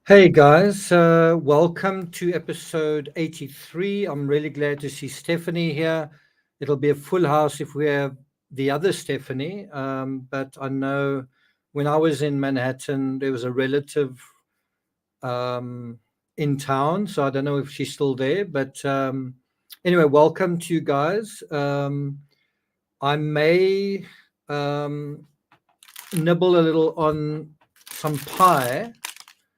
Hey guys, welcome to episode 83. I'm really glad to see Stephanie here. It'll be a full house if we have the other Stephanie, but I know when I was in Manhattan, there was a relative um, in town, so I don't know if she's still there. But anyway, welcome to you guys. I may um, nibble a little on some pie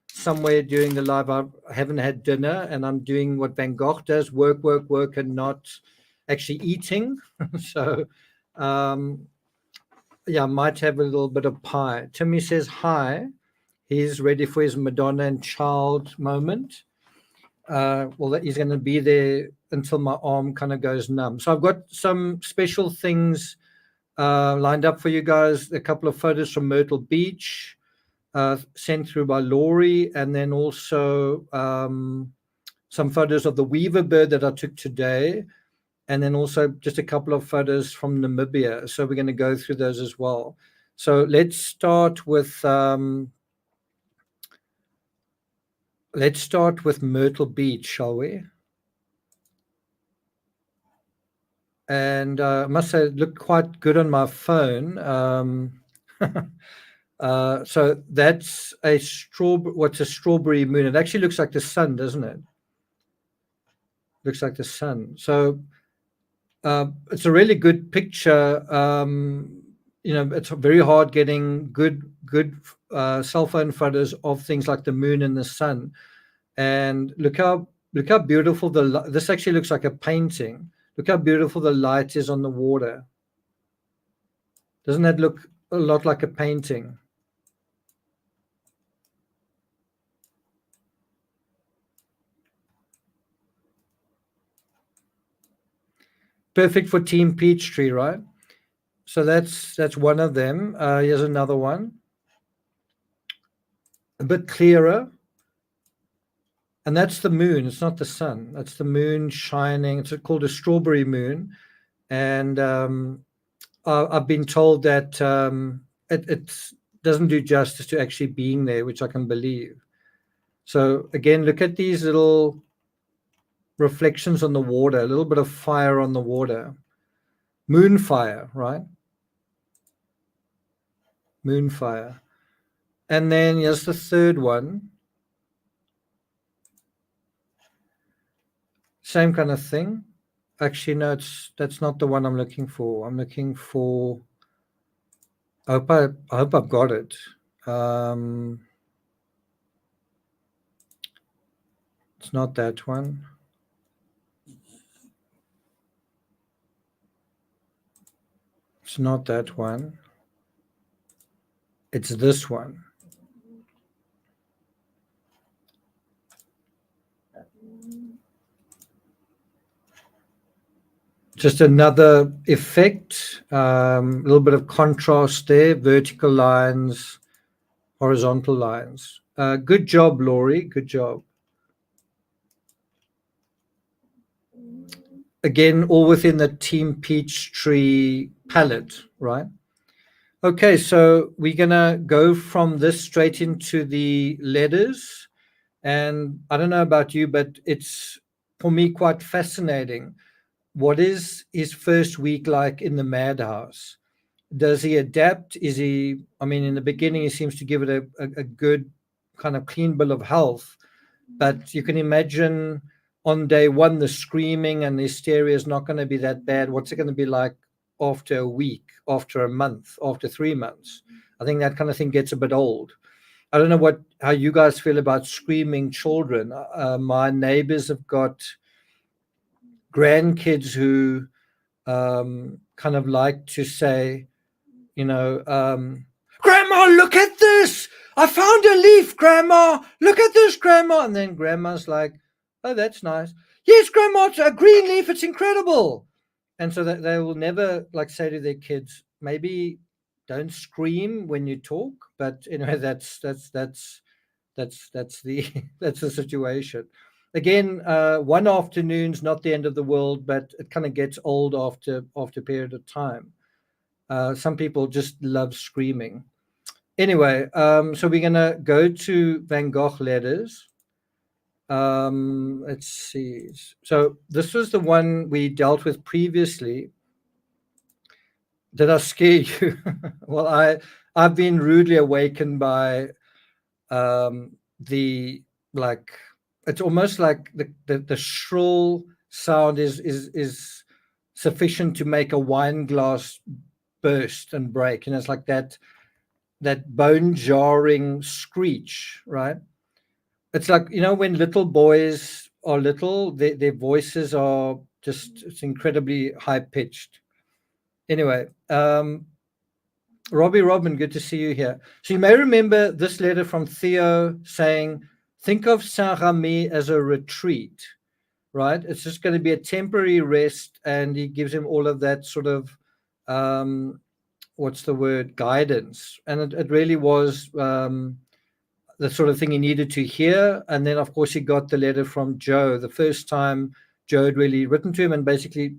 somewhere during the live. I haven't had dinner and I'm doing what Van Gogh does, work, work, work, and not actually eating. So, um, yeah, I might have a little bit of pie. Timmy says hi. He's ready for his Madonna and Child moment. He's going to be there until my arm kind of goes numb. So I've got some special things lined up for you guys. A couple of photos from Myrtle Beach, sent through by Laurie, and then also some photos of the weaver bird that I took today, and then also just a couple of photos from Namibia. So we're going to go through those as well. So let's start with Myrtle Beach, shall we? And I must say, it looked quite good on my phone. So that's a strawberry. What's a strawberry moon? It actually looks like the sun, doesn't it? Looks like the sun. So it's a really good picture. It's very hard getting good cell phone photos of things like the moon and the sun. And look how beautiful this actually looks like a painting. Look how beautiful the light is on the water. Doesn't that look a lot like a painting? Perfect for Team Peachtree, right? So that's one of them. Here's another one, a bit clearer, and that's the moon. It's not the sun. That's the moon shining. It's called a strawberry moon, and I've been told that it doesn't do justice to actually being there, which I can believe. So again, look at these little reflections on the water, a little bit of fire on the water. Moon fire, right? Moon fire. And then here's the third one. Same kind of thing. Actually, no, that's not the one I'm looking for. I'm looking for. I hope I've got it. It's not that one. It's not that one. It's this one. Just another effect, a little bit of contrast there, vertical lines, horizontal lines. Good job, Laurie. Good job. Again, all within the Team Peachtree palette, right? Okay, so we're going to go from this straight into the letters. And I don't know about you, but it's, for me, quite fascinating. What is his first week like in the Madhouse? Does he adapt? Is he, I mean, in the beginning, he seems to give it a good kind of clean bill of health. But you can imagine on day one, the screaming and the hysteria is not going to be that bad. What's it going to be like after a week, after a month, after 3 months? I think that kind of thing gets a bit old. I don't know how you guys feel about screaming children. My neighbors have got grandkids who kind of like to say, Grandma, look at this. I found a leaf, Grandma. Look at this, Grandma. And then Grandma's like, oh, that's nice. Yes, Grandma, it's a green leaf. It's incredible. And so that they will never say to their kids, maybe don't scream when you talk. But anyway, that's the that's the situation. Again, one afternoon's not the end of the world, but it kind of gets old after a period of time. Some people just love screaming. Anyway, so we're going to go to Van Gogh letters. Let's see. So this was the one we dealt with previously. Did I scare you? Well, I've been rudely awakened by the like. It's almost like the shrill sound is sufficient to make a wine glass burst and break, and it's like that bone jarring screech, right? It's like, when little boys are little, their voices are just, it's incredibly high pitched. Anyway, Robbie Robin, good to see you here. So you may remember this letter from Theo saying, think of Saint-Remy as a retreat, right? It's just going to be a temporary rest. And he gives him all of that sort of, what's the word, guidance. And it really was the sort of thing he needed to hear. And then, of course, he got the letter from Joe, the first time Joe had really written to him and basically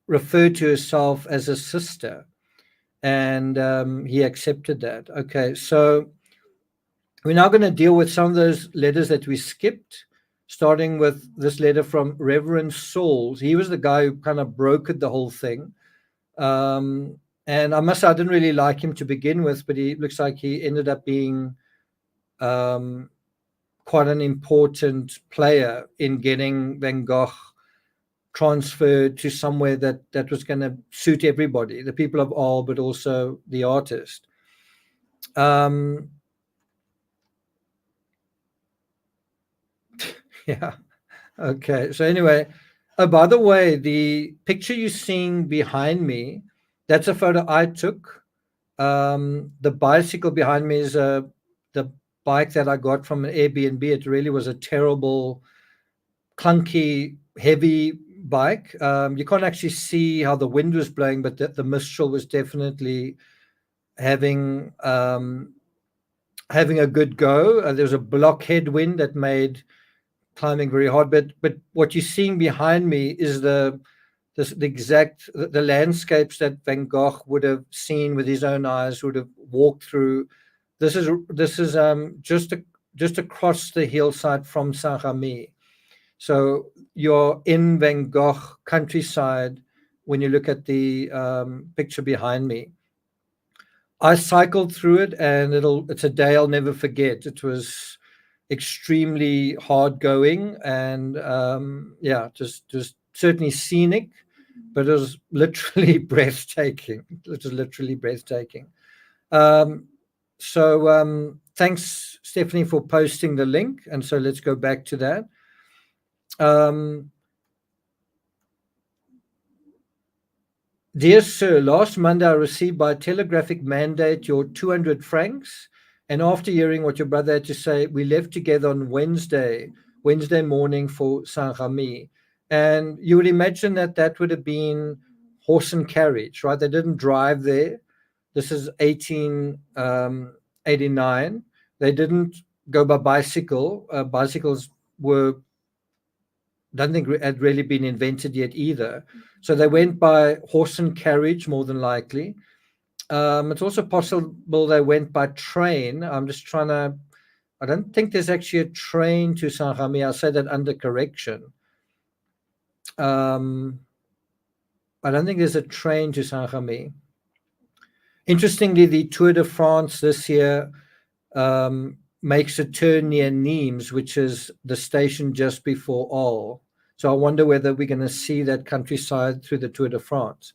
referred to herself as a sister. And he accepted that. Okay, so we're now going to deal with some of those letters that we skipped, starting with this letter from Reverend Sauls. He was the guy who kind of brokered the whole thing. And I must say, I didn't really like him to begin with, but he looks like he ended up being quite an important player in getting Van Gogh transferred to somewhere that was going to suit everybody, the people of Arles, but also the artist. Yeah. Okay. So anyway, oh, by the way, the picture you're seeing behind me, that's a photo I took. The bicycle behind me is the bike that I got from an Airbnb. It really was a terrible, clunky, heavy bike. You can't actually see how the wind was blowing, but the mistral was definitely having a good go. There was a block headwind that made climbing very hard. But what you're seeing behind me is the landscapes that Van Gogh would have seen with his own eyes, would have walked through. This is just across the hillside from Saint-Remy. So you're in Van Gogh countryside when you look at the picture behind me. I cycled through it, and it's a day I'll never forget. It was extremely hard going, and just certainly scenic, but it was literally breathtaking. It was literally breathtaking. So thanks, Stephanie, for posting the link. And so let's go back to that. Dear sir, last Monday I received by telegraphic mandate your 200 francs. And after hearing what your brother had to say, we left together on Wednesday morning for Saint-Remy. And you would imagine that would have been horse and carriage, right? They didn't drive there. This is 1889. They didn't go by bicycle. Bicycles don't think had really been invented yet either. So they went by horse and carriage, more than likely. It's also possible they went by train. I don't think there's actually a train to Saint-Remy. I'll say that under correction. I don't think there's a train to Saint-Remy. Interestingly, the Tour de France this year makes a turn near Nimes, which is the station just before Arles. So I wonder whether we're going to see that countryside through the Tour de France.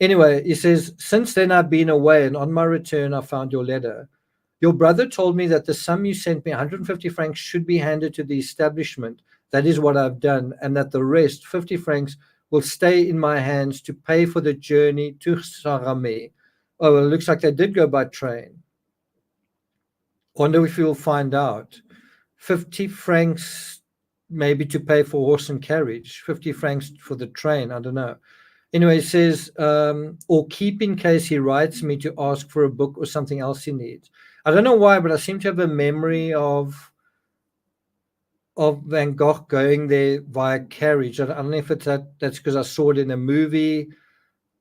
Anyway, he says, since then I've been away, and on my return I found your letter. Your brother told me that the sum you sent me, 150 francs, should be handed to the establishment. That is what I've done, and that the rest, 50 francs, will stay in my hands to pay for the journey to Saint-Remy. Oh, well, it looks like they did go by train. Wonder if you'll find out. 50 francs maybe to pay for horse and carriage, 50 francs for the train, I don't know. Anyway, it says, or keep in case he writes me to ask for a book or something else he needs. I don't know why, but I seem to have a memory of Van Gogh going there via carriage. I don't know if that's because I saw it in a movie,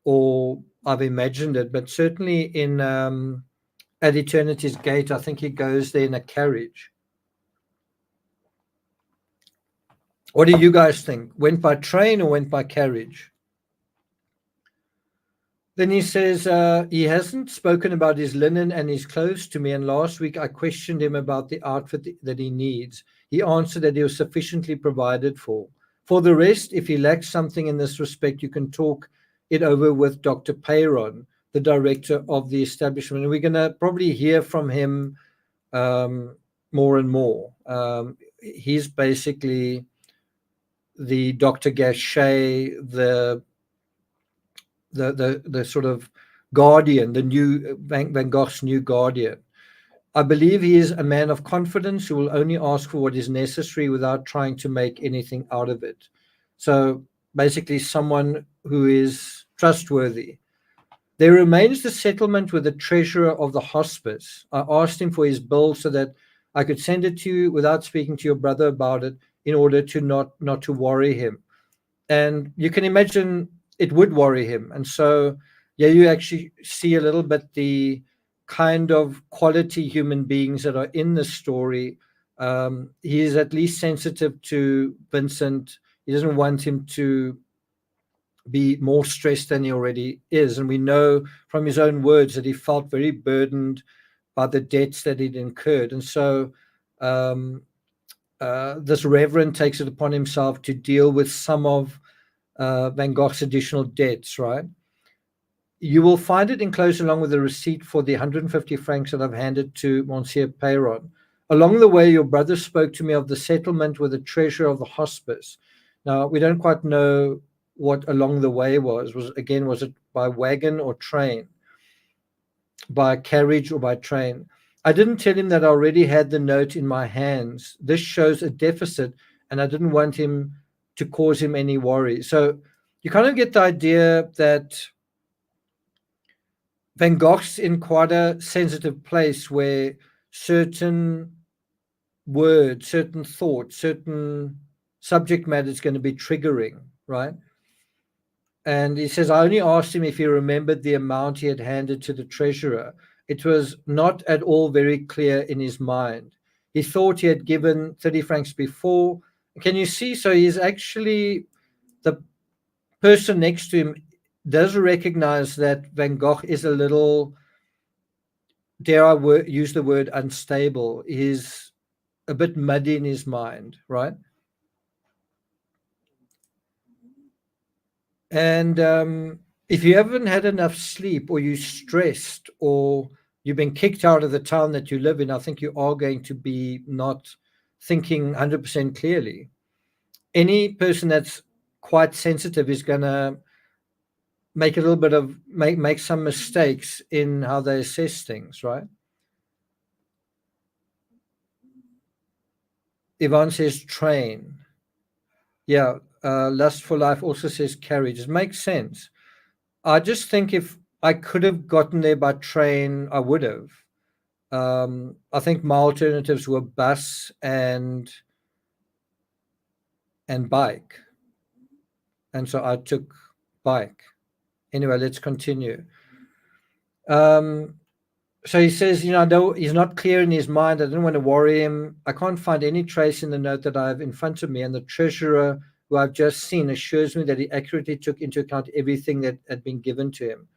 or I've imagined it, but certainly in At Eternity's Gate, I think he goes there in a carriage. What do you guys think? Went by train or went by carriage? Then he says, he hasn't spoken about his linen and his clothes to me, and last week I questioned him about the outfit that he needs. He answered that he was sufficiently provided for. For the rest, if he lacks something in this respect, you can talk it over with Dr. Peyron, the director of the establishment. And we're going to probably hear from him more and more. He's basically the Dr. Gachet, the sort of guardian, the new Van Gogh's new guardian. I believe he is a man of confidence who will only ask for what is necessary without trying to make anything out of it. So basically someone who is trustworthy. There remains the settlement with the treasurer of the hospice. I asked him for his bill so that I could send it to you without speaking to your brother about it, in order to not to worry him. And you can imagine it would worry him. And so, yeah, you actually see a little bit the kind of quality human beings that are in the story. He is at least sensitive to Vincent. He doesn't want him to be more stressed than he already is. And we know from his own words that he felt very burdened by the debts that he'd incurred. And so this reverend takes it upon himself to deal with some of Van Gogh's additional debts, right? You will find it enclosed along with the receipt for the 150 francs that I've handed to Monsieur Peyron. Along the way, your brother spoke to me of the settlement with the treasurer of the hospice. Now, we don't quite know what along the way was. Was it by wagon or train? By carriage or by train? I didn't tell him that I already had the note in my hands. This shows a deficit, and I didn't want him to cause him any worry. So you kind of get the idea that Van Gogh's in quite a sensitive place where certain words, certain thoughts, certain subject matter is going to be triggering, right? And he says, I only asked him if he remembered the amount he had handed to the treasurer. It was not at all very clear in his mind. He thought he had given 30 francs before. Can you see? So he's actually, the person next to him does recognize that Van Gogh is a little, dare I use the word, unstable. He's a bit muddy in his mind, right? And if you haven't had enough sleep, or you're stressed, or you've been kicked out of the town that you live in, I think you are going to be not thinking 100% clearly. Any person that's quite sensitive is going to make a little bit of make some mistakes in how they assess things, right? Yvonne says train. Yeah, Lust for Life also says carriage. It makes sense. I just think if I could have gotten there by train, I would have. I think my alternatives were bus and bike. And so I took bike. Anyway, let's continue. So he says, I know he's not clear in his mind. I didn't want to worry him. I can't find any trace in the note that I have in front of me. And the treasurer, who I've just seen, assures me that he accurately took into account everything that had been given to him.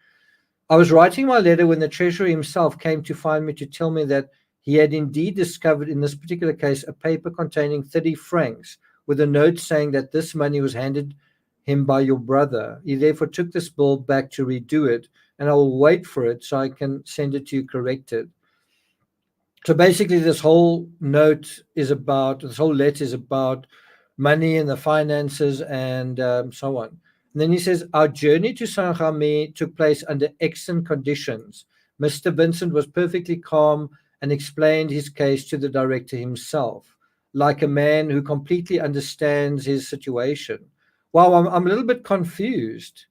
I was writing my letter when the treasurer himself came to find me to tell me that he had indeed discovered in this particular case a paper containing 30 francs with a note saying that this money was handed him by your brother. He therefore took this bill back to redo it, and I will wait for it so I can send it to you corrected. So basically this whole letter is about money and the finances and so on. And then he says, our journey to Saint-Remy took place under excellent conditions. Mr. Vincent was perfectly calm and explained his case to the director himself, like a man who completely understands his situation. Wow, I'm a little bit confused.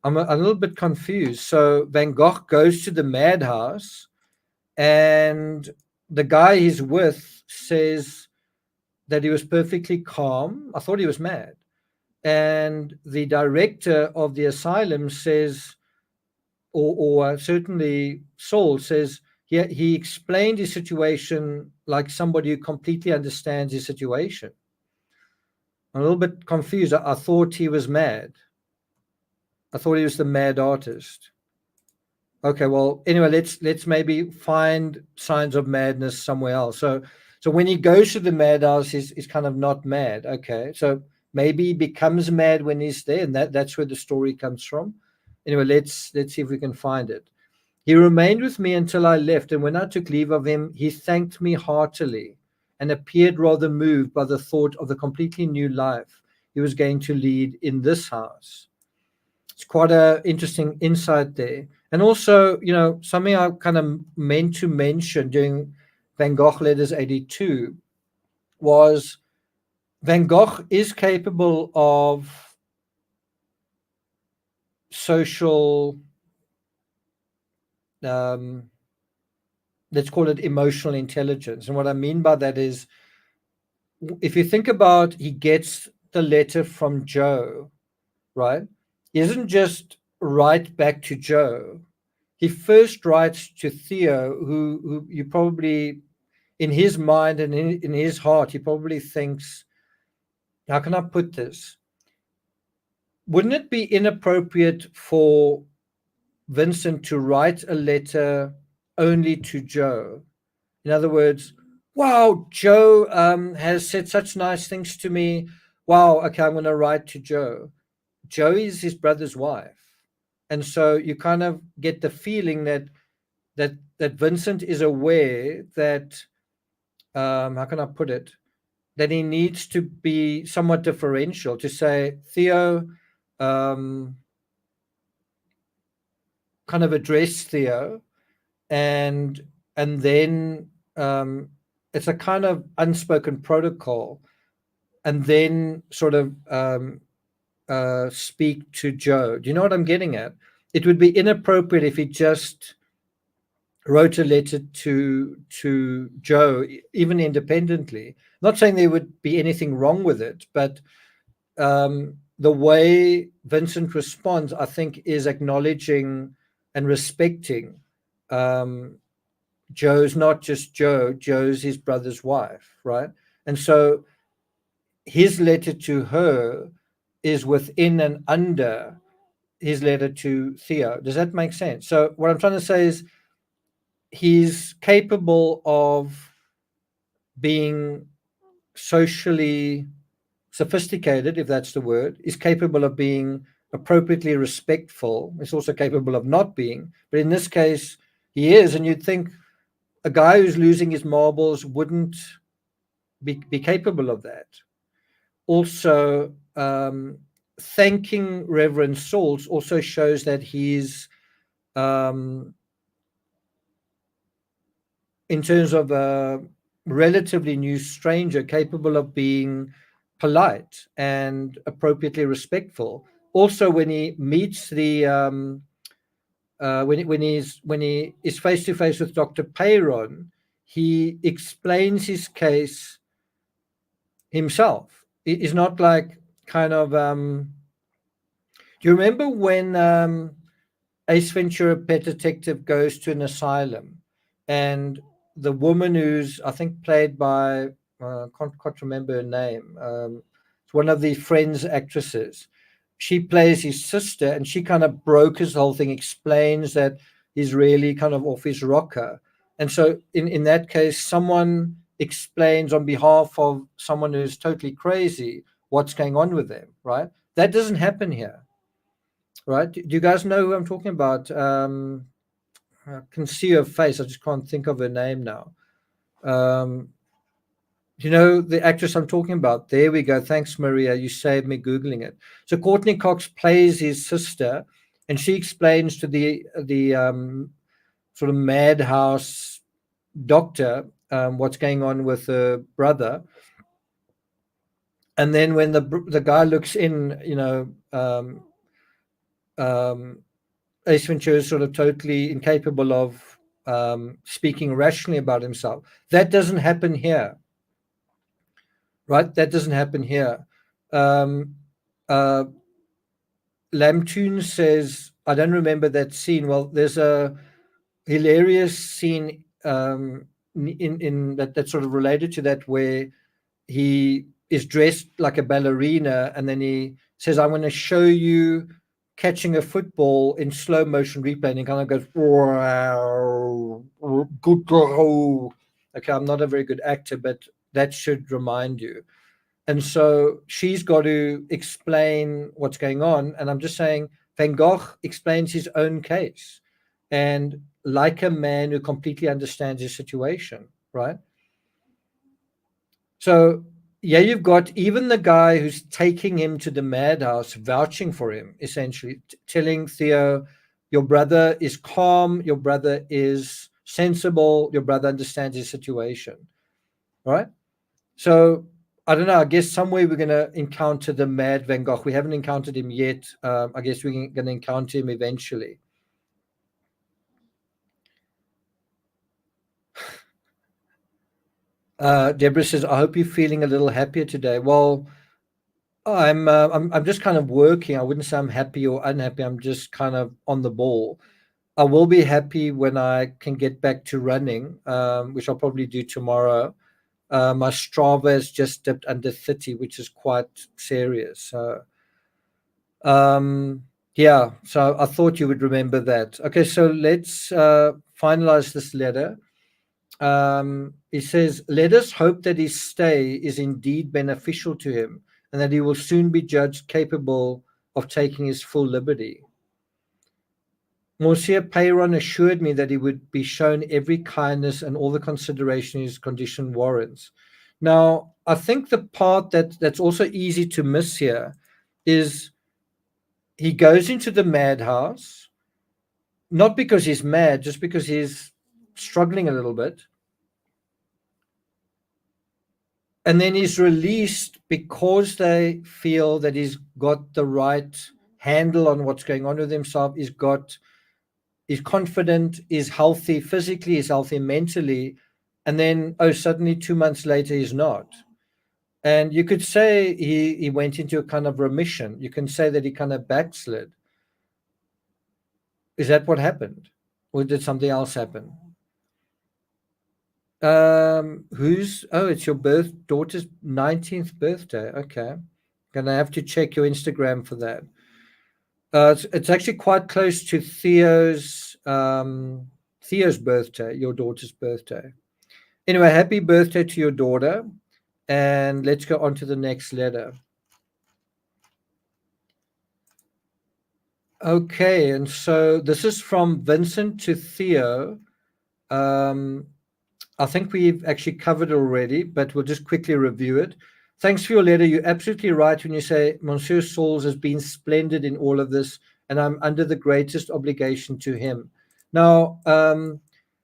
So Van Gogh goes to the Madhouse, and the guy he's with says that he was perfectly calm. I thought he was mad. And the director of the asylum says or certainly Saul says he explained his situation like somebody who completely understands his situation. I'm a little bit confused. I thought he was mad. I thought he was the mad artist. Okay, well, anyway, let's maybe find signs of madness somewhere else. So when he goes to the madhouse, he's kind of not mad. Okay, so maybe he becomes mad when he's there, and that's where the story comes from. Anyway, let's see if we can find it. He remained with me until I left, and when I took leave of him, he thanked me heartily and appeared rather moved by the thought of the completely new life he was going to lead in this house. It's quite an interesting insight there. And also, something I kind of meant to mention during Van Gogh Letters 82 was Van Gogh is capable of social, let's call it emotional intelligence. And what I mean by that is, if you think about, he gets the letter from Joe, right? He doesn't just write back to Joe. He first writes to Theo, who you probably, in his mind and in his heart, he probably thinks, how can I put this? Wouldn't it be inappropriate for Vincent to write a letter only to Joe? In other words, wow, Joe has said such nice things to me. Wow, okay, I'm going to write to Joe. Joe is his brother's wife. And so you kind of get the feeling that Vincent is aware that, how can I put it, that he needs to be somewhat differential, to say, Theo, kind of address Theo, and then it's a kind of unspoken protocol, and then sort of speak to Joe. Do you know what I'm getting at? It would be inappropriate if he just wrote a letter to Joe, even independently. Not saying there would be anything wrong with it, but the way Vincent responds, I think, is acknowledging and respecting Joe's not just Joe, Joe's his brother's wife, right? And so his letter to her is within and under his letter to Theo. Does that make sense? So what I'm trying to say is he's capable of being socially sophisticated, if that's the word. He's capable of being appropriately respectful. He's also capable of not being. But in this case, he is. And you'd think a guy who's losing his marbles wouldn't be capable of that. Also, thanking Reverend Saul also shows that he's, in terms of a relatively new stranger, capable of being polite and appropriately respectful. Also, when he meets the when he is face to face with Dr. Peyron, he explains his case himself. It's not like kind of. Do you remember when Ace Ventura, Pet Detective, goes to an asylum, and the woman who's, I think, played by can't remember her name. It's one of the Friends actresses. She plays his sister, and she kind of brokers the whole thing, explains that he's really kind of off his rocker. And so in that case, someone explains on behalf of someone who's totally crazy what's going on with them, right? That doesn't happen here, right? Do you guys know who I'm talking about? I can see her face. I just can't think of her name now. You know the actress I'm talking about? There we go. Thanks, Maria. You saved me Googling it. So Courtney Cox plays his sister, and she explains to the sort of Madhouse doctor what's going on with her brother. And then when the guy looks in, Ace Ventura is sort of totally incapable of speaking rationally about himself. That doesn't happen here. Right? That doesn't happen here. Lamtoon says, I don't remember that scene. Well, there's a hilarious scene in that's sort of related to that, where he is dressed like a ballerina, and then he says, "I'm going to show you catching a football in slow motion replay," and he kind of goes, "Wow, good go." Okay, I'm not a very good actor, but that should remind you. And so she's got to explain what's going on. And I'm just saying, Van Gogh explains his own case, and like a man who completely understands his situation, right? So, yeah, you've got even the guy who's taking him to the madhouse vouching for him, essentially telling Theo, your brother is calm, your brother is sensible, your brother understands his situation, right? So, I don't know. I guess somewhere we're going to encounter the mad Van Gogh. We haven't encountered him yet. I guess we're going to encounter him eventually. Deborah says, "I hope you're feeling a little happier today." Well, I'm just kind of working. I wouldn't say I'm happy or unhappy. I'm just kind of on the ball. I will be happy when I can get back to running, which I'll probably do tomorrow. My Strava has just dipped under 30, which is quite serious. So, um, yeah, so I thought you would remember that. Okay, so let's finalize this letter. He says, "Let us hope that his stay is indeed beneficial to him, and that he will soon be judged capable of taking his full liberty. Monsieur Peyron assured me that he would be shown every kindness and all the consideration his condition warrants." Now, I think the part that's also easy to miss here is he goes into the madhouse, not because he's mad, just because he's struggling a little bit. And then he's released because they feel that he's got the right handle on what's going on with himself. He's confident, he's healthy physically, he's healthy mentally. And then, oh, suddenly 2 months later, he's not. And you could say he went into a kind of remission. You can say that he kind of backslid. Is that what happened? Or did something else happen? It's your daughter's 19th birthday. Okay. Gonna have to check your Instagram for that. It's actually quite close to Theo's birthday, your daughter's birthday. Anyway, happy birthday to your daughter. And let's go on to the next letter. Okay, and so this is from Vincent to Theo. I think we've actually covered it already, but we'll just quickly review it. Thanks for your letter. You're absolutely right when you say Monsieur Sauls has been splendid in all of this, and I'm under the greatest obligation to him. Now,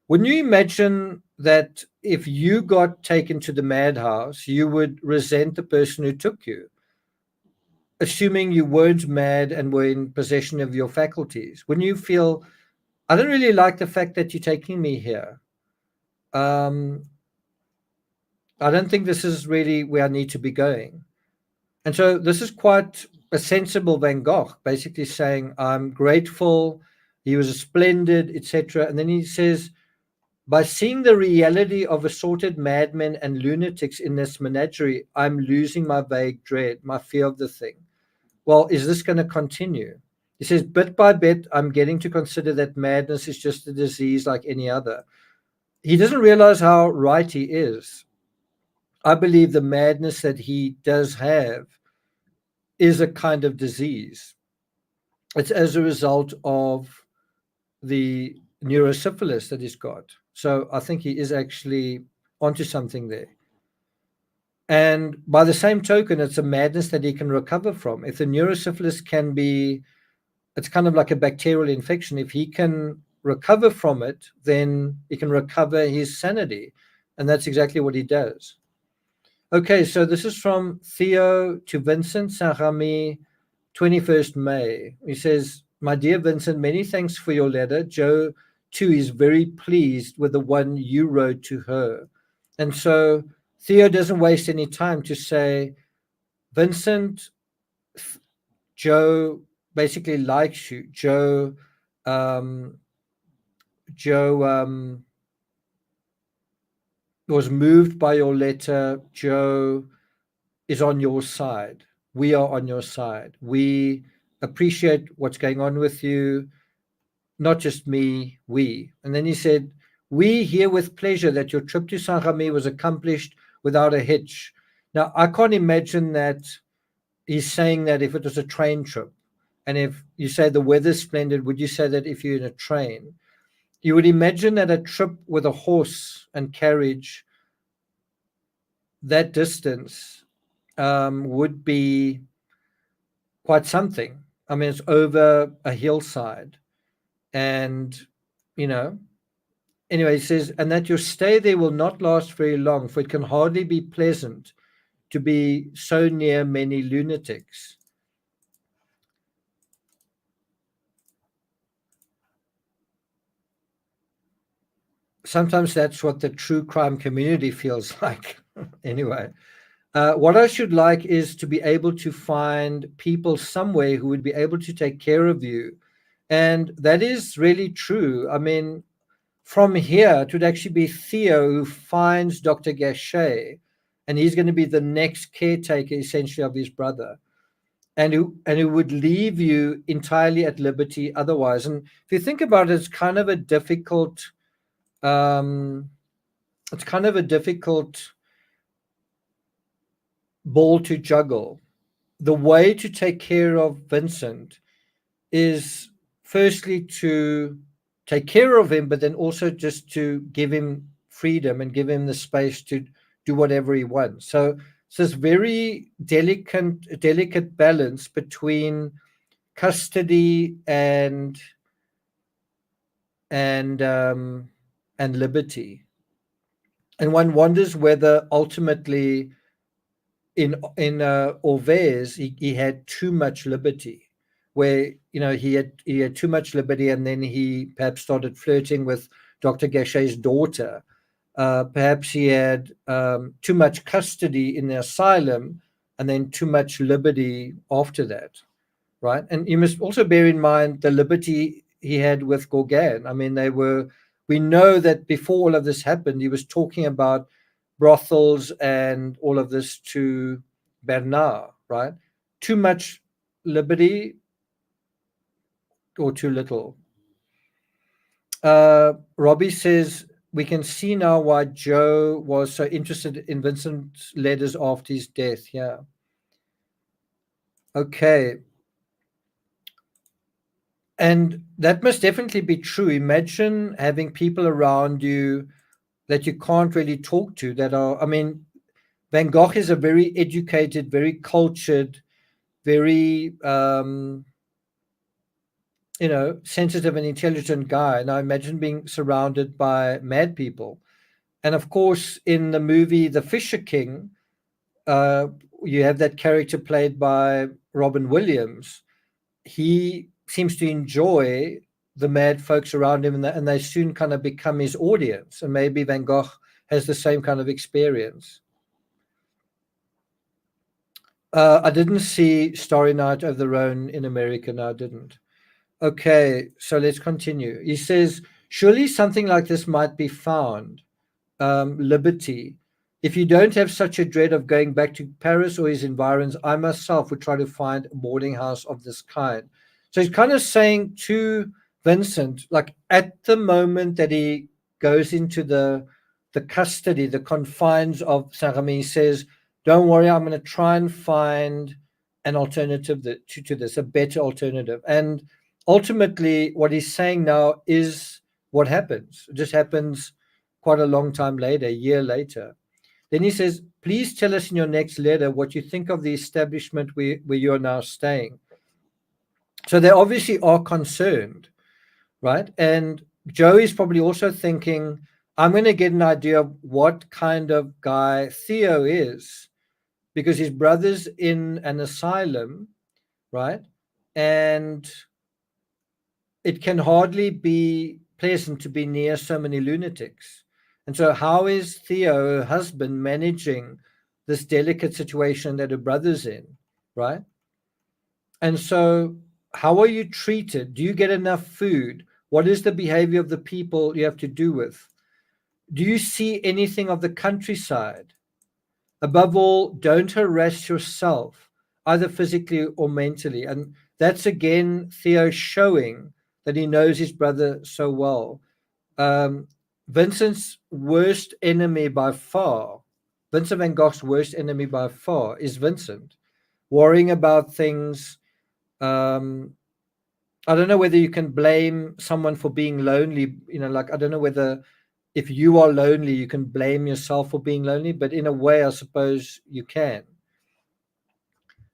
wouldn't you imagine that if you got taken to the madhouse, you would resent the person who took you, assuming you weren't mad and were in possession of your faculties? Wouldn't you feel, I don't really like the fact that you're taking me here? Um, I don't think this is really where I need to be going. And so this is quite a sensible Van Gogh, basically saying, I'm grateful, he was splendid, etc. And then he says, by seeing the reality of assorted madmen and lunatics in this menagerie, I'm losing my vague dread, my fear of the thing. Well, is this going to continue? He says, bit by bit, I'm getting to consider that madness is just a disease like any other. He doesn't realize how right he is. I believe the madness that he does have is a kind of disease. It's as a result of the neurosyphilis that he's got. So I think he is actually onto something there. And by the same token, it's a madness that he can recover from. If the neurosyphilis can be, it's kind of like a bacterial infection. If he can recover from it, then he can recover his sanity. And that's exactly what he does. Okay, so this is from Theo to Vincent Saint-Remy, 21st May. He says, my dear Vincent, many thanks for your letter. Joe, too, is very pleased with the one you wrote to her. And so Theo doesn't waste any time to say, Vincent, Joe basically likes you. Um, Joe was moved by your letter. Joe is on your side. We are on your side. We appreciate what's going on with you, not just me, we. And then he said, we hear with pleasure that your trip to Saint Remy was accomplished without a hitch. Now, I can't imagine that he's saying that if it was a train trip. And if you say the weather's splendid, would you say that if you're in a train? You would imagine that a trip with a horse and carriage, that distance, would be quite something. I mean, it's over a hillside. And, you know, anyway, he says, and that your stay there will not last very long, for it can hardly be pleasant to be so near many lunatics. Sometimes that's what the true crime community feels like. Anyway, what I should like is to be able to find people somewhere who would be able to take care of you. And that is really true. I mean, from here, it would actually be Theo who finds Dr. Gachet, and he's going to be the next caretaker, essentially, of his brother, and who would leave you entirely at liberty otherwise. And if you think about it, um, it's kind of a difficult ball to juggle. The way to take care of Vincent is firstly to take care of him, but then also just to give him freedom and give him the space to do whatever he wants. So it's this very delicate balance between custody and and liberty. And one wonders whether ultimately in Auver's he had too much liberty, where he had too much liberty, and then he perhaps started flirting with Dr. Gachet's daughter. Perhaps he had too much custody in the asylum, and then too much liberty after that, right? And you must also bear in mind the liberty he had with Gogh. I mean, we know that before all of this happened, he was talking about brothels and all of this to Bernard, right? Too much liberty or too little. Robbie says, we can see now why Joe was so interested in Vincent's letters after his death. Yeah. Okay. And that must definitely be true. Imagine having people around you that you can't really talk to that are, I mean, Van Gogh is a very educated, very cultured, very sensitive and intelligent guy. And I imagine being surrounded by mad people. And of course, in the movie The Fisher King, uh, you have that character played by Robin Williams. He seems to enjoy the mad folks around him, and they soon kind of become his audience. And maybe Van Gogh has the same kind of experience. I didn't see Starry Night over the Rhone in America. No, I didn't. Okay, so let's continue. He says, surely something like this might be found. Liberty. If you don't have such a dread of going back to Paris or his environs, I myself would try to find a boarding house of this kind. So he's kind of saying to Vincent, like at the moment that he goes into the custody, the confines of Saint-Remy, he says, don't worry, I'm going to try and find an alternative to this, a better alternative. And ultimately, what he's saying now is what happens. It just happens quite a long time later, a year later. Then he says, please tell us in your next letter what you think of the establishment where you're now staying. So they obviously are concerned, right? And Joe is probably also thinking, I'm going to get an idea of what kind of guy Theo is, because his brother's in an asylum, right? And it can hardly be pleasant to be near so many lunatics. And so, how is Theo, her husband, managing this delicate situation that her brother's in, right? And so, How are you treated? Do you get enough food? What is the behavior of the people you have to do with? Do you see anything of the countryside? Above all, don't harass yourself, either physically or mentally. And that's again Theo showing that he knows his brother so well. Um, Vincent's worst enemy by far, Vincent van Gogh's worst enemy by far is Vincent, worrying about things. Um, I don't know whether you can blame someone for being lonely. Like, I don't know whether if you are lonely, you can blame yourself for being lonely, but in a way, I suppose you can.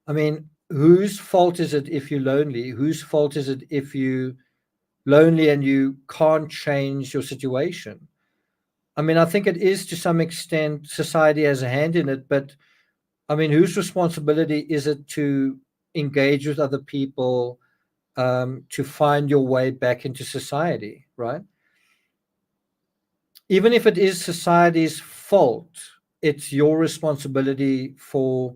I mean, whose fault is it if you're lonely? Whose fault is it if you lonely and you can't change your situation? I mean, I think it is to some extent society has a hand in it, but I mean, whose responsibility is it to engage with other people, to find your way back into society, right? Even if it is society's fault, it's your responsibility for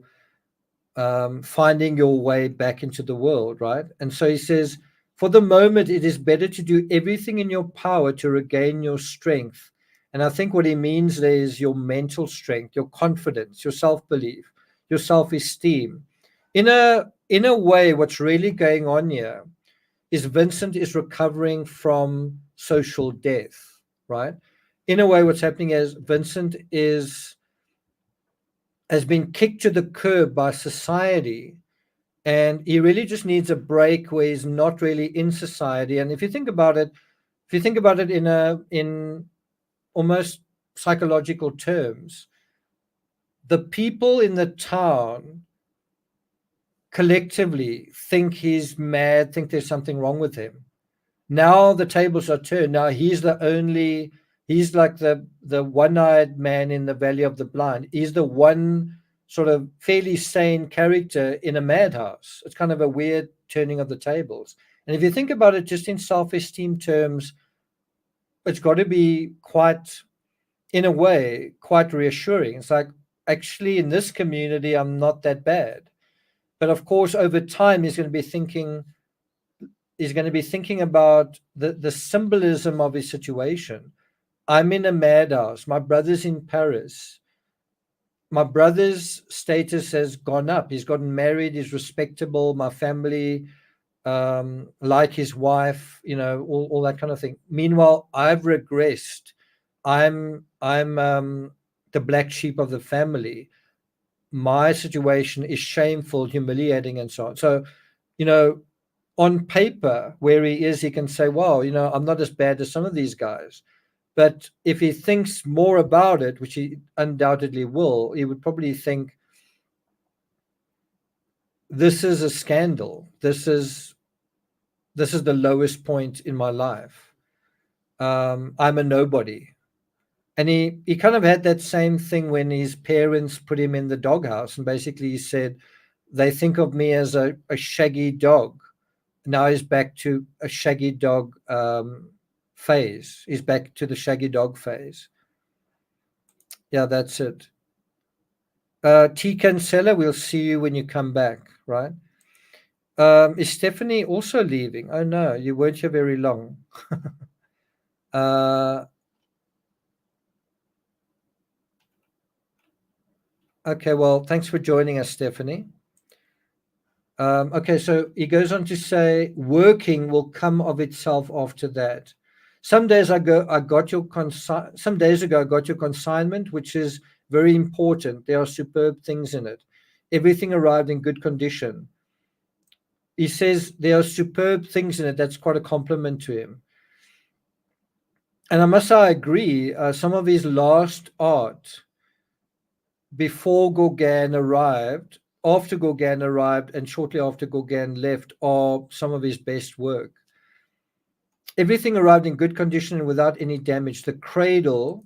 finding your way back into the world, right? And so he says, for the moment, it is better to do everything in your power to regain your strength. And I think what he means there is your mental strength, your confidence, your self-belief, your self-esteem. In a way, what's really going on here is Vincent is recovering from social death, right? In a way, what's happening is Vincent has been kicked to the curb by society, and he really just needs a break where he's not really in society. And if you think about it in almost psychological terms, the people in the town collectively think he's mad, think there's something wrong with him. Now the tables are turned. Now he's like the one-eyed man in the Valley of the Blind. He's the one sort of fairly sane character in a madhouse. It's kind of a weird turning of the tables. And if you think about it just in self-esteem terms, it's got to be quite, in a way, quite reassuring. It's like, actually, in this community, I'm not that bad. But of course, over time, he's going to be thinking about the symbolism of his situation. I'm in a madhouse. My brother's in Paris. My brother's status has gone up. He's gotten married. He's respectable. My family like his wife. All that kind of thing. Meanwhile, I've regressed. I'm the black sheep of the family. My situation is shameful, humiliating, and so on. So, you know, on paper, where he is, he can say, "Wow, I'm not as bad as some of these guys." But if he thinks more about it, which he undoubtedly will, he would probably think, this is a scandal. This is the lowest point in my life. I'm a nobody. And he kind of had that same thing when his parents put him in the doghouse, and basically he said, they think of me as a shaggy dog. Now he's back to a shaggy dog phase. He's back to the shaggy dog phase. Yeah, that's it. T. Cancella, we'll see you when you come back, right? Is Stephanie also leaving? Oh no, you weren't here very long. Okay, well, thanks for joining us, Stephanie. Okay, so he goes on to say, working will come of itself after that. Some days ago, I got your consignment, which is very important. There are superb things in it. Everything arrived in good condition. He says there are superb things in it. That's quite a compliment to him. And I must say, I agree. Some of his last art before Gauguin arrived, after Gauguin arrived, and shortly after Gauguin left are some of his best work. Everything arrived in good condition and without any damage. The cradle,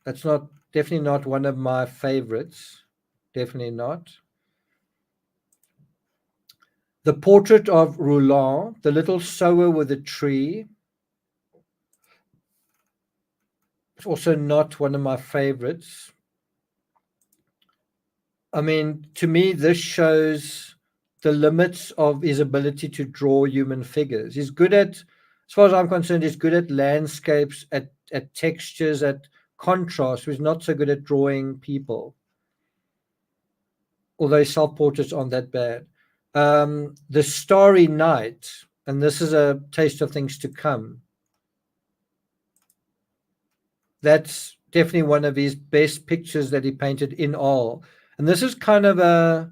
that's definitely not one of my favorites. Definitely not. The portrait of Roulin, the little sower with a tree. It's also not one of my favorites. I mean, to me, this shows the limits of his ability to draw human figures. He's good at, as far as I'm concerned, he's good at landscapes, at textures, at contrast. He's not so good at drawing people, although his self-portraits aren't that bad. The Starry Night, and this is a taste of things to come. That's definitely one of his best pictures that he painted in oil. And this is kind of a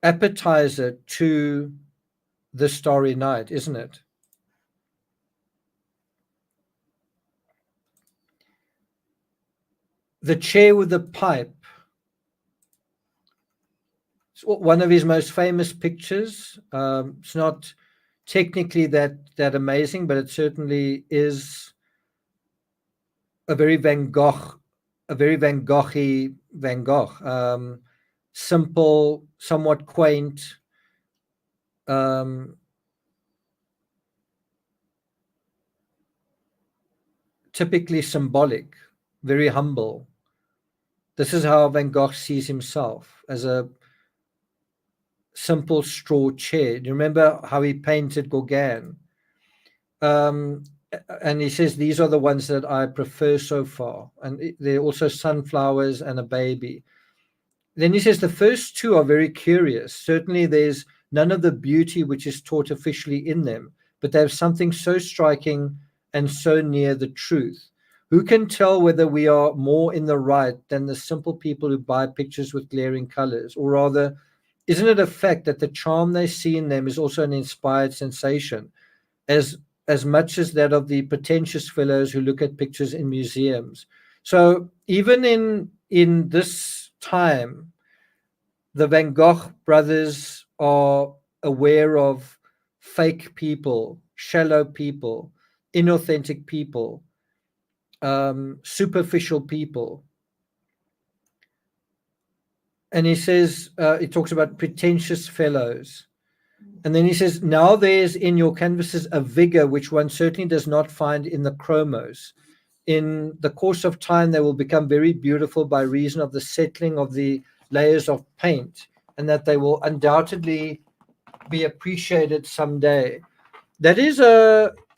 appetizer to the Starry Night, isn't it? The Chair with the Pipe. It's one of his most famous pictures. It's not technically that amazing, but it certainly is a very Van Gogh, a very Van Goghy Van Gogh. Simple, somewhat quaint. Typically symbolic, very humble. This is how Van Gogh sees himself, as a simple straw chair. Do you remember how he painted Gauguin? And he says, these are the ones that I prefer so far. And there are also sunflowers and a baby. Then he says the first two are very curious. Certainly there's none of the beauty which is taught officially in them, but they have something so striking and so near the truth. Who can tell whether we are more in the right than the simple people who buy pictures with glaring colors? Or rather, isn't it a fact that the charm they see in them is also an inspired sensation, as much as that of the pretentious fellows who look at pictures in museums? So even in this time, the Van Gogh brothers are aware of fake people, shallow people, inauthentic people, superficial people. And he says, he talks about pretentious fellows. And then he says, now there's in your canvases a vigor which one certainly does not find in the chromos. In the course of time, they will become very beautiful by reason of the settling of the layers of paint, and that they will undoubtedly be appreciated someday. That is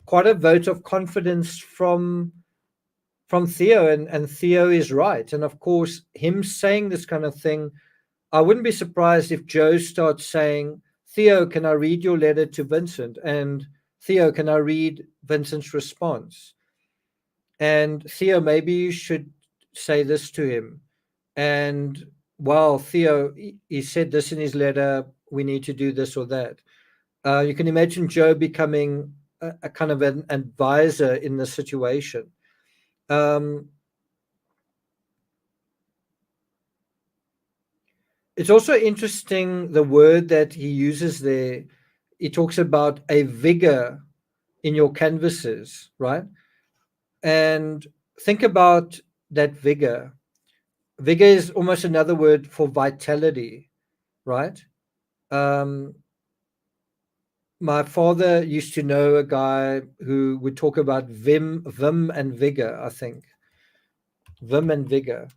quite a vote of confidence from Theo, and Theo is right. And of course, him saying this kind of thing, I wouldn't be surprised if Joe starts saying, Theo, can I read your letter to Vincent? And Theo, can I read Vincent's response? And Theo, maybe you should say this to him. And well, Theo, he said this in his letter, we need to do this or that. You can imagine Joe becoming a kind of an advisor in the situation. It's also interesting, the word that he uses there. He talks about a vigor in your canvases, right? And think about that vigor. Vigor is almost another word for vitality, right? My father used to know a guy who would talk about vim and vigor, I think. Vim and vigor.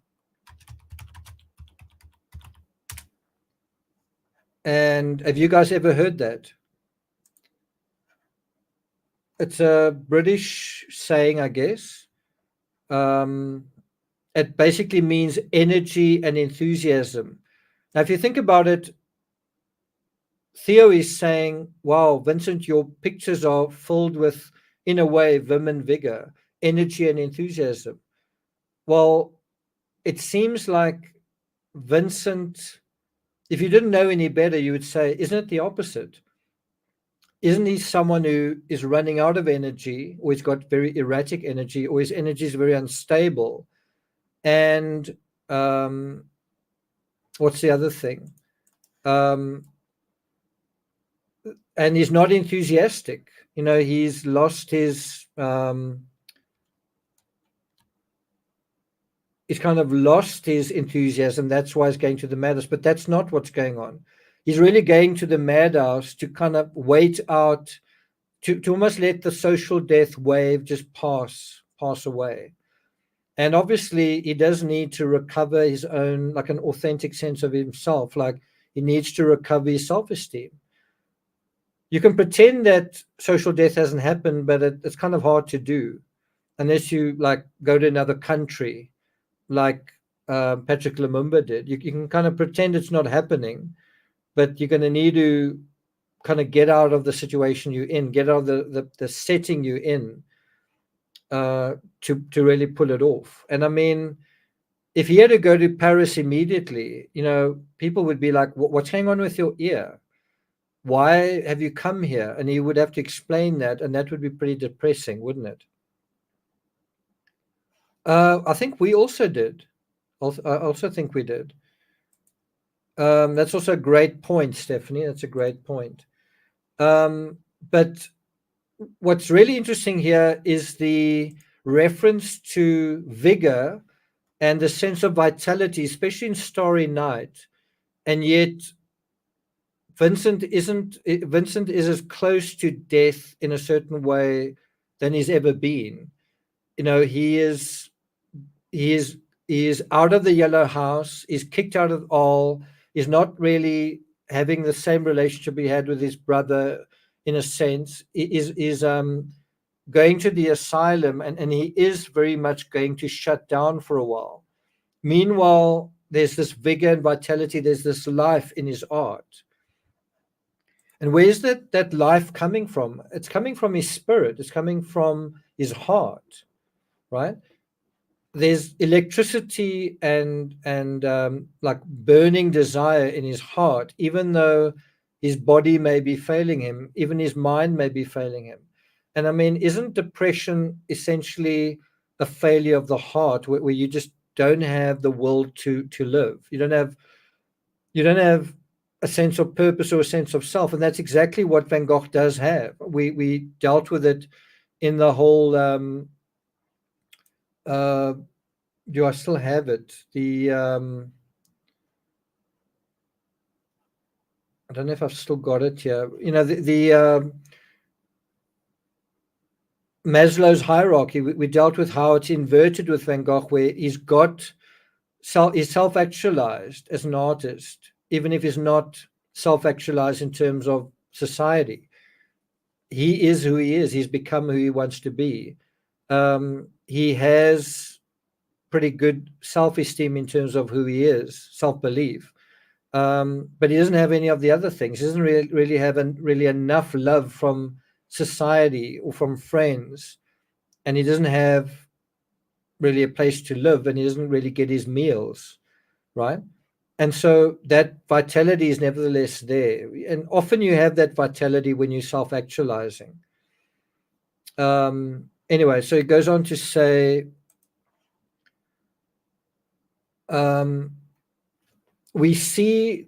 And have you guys ever heard that? It's a British saying, I guess. It basically means energy and enthusiasm. Now, if you think about it, Theo is saying, wow, Vincent, your pictures are filled with, in a way, vim and vigor, energy and enthusiasm. Well, it seems like Vincent, if you didn't know any better, you would say, isn't it the opposite? Isn't he someone who is running out of energy, or he's got very erratic energy, or his energy is very unstable? And what's the other thing? And he's not enthusiastic. You know, he's lost his, he's kind of lost his enthusiasm. That's why he's going to the Madhouse. But that's not what's going on. He's really going to the Madhouse to kind of wait out, to almost let the social death wave just pass away. And obviously, he does need to recover his own, like an authentic sense of himself. Like he needs to recover his self-esteem. You can pretend that social death hasn't happened, but it's kind of hard to do unless you like go to another country, like Patrick Lumumba did. You can kind of pretend it's not happening, but you're going to need to kind of get out of the situation you're in, get out of the setting you're in, to really pull it off. And I mean, if he had to go to Paris immediately, people would be like, "What's going on with your ear? Why have you come here?" And he would have to explain that, and that would be pretty depressing, wouldn't it? I think we also did. I also think we did. That's also a great point, Stephanie. That's a great point. But what's really interesting here is the reference to vigor and the sense of vitality, especially in Starry Night. And yet, Vincent is as close to death in a certain way than he's ever been. He is out of the yellow house. He's kicked out of all. He's not really having the same relationship he had with his brother, in a sense. He is going to the asylum, and he is very much going to shut down for a while. Meanwhile, there's this vigor and vitality. There's this life in his art. And where's that life coming from? It's coming from his spirit. It's coming from his heart, right? There's electricity and like burning desire in his heart, even though his body may be failing him, even his mind may be failing him. And I mean, isn't depression essentially a failure of the heart, where you just don't have the will to live? You don't have a sense of purpose or a sense of self, and that's exactly what Van Gogh does have. We dealt with it in the whole. Do I still have it? I don't know if I've still got it here. The Maslow's hierarchy. We dealt with how it's inverted with Van Gogh, where he's self-actualized as an artist, even if he's not self-actualized in terms of society. He is who he is. He's become who he wants to be. He has pretty good self-esteem in terms of who he is, self-belief. But he doesn't have any of the other things. He doesn't really have really enough love from society or from friends, and he doesn't have really a place to live, and he doesn't really get his meals, right? And so that vitality is nevertheless there. And often you have that vitality when you're self-actualizing. Anyway, so he goes on to say, we see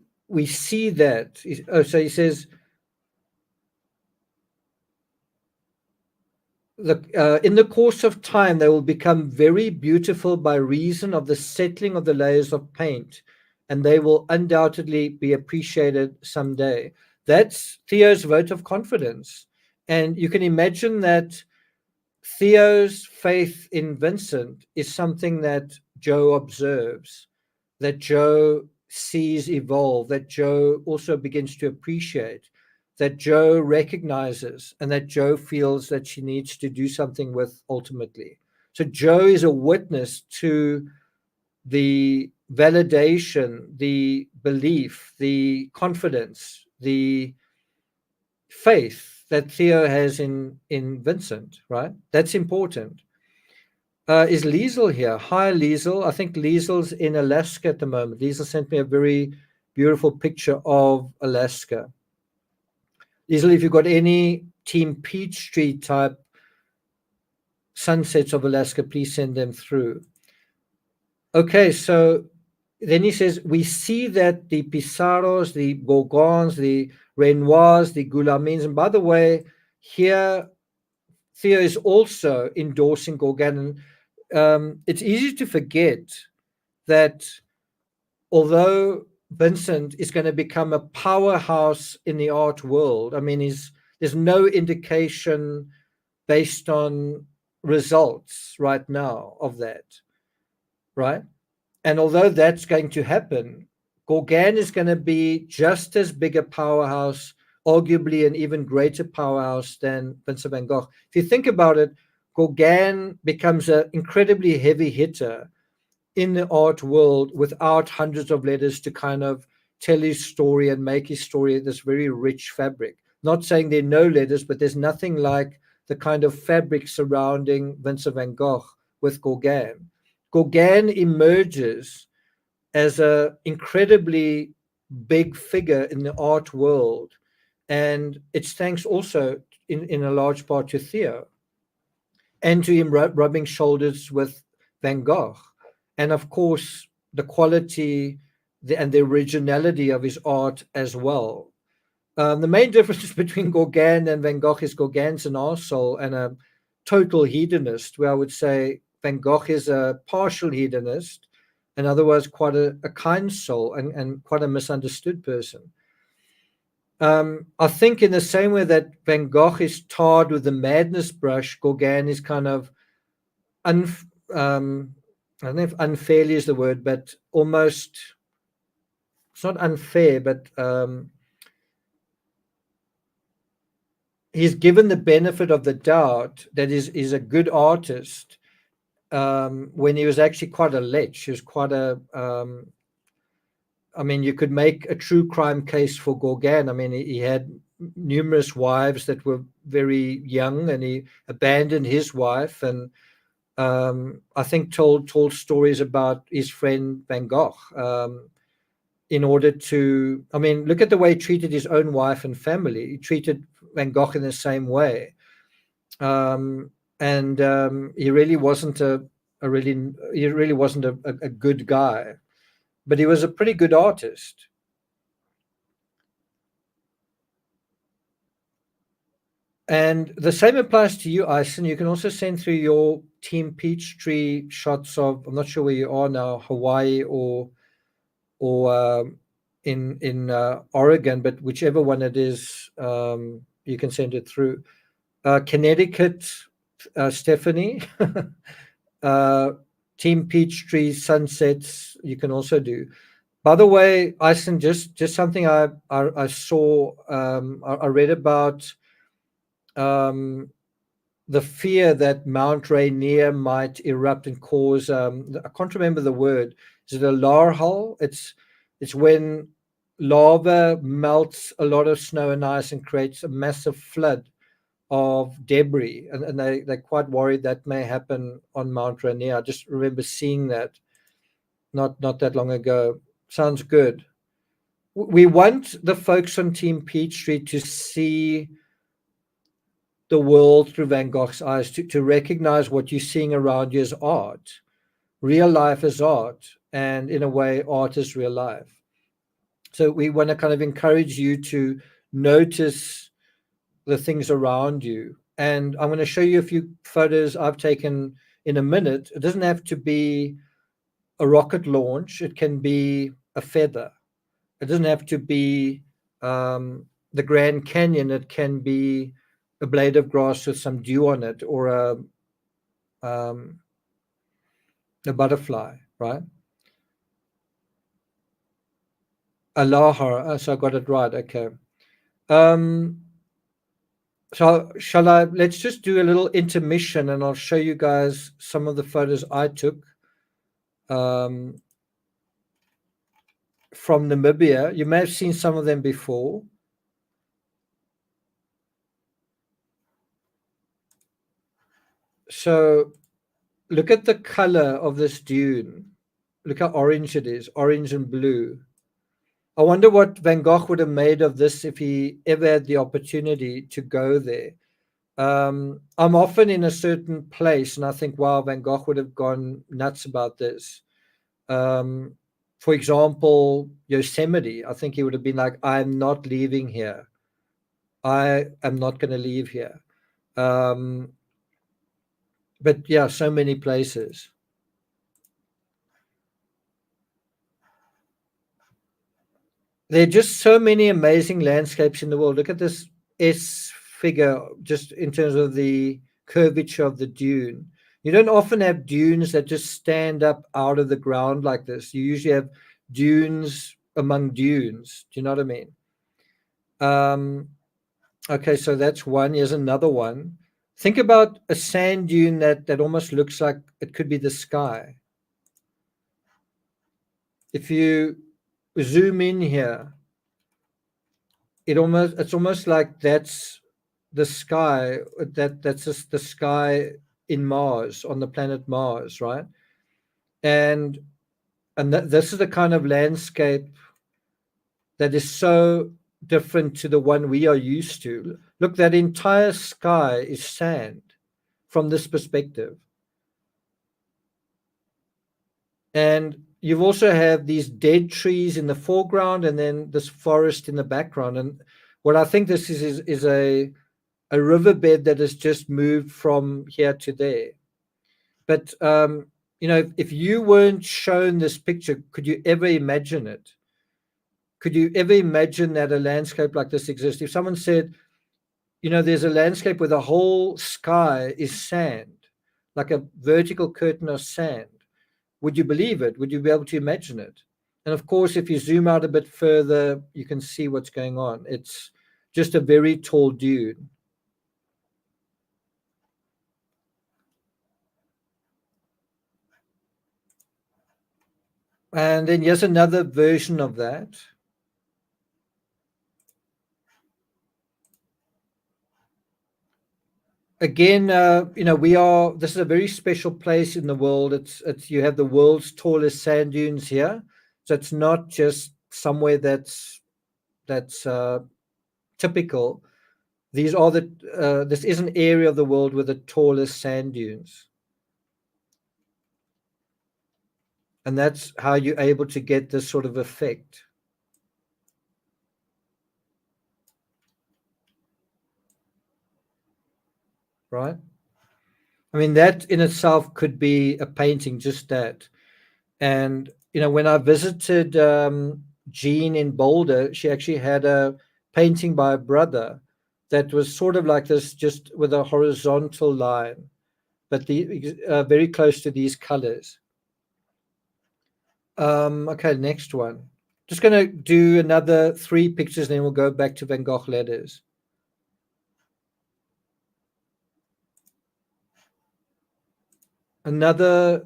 that. So he says, in the course of time, they will become very beautiful by reason of the settling of the layers of paint, and they will undoubtedly be appreciated someday. That's Theo's vote of confidence. And you can imagine that Theo's faith in Vincent is something that Joe observes, that Joe sees evolve, that Joe also begins to appreciate, that Joe recognizes, and that Joe feels that she needs to do something with ultimately. So Joe is a witness to the validation, the belief, the confidence, the faith that Theo has in Vincent, right? That's important. Is Liesel here? Hi, Liesel. I think Liesel's in Alaska at the moment. Liesel sent me a very beautiful picture of Alaska. Liesel, if you've got any Team Peachtree type sunsets of Alaska, please send them through. Okay, so then he says, we see that the Pissarros, the Gauguins, the Renoirs, the Goulamins, and by the way, here Theo is also endorsing Gauguin. It's easy to forget that although Vincent is going to become a powerhouse in the art world, I mean, there's no indication based on results right now of that. right? And although that's going to happen, Gauguin is going to be just as big a powerhouse, arguably an even greater powerhouse than Vincent van Gogh. If you think about it, Gauguin becomes an incredibly heavy hitter in the art world without hundreds of letters to kind of tell his story and make his story this very rich fabric. Not saying there are no letters, but there's nothing like the kind of fabric surrounding Vincent van Gogh with Gauguin. Gauguin emerges as an incredibly big figure in the art world, and it's thanks also in a large part to Theo and to him rubbing shoulders with Van Gogh, and of course the quality and the originality of his art as well. The main difference between Gauguin and Van Gogh is Gauguin's an arsehole and a total hedonist, where I would say Van Gogh is a partial hedonist, and otherwise quite a kind soul and quite a misunderstood person. I think in the same way that Van Gogh is tarred with the madness brush, Gauguin is kind of I don't know if unfairly is the word, but almost, it's not unfair, but he's given the benefit of the doubt that is a good artist, when he was actually quite a lech. He was quite a I mean, you could make a true crime case for Gauguin. I mean, he had numerous wives that were very young, and he abandoned his wife, and I think told stories about his friend Van Gogh, in order to, I mean, look at the way he treated his own wife and family. He treated Van Gogh in the same way, and he really wasn't he really wasn't a good guy, but he was a pretty good artist. And the same applies to you, Ison. You can also send through your Team Peachtree shots of, I'm not sure where you are now, Hawaii or in Oregon, but whichever one it is, you can send it through. Connecticut, Stephanie, Team Peachtree sunsets, you can also do. By the way, Ison, just something I saw, I read about the fear that Mount Rainier might erupt and cause, I can't remember the word. Is it a larhal? It's when lava melts a lot of snow and ice and creates a massive flood of debris, and they're quite worried that may happen on Mount Rainier. I just remember seeing that not that long ago. Sounds good. We want the folks on Team Peachtree to see the world through Van Gogh's eyes, to recognize what you're seeing around you as art. Real life is art, and in a way, art is real life. So we want to kind of encourage you to notice the things around you. And I'm going to show you a few photos I've taken in a minute. It doesn't have to be a rocket launch. It can be a feather. It doesn't have to be the Grand Canyon. It can be a blade of grass with some dew on it, or a butterfly, right? Aloha. So I got it right. Okay. So shall I? Let's just do a little intermission, and I'll show you guys some of the photos I took from Namibia. You may have seen some of them before. So look at the color of this dune. Look how orange it is, orange and blue. I wonder what Van Gogh would have made of this if he ever had the opportunity to go there. I'm often in a certain place and I think, wow, Van Gogh would have gone nuts about this. For example, Yosemite, I think he would have been like, I'm not leaving here. I am not going to leave here. But yeah, so many places. There are just so many amazing landscapes in the world. Look at this S figure, just in terms of the curvature of the dune. You don't often have dunes that just stand up out of the ground like this. You usually have dunes among dunes. Do you know what I mean? Okay, so that's one. Here's another one. Think about a sand dune that almost looks like it could be the sky. If you zoom in here, it's almost like that's the sky. That's just the sky in Mars, on the planet Mars, right? And this is the kind of landscape that is so different to the one we are used to. Look, that entire sky is sand from this perspective. And you've also have these dead trees in the foreground and then this forest in the background. And what I think this is a riverbed that has just moved from here to there. But if you weren't shown this picture, could you ever imagine it? Could you ever imagine that a landscape like this exists? If someone said, there's a landscape where the whole sky is sand, like a vertical curtain of sand, would you believe it? Would you be able to imagine it? And of course, if you zoom out a bit further, you can see what's going on. It's just a very tall dune. And then here's another version of that. Again, this is a very special place in the world. It's you have the world's tallest sand dunes here. So it's not just somewhere that's typical. This is an area of the world with the tallest sand dunes. And that's how you're able to get this sort of effect. Right? I mean, that in itself could be a painting, just that. And, when I visited Jean in Boulder, she actually had a painting by a brother that was sort of like this, just with a horizontal line, but very close to these colors. Okay, next one. Just going to do another 3 pictures, then we'll go back to Van Gogh letters. Another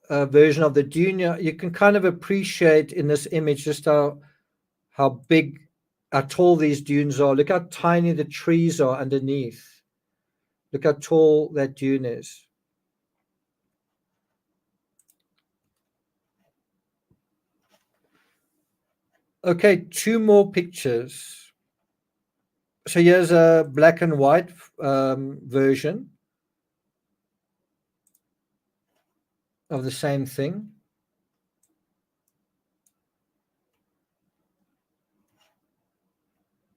version of the dune. You can kind of appreciate in this image just how big, how tall these dunes are. Look how tiny the trees are underneath. Look how tall that dune is. Okay, 2 more pictures. So here's a black and white version of the same thing.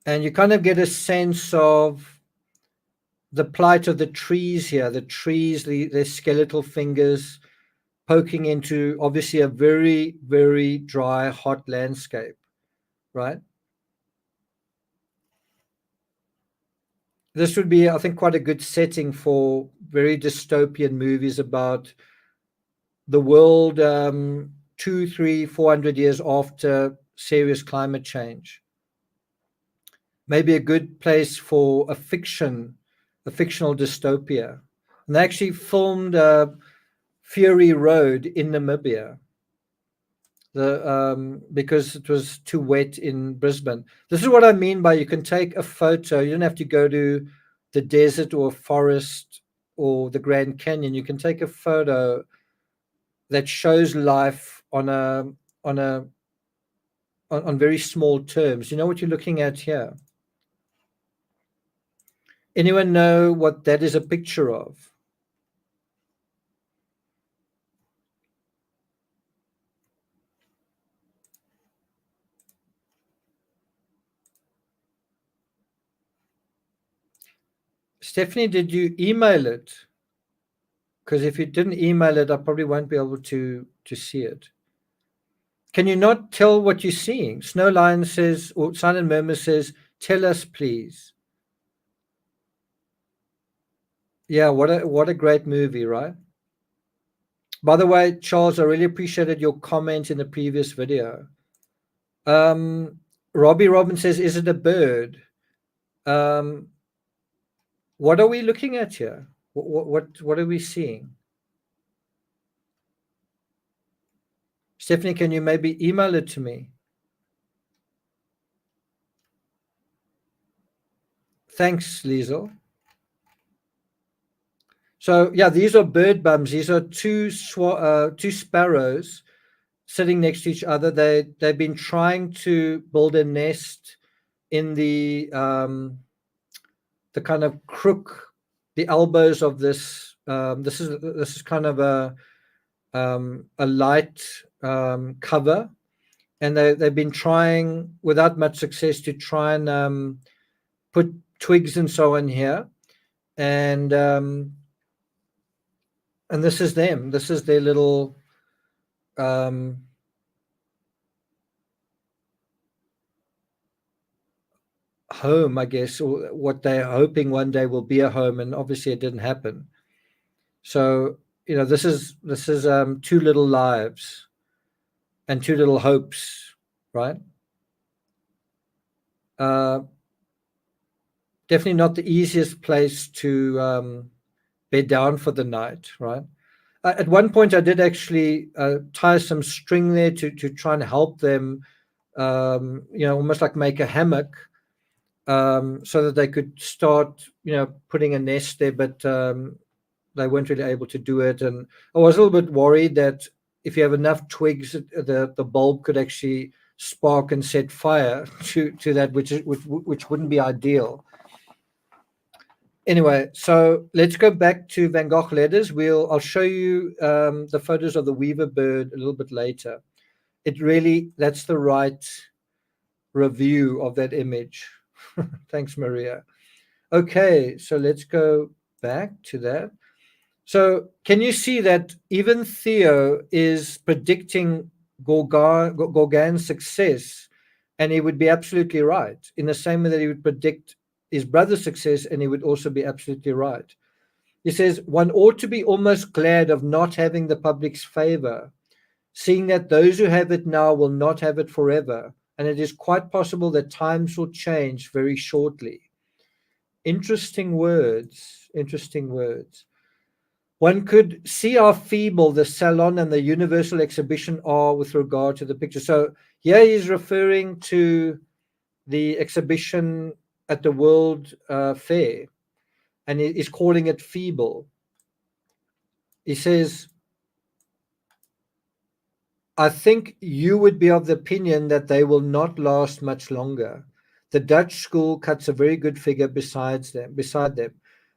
And you kind of get a sense of the plight of the trees here. The trees, their skeletal fingers poking into obviously a very, very dry, hot landscape, right? This would be, I think, quite a good setting for very dystopian movies about the world 200, 300, 400 years after serious climate change. Maybe a good place for a fictional dystopia. And they actually filmed Fury Road in Namibia. Because it was too wet in Brisbane. This is what I mean by you can take a photo. You don't have to go to the desert or a forest or the Grand Canyon. You can take a photo that shows life on very small terms. You know what you're looking at here? Anyone know what that is a picture of? Stephanie, did you email it? Because if you didn't email it, I probably won't be able to see it. Can you not tell what you're seeing? Snow Lion says, or Silent Murmur says, tell us, please. Yeah, what a great movie, right? By the way, Charles, I really appreciated your comment in the previous video. Robbie Robin says, is it a bird? What are we looking at here? What are we seeing? Stephanie, can you maybe email it to me? Thanks, Liesel. So yeah, these are bird bums. These are two sparrows sitting next to each other. They've been trying to build a nest in the kind of crook, the elbows of this. This is kind of a light cover, and they've been trying without much success to try and put twigs and so on here, and this is them. This is their little home, I guess, or what they're hoping one day will be a home, and obviously it didn't happen. So this is two little lives and two little hopes, right? Definitely not the easiest place to bed down for the night, right? At one point, I did actually tie some string there to try and help them, almost like make a hammock, so that they could start, putting a nest there. But they weren't really able to do it, and I was a little bit worried that if you have enough twigs, the bulb could actually spark and set fire to that, which wouldn't be ideal. Anyway, so let's go back to Van Gogh letters. I'll show you the photos of the weaver bird a little bit later. That's the right review of that image. Thanks, Maria. Okay, so let's go back to that. So can you see that even Theo is predicting Gauguin's success, and he would be absolutely right, in the same way that he would predict his brother's success, and he would also be absolutely right. He says, one ought to be almost glad of not having the public's favor, seeing that those who have it now will not have it forever, and it is quite possible that times will change very shortly. Interesting words, interesting words. One could see how feeble the Salon and the Universal Exhibition are with regard to the picture. So here he's referring to the exhibition at the World Fair, and he's calling it feeble. He says, I think you would be of the opinion that they will not last much longer. The Dutch school cuts a very good figure beside them.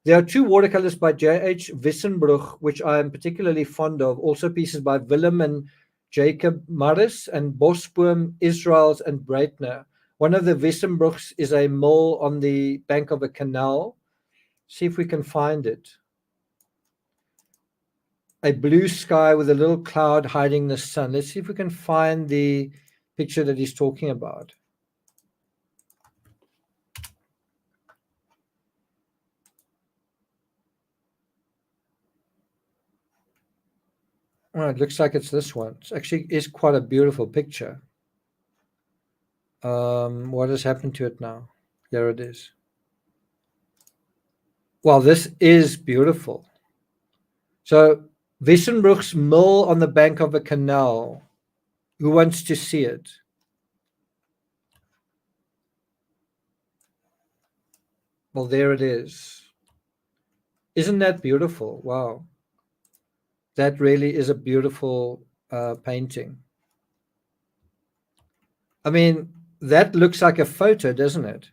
There are two watercolors by J.H. Wissenbroek, which I am particularly fond of. Also pieces by Willem and Jacob Maris and Bosboom, Israels and Breitner. One of the Wissenbroeks is a mole on the bank of a canal. See if we can find it. A blue sky with a little cloud hiding the sun. Let's see if we can find the picture that he's talking about. Oh, it looks like it's this one. It actually is quite a beautiful picture. What has happened to it now? There it is. Well, this is beautiful. So Wissenbroek's mill on the bank of a canal. Who wants to see it? Well, there it is. Isn't that beautiful? Wow. That really is a beautiful painting. I mean, that looks like a photo, doesn't it?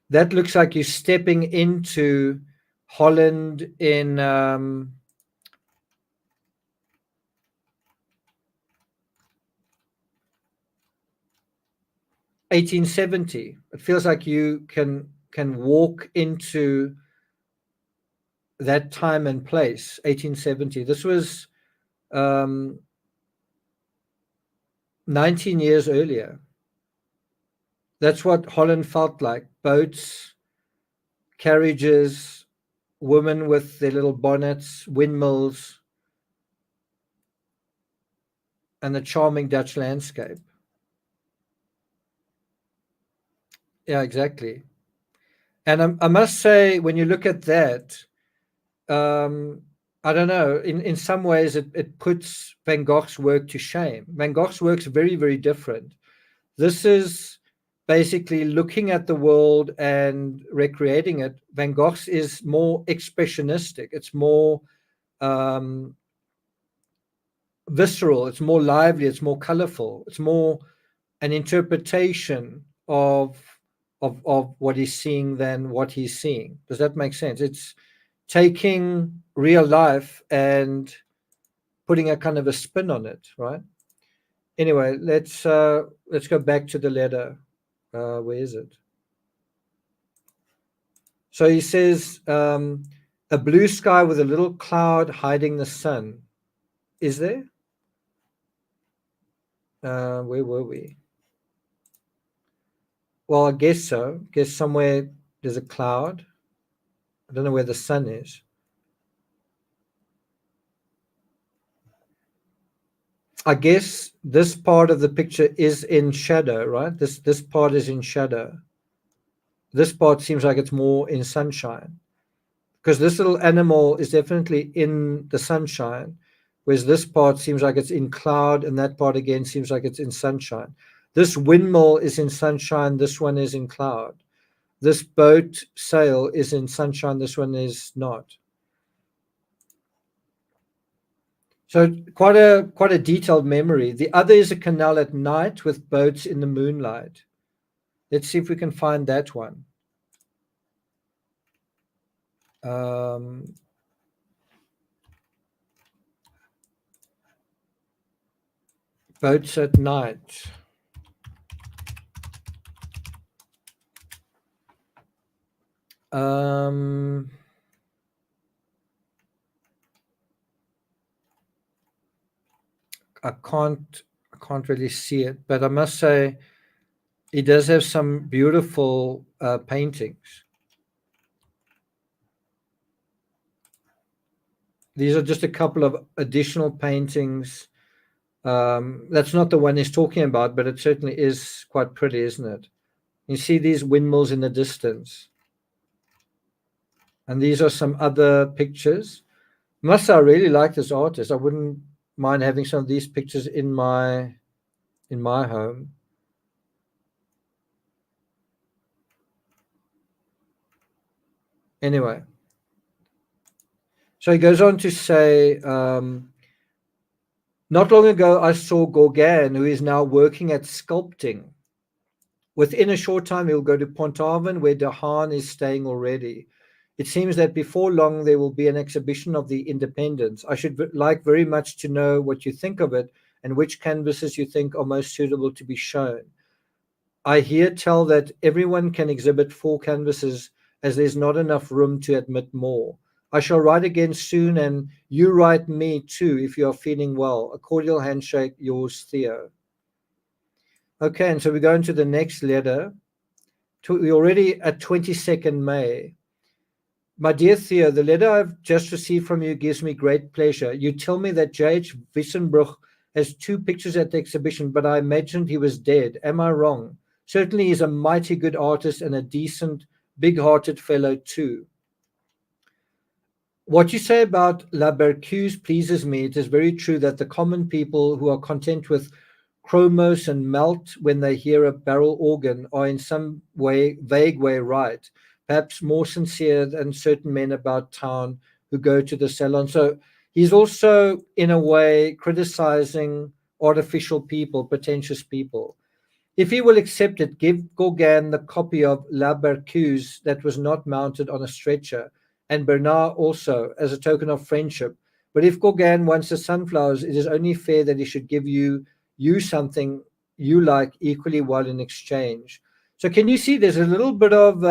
That looks like you're stepping into Holland in 1870. It feels like you can walk into that time and place. 1870. This was 19 years earlier. That's what Holland felt like. Boats, carriages, women with their little bonnets, windmills. and the charming Dutch landscape. Yeah, exactly. And I must say, when you look at that, I don't know, in some ways it puts Van Gogh's work to shame. Van Gogh's work's very, very different. This is basically looking at the world and recreating it. Van Gogh's is more expressionistic. It's more visceral. It's more lively. It's more colorful. It's more an interpretation of what he's seeing than what he's seeing. Does that make sense? It's taking real life and putting a kind of a spin on it, right? Anyway, let's go back to the letter. Where is it? So he says, a blue sky with a little cloud hiding the sun. Is there? Where were we? Well, I guess so. I guess somewhere there's a cloud. I don't know where the sun is. I guess this part of the picture is in shadow, right? This part is in shadow. This part seems like it's more in sunshine, because this little animal is definitely in the sunshine, whereas this part seems like it's in cloud, and that part again seems like it's in sunshine. This windmill is in sunshine, this one is in cloud. This boat sail is in sunshine, this one is not. So quite a detailed memory. The other is a canal at night with boats in the moonlight. Let's see if we can find that one. Boats at night. I can't really see it, but I must say he does have some beautiful paintings. These are just a couple of additional paintings. That's not the one he's talking about, but it certainly is quite pretty, isn't it? You see these windmills in the distance. And these are some other pictures. Must say, I really like this artist. I wouldn't mind having some of these pictures in my home. Anyway, so he goes on to say, not long ago I saw Gogh, who is now working at sculpting. Within a short time, he'll go to Ponthaven, where De Haan is staying already. It seems that before long there will be an exhibition of the Independents. I should like very much to know what you think of it and which canvases you think are most suitable to be shown. I hear tell that everyone can exhibit 4 canvases, as there's not enough room to admit more. I shall write again soon, and you write me too if you are feeling well. A cordial handshake, yours, Theo. Okay, and so we go into the next letter. We're already at 22nd May. My dear Theo, the letter I've just received from you gives me great pleasure. You tell me that J.H. Wissenbroek has 2 pictures at the exhibition, but I imagined he was dead. Am I wrong? Certainly he's a mighty good artist and a decent, big-hearted fellow too. What you say about La Berceuse pleases me. It is very true that the common people who are content with chromos and melt when they hear a barrel organ are in some way, vague way, right. Perhaps more sincere than certain men about town who go to the salon. So he's also, in a way, criticizing artificial people, pretentious people. If he will accept it, give Gauguin the copy of La Berceuse that was not mounted on a stretcher, and Bernard also, as a token of friendship. But if Gauguin wants the sunflowers, it is only fair that he should give you something you like equally well in exchange. So can you see there's a little bit of,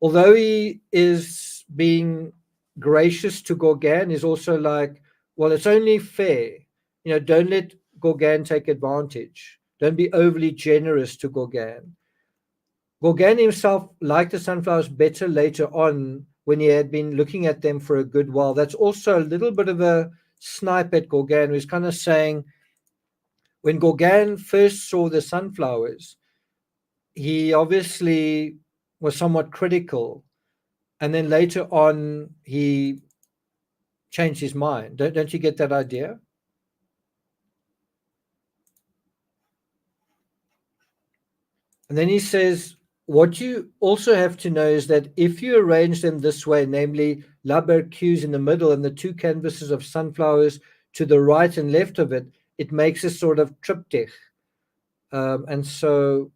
although he is being gracious to Gauguin, is also like, well, it's only fair. Don't let Gauguin take advantage. Don't be overly generous to Gauguin. Gauguin himself liked the sunflowers better later on when he had been looking at them for a good while. That's also a little bit of a snipe at Gauguin, who's kind of saying, when Gauguin first saw the sunflowers, he obviously was somewhat critical, and then later on he changed his mind. Don't you get that idea? And then he says, what you also have to know is that if you arrange them this way, namely La Berceuse in the middle and the two canvases of sunflowers to the right and left of it, it makes a sort of triptych. And so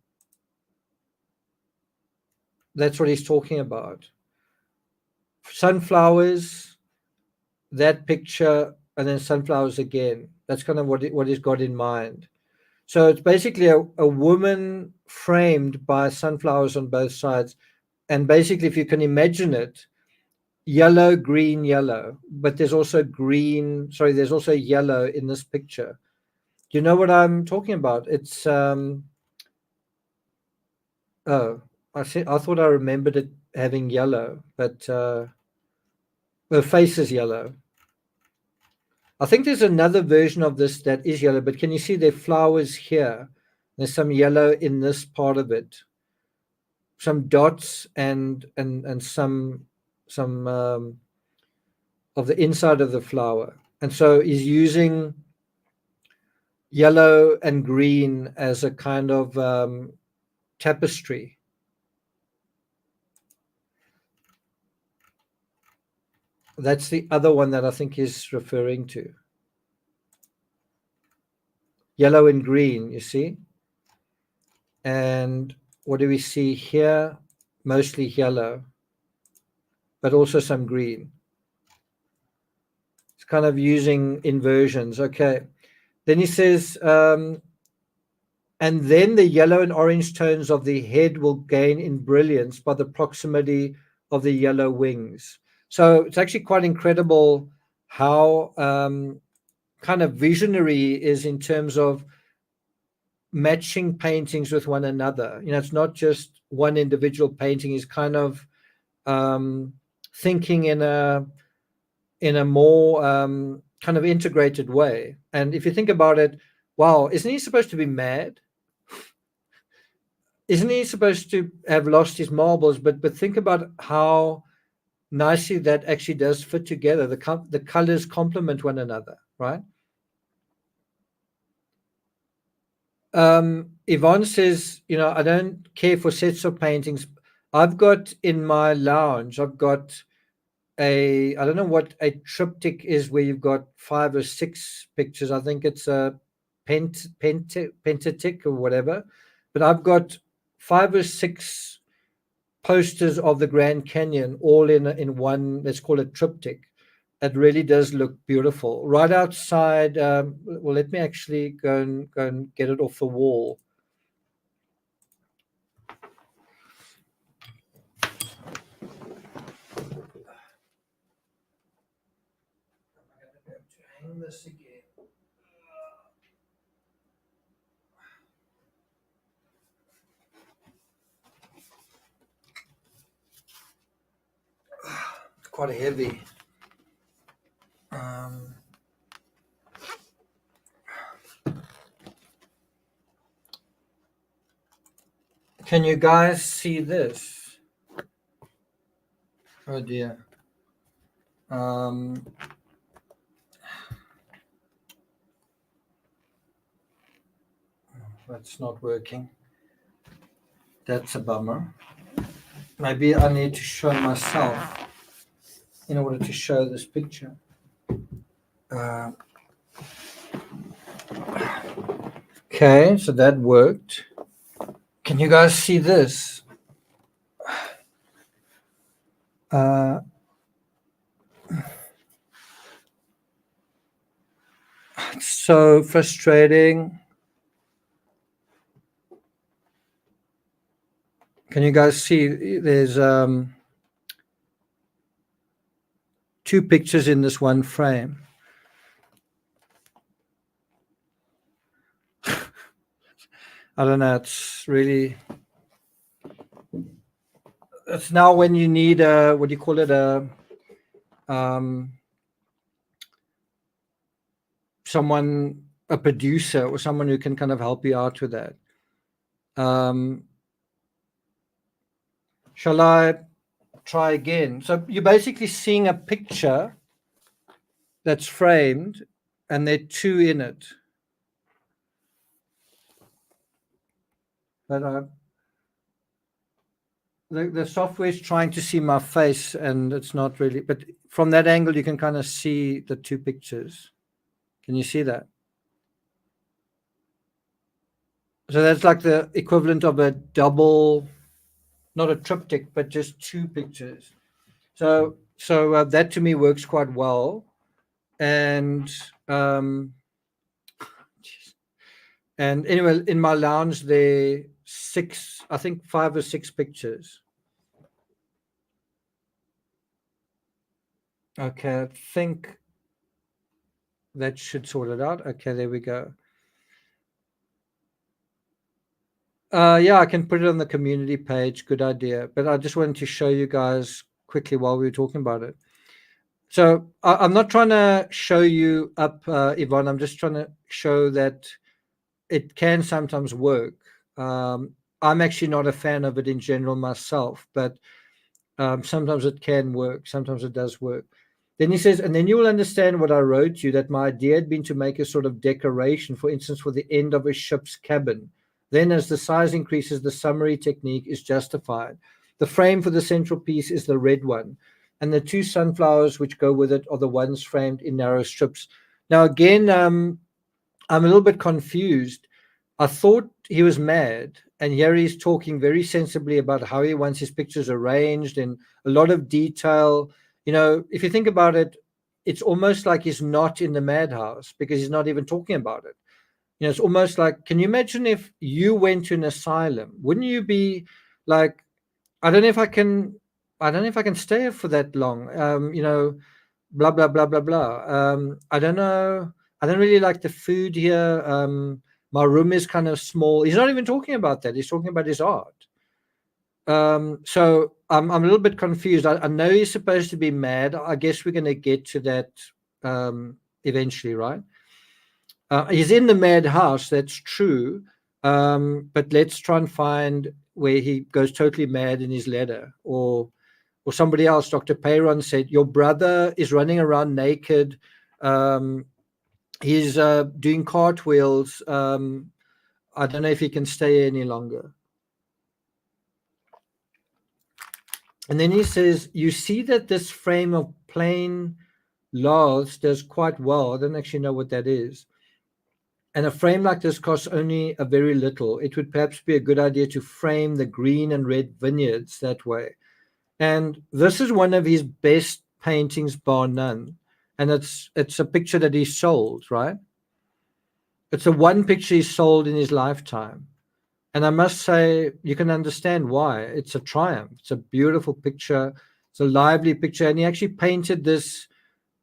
that's what he's talking about. Sunflowers, that picture, and then sunflowers again. That's kind of what he's got in mind. So it's basically a woman framed by sunflowers on both sides. And basically, if you can imagine it, yellow, green, yellow. But there's also green, sorry, there's also yellow in this picture. Do you know what I'm talking about? It's, oh, I thought I remembered it having yellow, but her face is yellow. I think there's another version of this that is yellow, but can you see there are flowers here? There's some yellow in this part of it, some dots and some of the inside of the flower. And so he's using yellow and green as a kind of tapestry. That's the other one that I think he's referring to. Yellow and green, you see? And what do we see here? Mostly yellow, but also some green. It's kind of using inversions. Okay. Then he says, and then the yellow and orange tones of the head will gain in brilliance by the proximity of the yellow wings. So it's actually quite incredible how kind of visionary he is in terms of matching paintings with one another. You know, it's not just one individual painting. He's kind of thinking in a more kind of integrated way. And if you think about it, wow, isn't he supposed to be mad? Isn't he supposed to have lost his marbles? But think about how nicely that actually does fit together. The colors complement one another, right? Yvonne says, you know, I don't care for sets of paintings. I've got in my lounge, I've got I don't know what a triptych is, where you've got 5 or 6 pictures. I think it's a pentatych or whatever. But I've got 5 or 6 posters of the Grand Canyon all in one, let's call it triptych. It really does look beautiful. Right outside, well, let me actually go and get it off the wall. Hang this again. It's quite heavy. Can you guys see this? Oh dear. That's not working. That's a bummer. Maybe I need to show myself in order to show this picture. Okay, so that worked. Can you guys see this? It's so frustrating. Can you guys see? There's 2 pictures in this one frame. I don't know. It's really. It's now when you need a, what do you call it, a someone a producer or someone who can kind of help you out with that. Shall I try again? So you're basically seeing a picture that's framed, and there are two in it. But the software is trying to see my face, and it's not really. But from that angle, you can kind of see the two pictures. Can you see that? So that's like the equivalent of a double, not a triptych, but just two pictures. So that to me works quite well. And and anyway, in my lounge there six, I think 5 or 6 pictures. Okay, I think that should sort it out. Okay, there we go. Yeah, I can put it on the community page. Good idea. But I just wanted to show you guys quickly while we were talking about it. So I'm not trying to show you up, Yvonne. I'm just trying to show that it can sometimes work. I'm actually not a fan of it in general myself, but sometimes it can work. Sometimes it does work. Then he says, and then you will understand what I wrote you, that my idea had been to make a sort of decoration, for instance, for the end of a ship's cabin. Then, as the size increases, the summary technique is justified. The frame for the central piece is the red one, and the 2 sunflowers which go with it are the ones framed in narrow strips. Now, again, I'm a little bit confused. I thought he was mad, and here he's talking very sensibly about how he wants his pictures arranged in a lot of detail. You know, if you think about it, it's almost like he's not in the madhouse because he's not even talking about it. You know, it's almost like, can you imagine if you went to an asylum? Wouldn't you be like, I don't know if I can, I don't know if I can stay here for that long. You know, blah blah blah blah blah. I don't know. I don't really like the food here. My room is kind of small. He's not even talking about that. He's talking about his art. So I'm a little bit confused. I know he's supposed to be mad. I guess we're going to get to that eventually, right? He's in the madhouse. That's true. But let's try and find where he goes totally mad in his letter, or somebody else. Dr. Peyron said, your brother is running around naked. He's doing cartwheels. I don't know if he can stay any longer. And then he says, you see that this frame of plain laths does quite well. I don't actually know what that is. And a frame like this costs only a very little. It would perhaps be a good idea to frame the green and red vineyards that way. And this is one of his best paintings, bar none. And it's a picture that he sold, right? It's the one picture he sold in his lifetime. And I must say, you can understand why. It's a triumph. It's a beautiful picture. It's a lively picture. And he actually painted this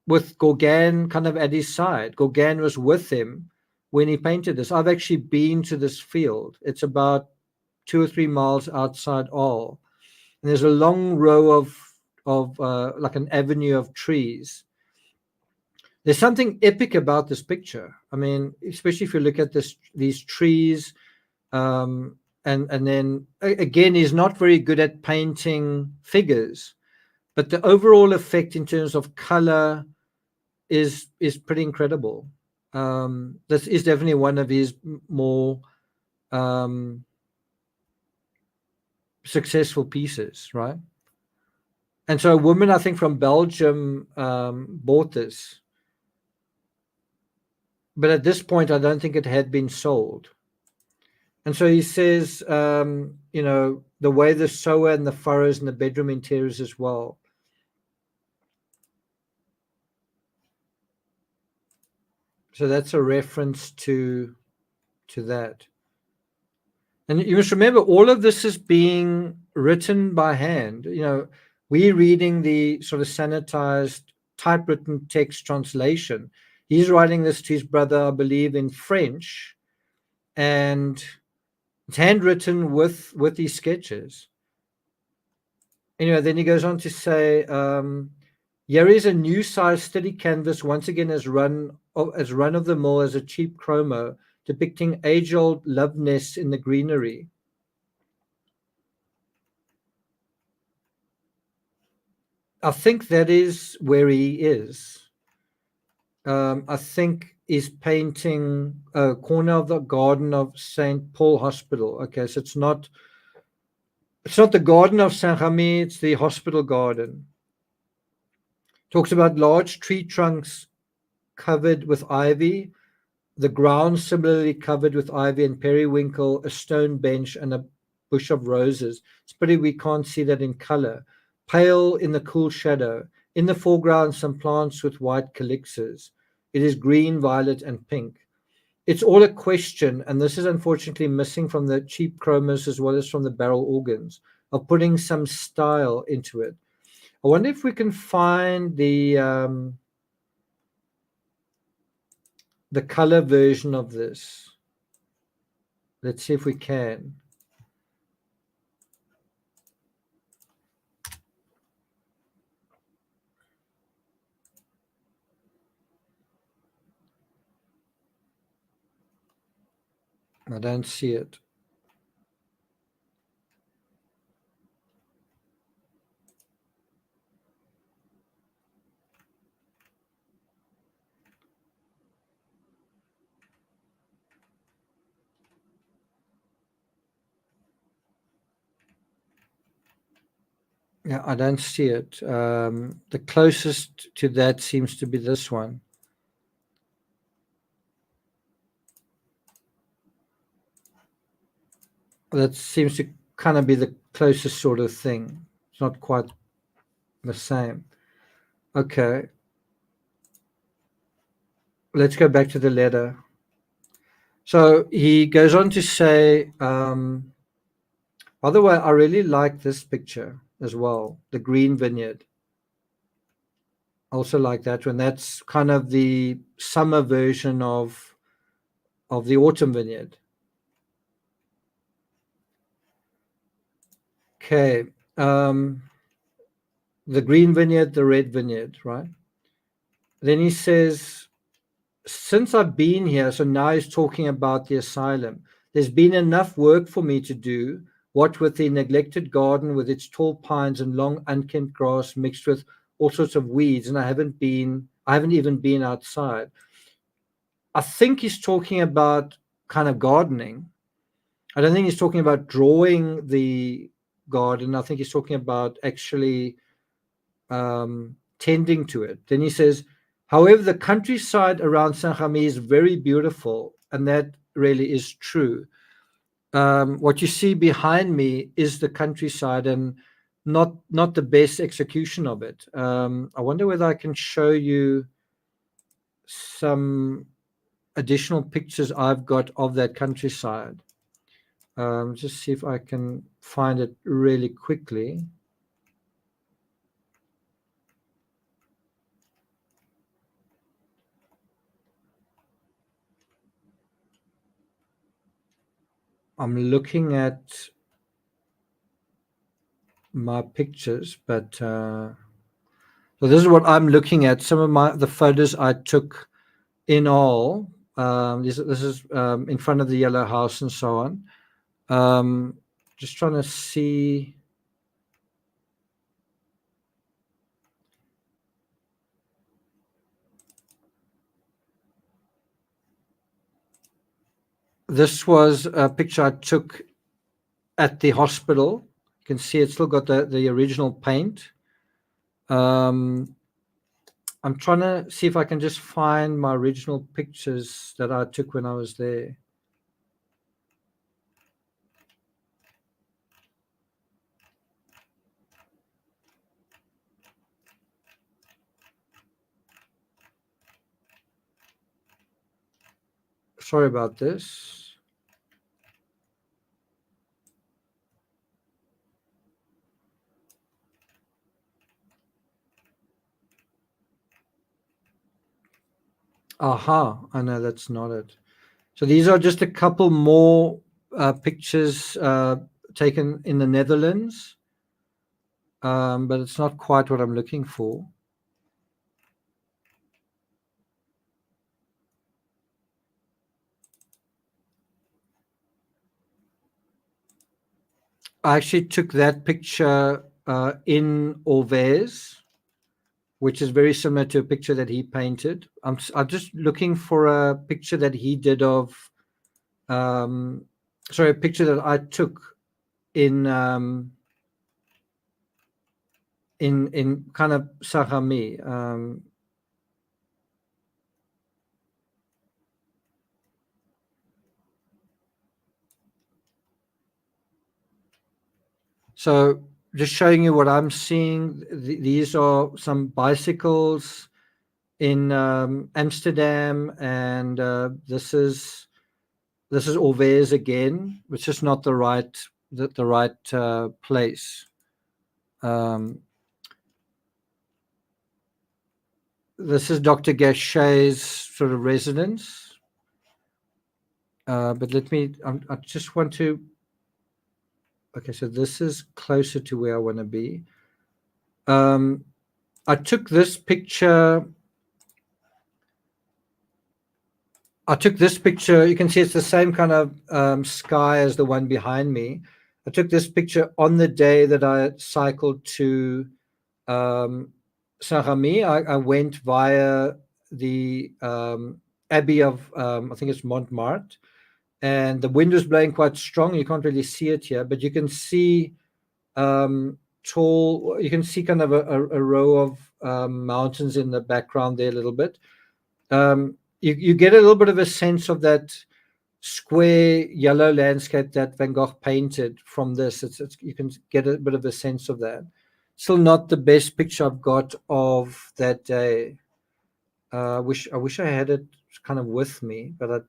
with Gogh kind of at his side. Gogh was with him when he painted this. I've actually been to this field. It's about 2 or 3 miles outside Arles. And there's a long row of like an avenue of trees. There's something epic about this picture. I mean, especially if you look at these trees, and then again, he's not very good at painting figures, but the overall effect in terms of color is pretty incredible. This is definitely one of his more successful pieces, right? And so a woman, I think from Belgium, bought this. But at this point, I don't think it had been sold. And so he says, you know, the way the sewer and the furrows and the bedroom interiors as well. So that's a reference to that. And you must remember, all of this is being written by hand. You know, we're reading the sort of sanitized typewritten text translation. He's writing this to his brother, I believe, in French, and it's handwritten with these sketches. Anyway, then he goes on to say, Here is a new size steady canvas, once again as run of the mill as a cheap chromo, depicting age-old love nests in the greenery. I think that is where he is. I think he's painting a corner of the garden of St. Paul Hospital. Okay, so it's not the garden of Saint Remy, it's the hospital garden. Talks about large tree trunks covered with ivy, the ground similarly covered with ivy and periwinkle, a stone bench, and a bush of roses. It's pretty, we can't see that in color. Pale in the cool shadow. In the foreground, some plants with white calyxes. It is green, violet, and pink. It's all a question, and this is unfortunately missing from the cheap chromos as well as from the barrel organs, of putting some style into it. I wonder if we can find the color version of this. Let's see if we can. I don't see it. Yeah, I don't see it. The closest to that seems to be this one. That seems to kind of be the closest sort of thing. It's not quite the same. Okay. Let's go back to the letter. So he goes on to say, by the way, I really like this picture as well, the green vineyard. Also like that one. That's kind of the summer version of the autumn vineyard. Okay. The green vineyard, the red vineyard, right? Then he says, since I've been here, so now he's talking about the asylum, there's been enough work for me to do, what with the neglected garden with its tall pines and long unkempt grass mixed with all sorts of weeds, and I haven't even been outside. I think he's talking about kind of gardening. I don't think he's talking about drawing the garden. I think he's talking about actually tending to it. Then he says, however, the countryside around Saint-Remy is very beautiful, and that really is true. What you see behind me is the countryside, and not the best execution of it. I wonder whether I can show you some additional pictures I've got of that countryside. Just see if I can find it really quickly. I'm looking at my pictures, but so this is what I'm looking at. Some of the photos I took in all. This is in front of the yellow house and so on. Just trying to see. This was a picture I took at the hospital. You can see it's still got the original paint. I'm trying to see if I can just find my original pictures that I took when I was there. Sorry about this. Aha, I know that's not it. So these are just a couple more pictures taken in the Netherlands, but it's not quite what I'm looking for. I actually took that picture in Orvez, which is very similar to a picture that he painted. I'm just looking for a picture that he did of, sorry, a picture that I took in kind of Sarami. So just showing you what I'm seeing. These are some bicycles in Amsterdam, and this is Orvez again. It's just not the right place. This is Dr. Gachet's sort of residence. But let me. I just want to. Okay, so this is closer to where I want to be. I took this picture. You can see it's the same kind of sky as the one behind me. I took this picture on the day that I cycled to Saint-Remy. I went via the Abbey of, I think it's Montmartre, and the wind was blowing quite strong. You can't really see it here, but you can see you can see kind of a row of mountains in the background there a little bit. You get a little bit of a sense of that square yellow landscape that Van Gogh painted from this. You can get a bit of a sense of that. Still not the best picture I've got of that day. I wish I had it kind of with me, but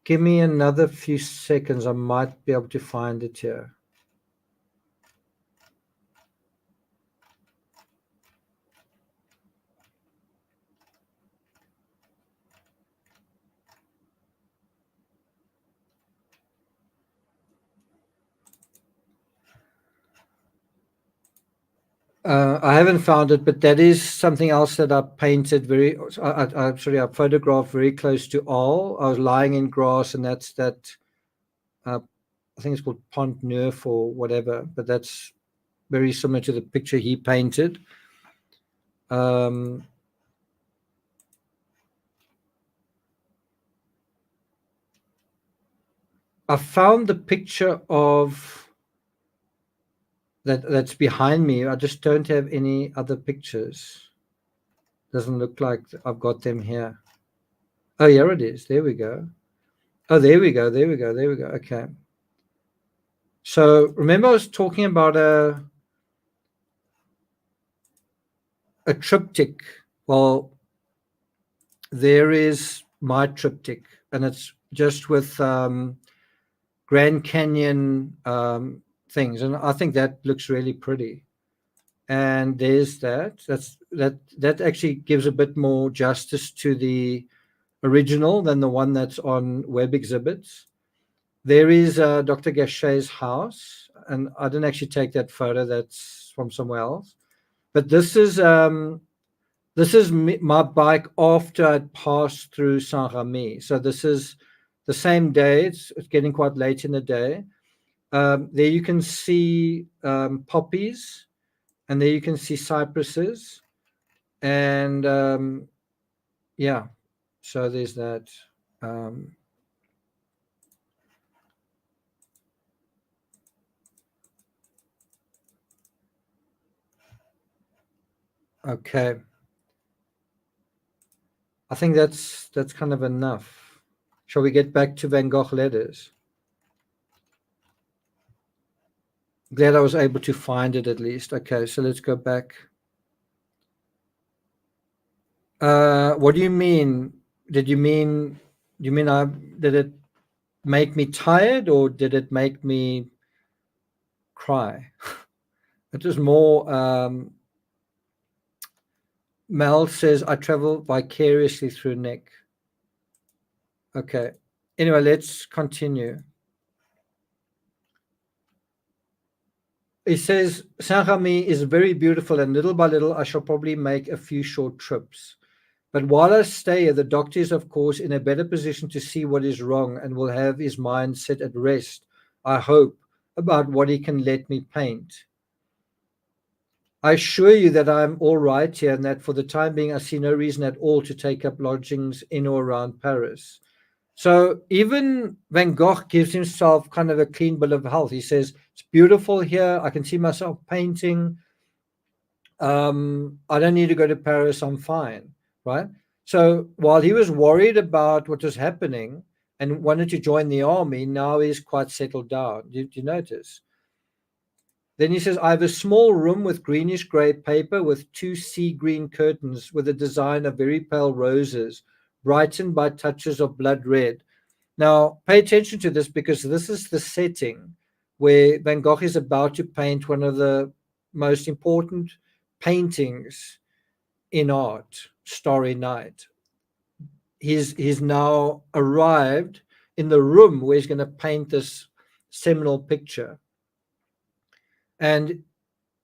give me another few seconds. I might be able to find it here. I haven't found it, but that is something else that I painted I photographed very close to Arles. I was lying in grass, and that's that. I think it's called Pont Neuf or whatever, but that's very similar to the picture he painted. I found the picture of that's behind me. I just don't have any other pictures. Doesn't look like I've got them here. Oh, here it is. There we go. Oh, there we go. Okay. So remember I was talking about a triptych. Well, there is my triptych, and it's just with Grand Canyon things, and I think that looks really pretty. And there's that actually gives a bit more justice to the original than the one that's on web exhibits. There is Dr. Gachet's house, and I didn't actually take that photo. That's from somewhere else. But this is my bike after I'd passed through Saint-Remy. So this is the same day. It's getting quite late in the day. There you can see poppies, and there you can see cypresses, and yeah. So there's that. Okay. I think that's kind of enough. Shall we get back to Van Gogh letters? Glad I was able to find it at least. Okay, so let's go back. What do you mean? Did you mean did it make me tired, or did it make me cry? It was more Mel says I travel vicariously through Nick. Okay. Anyway, let's continue. He says, Saint-Remy is very beautiful, and little by little I shall probably make a few short trips. But while I stay here, the doctor is, of course, in a better position to see what is wrong and will have his mind set at rest, I hope, about what he can let me paint. I assure you that I am all right here and that for the time being I see no reason at all to take up lodgings in or around Paris. So even Van Gogh gives himself kind of a clean bill of health. He says, it's beautiful here. I can see myself painting. I don't need to go to Paris. I'm fine. Right. So while he was worried about what was happening and wanted to join the army, now he's quite settled down. Do you notice? Then he says, I have a small room with greenish grey paper with two sea green curtains with a design of very pale roses, brightened by touches of blood red. Now, pay attention to this because this is the setting where Van Gogh is about to paint one of the most important paintings in art, Starry Night. He's now arrived in the room where he's going to paint this seminal picture. And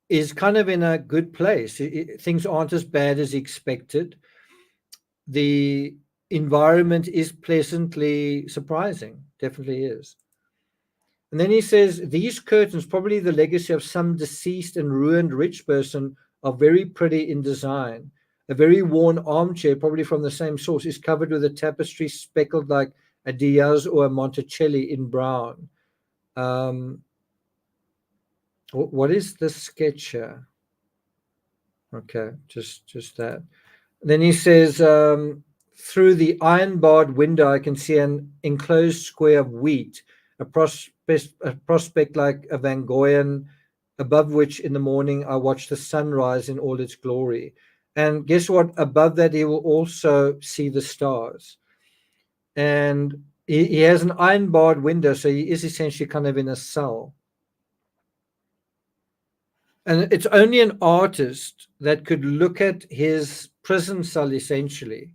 is kind of in a good place. Things aren't as bad as expected. The environment is pleasantly surprising, definitely is. And then he says, these curtains, probably the legacy of some deceased and ruined rich person, are very pretty in design. A very worn armchair, probably from the same source, is covered with a tapestry speckled like a Diaz or a Monticelli in brown. What is this sketch here? Okay, just that. Then he says, through the iron-barred window, I can see an enclosed square of wheat, a prospect like a Van Goghian, above which in the morning I watch the sunrise in all its glory. And guess what? Above that, he will also see the stars. And he has an iron-barred window, so he is essentially kind of in a cell. And it's only an artist that could look at his prison cell essentially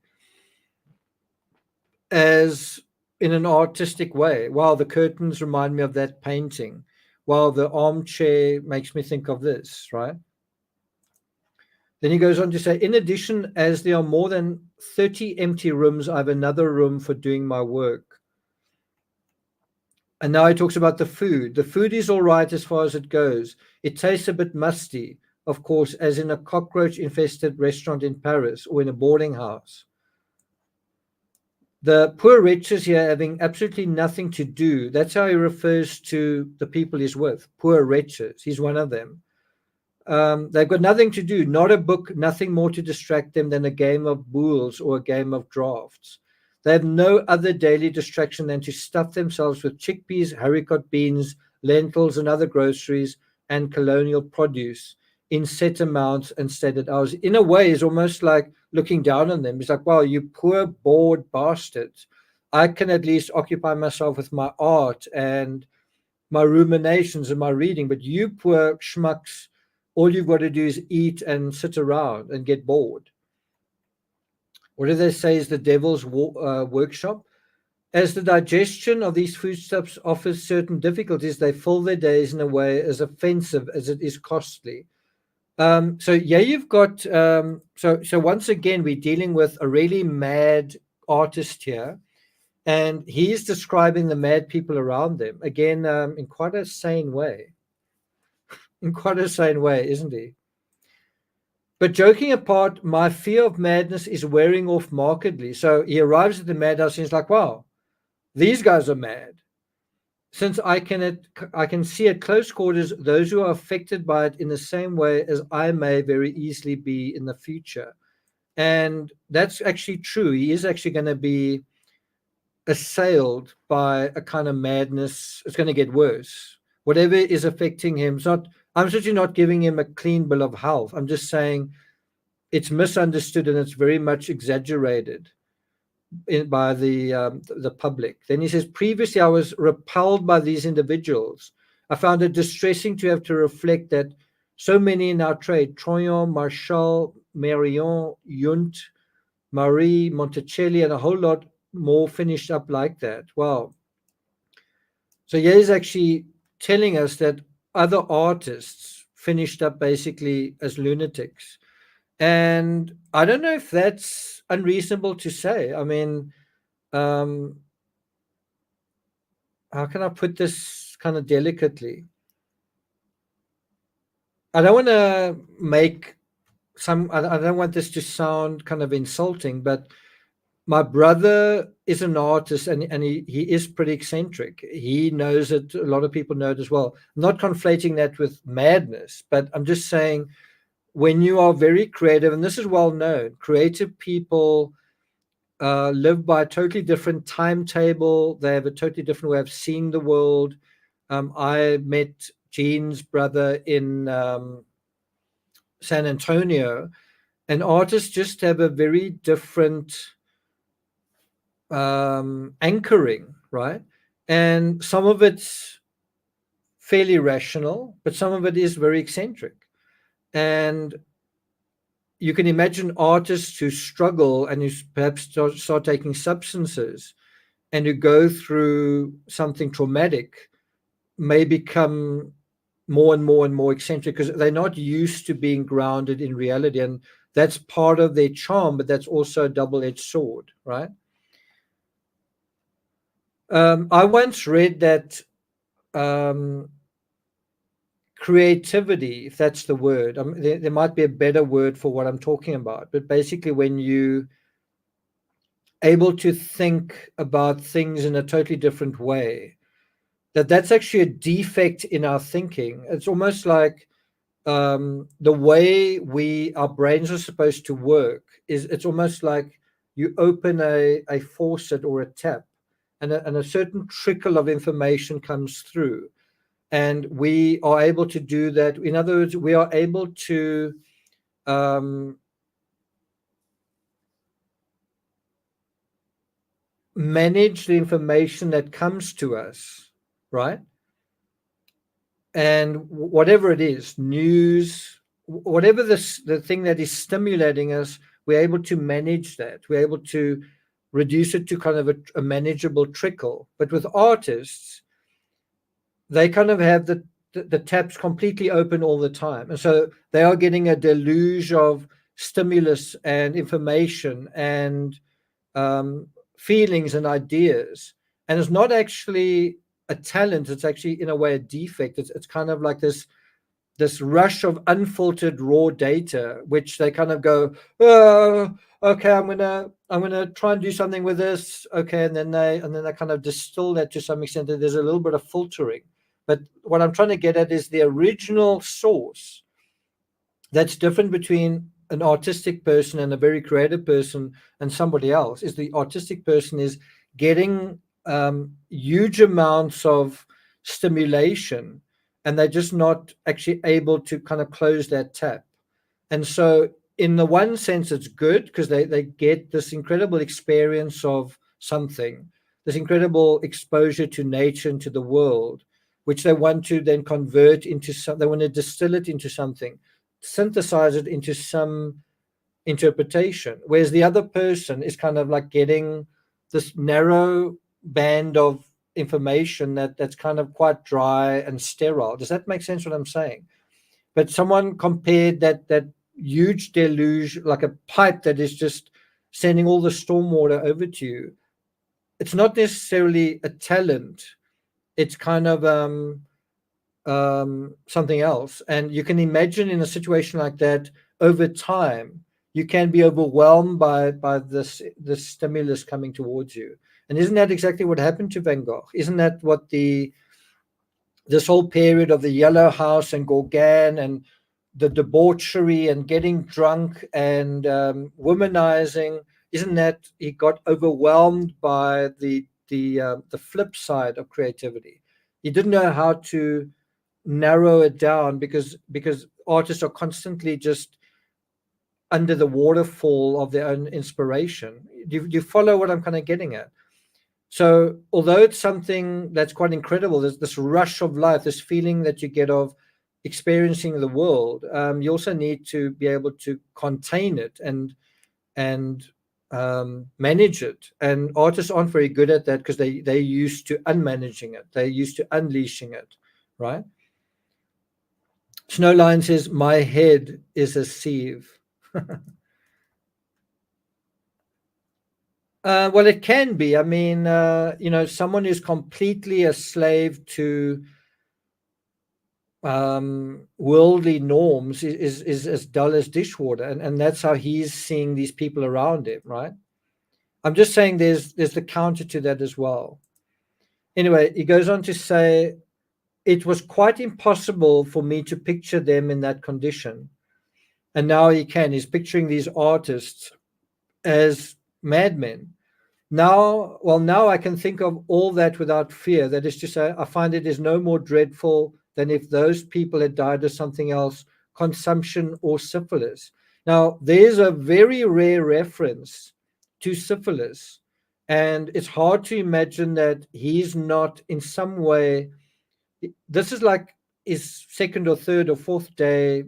as in an artistic way. Wow, the curtains remind me of that painting. Wow, the armchair makes me think of this, right? Then he goes on to say, in addition, as there are more than 30 empty rooms, I have another room for doing my work. And now he talks about the food. The food is all right as far as it goes. It tastes a bit musty, of course, as in a cockroach-infested restaurant in Paris or in a boarding house. The poor wretches here having absolutely nothing to do. That's how he refers to the people he's with. Poor wretches. He's one of them. They've got nothing to do, not a book, nothing more to distract them than a game of boules or a game of drafts. They have no other daily distraction than to stuff themselves with chickpeas, haricot beans, lentils, and other groceries and colonial produce in set amounts and stated hours. In a way, it's almost like looking down on them. It's like, wow, you poor, bored bastards. I can at least occupy myself with my art and my ruminations and my reading, but you poor schmucks, all you've got to do is eat and sit around and get bored. What do they say is the devil's workshop? As the digestion of these foodstuffs offers certain difficulties, they fill their days in a way as offensive as it is costly. So yeah, you've got so once again we're dealing with a really mad artist here, and he's describing the mad people around them again in quite a sane way. In quite a sane way, isn't he? But joking apart, my fear of madness is wearing off markedly. So he arrives at the madhouse and he's like, wow, these guys are mad. Since I can see at close quarters those who are affected by it in the same way as I may very easily be in the future. And that's actually true. He is actually going to be assailed by a kind of madness. It's going to get worse. Whatever is affecting him, I'm certainly not giving him a clean bill of health. I'm just saying it's misunderstood and it's very much exaggerated by the public. Then he says, previously I was repelled by these individuals. I found it distressing to have to reflect that so many in our trade, Troyon, Marchal, Marion, Yunt, Marie, Monticelli, and a whole lot more finished up like that. Wow. So here he's actually telling us that other artists finished up basically as lunatics. And I don't know if that's unreasonable to say. I mean, how can I put this kind of delicately? I don't want to make I don't want this to sound kind of insulting, but my brother is an artist, and he is pretty eccentric. He knows it. A lot of people know it as well. I'm not conflating that with madness, but I'm just saying when you are very creative, and this is well known, creative people live by a totally different timetable. They have a totally different way of seeing the world. I met Gene's brother in San Antonio, and artists just have a very different anchoring, right? And some of it's fairly rational, but some of it is very eccentric. And you can imagine artists who struggle and who perhaps start taking substances and who go through something traumatic may become more and more and more eccentric because they're not used to being grounded in reality. And that's part of their charm, but that's also a double-edged sword, right? I once read that creativity, if that's the word, there might be a better word for what I'm talking about, but basically when you able to think about things in a totally different way, that's actually a defect in our thinking. It's almost like the way our brains are supposed to work is it's almost like you open a faucet or a tap, and a certain trickle of information comes through, and we are able to do that. In other words, we are able to manage the information that comes to us, right? And whatever it is, news, whatever the thing that is stimulating us, we're able to manage that. We're able to reduce it to kind of a manageable trickle. But with artists, they kind of have the taps completely open all the time, and so they are getting a deluge of stimulus and information and feelings and ideas. And it's not actually a talent, it's actually in a way a defect. It's kind of like this rush of unfiltered raw data, which they kind of go, oh, okay, I'm gonna try and do something with this, okay, and then they kind of distill that to some extent. That there's a little bit of filtering, but what I'm trying to get at is the original source. That's different between an artistic person and a very creative person and somebody else. Is the artistic person is getting huge amounts of stimulation, and they're just not actually able to kind of close that tap. And so in the one sense it's good because they get this incredible experience of something, this incredible exposure to nature and to the world, which they want to then convert into they want to distill it into something, synthesize it into some interpretation. Whereas the other person is kind of like getting this narrow band of information that's kind of quite dry and sterile. Does that make sense what I'm saying? But someone compared that huge deluge, like a pipe that is just sending all the stormwater over to you. It's not necessarily a talent. It's kind of something else. And you can imagine in a situation like that, over time, you can be overwhelmed by this stimulus coming towards you. And isn't that exactly what happened to Van Gogh? Isn't that what this whole period of the Yellow House and Gogh and the debauchery and getting drunk and womanizing, isn't that he got overwhelmed by the flip side of creativity? He didn't know how to narrow it down because artists are constantly just under the waterfall of their own inspiration. Do you follow what I'm kind of getting at? So although it's something that's quite incredible, there's this rush of life, this feeling that you get of experiencing the world. You also need to be able to contain it and manage it. And artists aren't very good at that because they're used to unmanaging it. They're used to unleashing it, right? Snowline says, my head is a sieve. Well, it can be. I mean, someone who's completely a slave to worldly norms is as dull as dishwater, and that's how he's seeing these people around him, right? I'm just saying there's the counter to that as well. Anyway, he goes on to say, it was quite impossible for me to picture them in that condition. And now he can. He's picturing these artists as madmen. Now I can think of all that without fear. That is to say, I find it is no more dreadful than if those people had died of something else, consumption or syphilis. Now, there's a very rare reference to syphilis, and it's hard to imagine that he's not in some way. This is like his second or third or fourth day,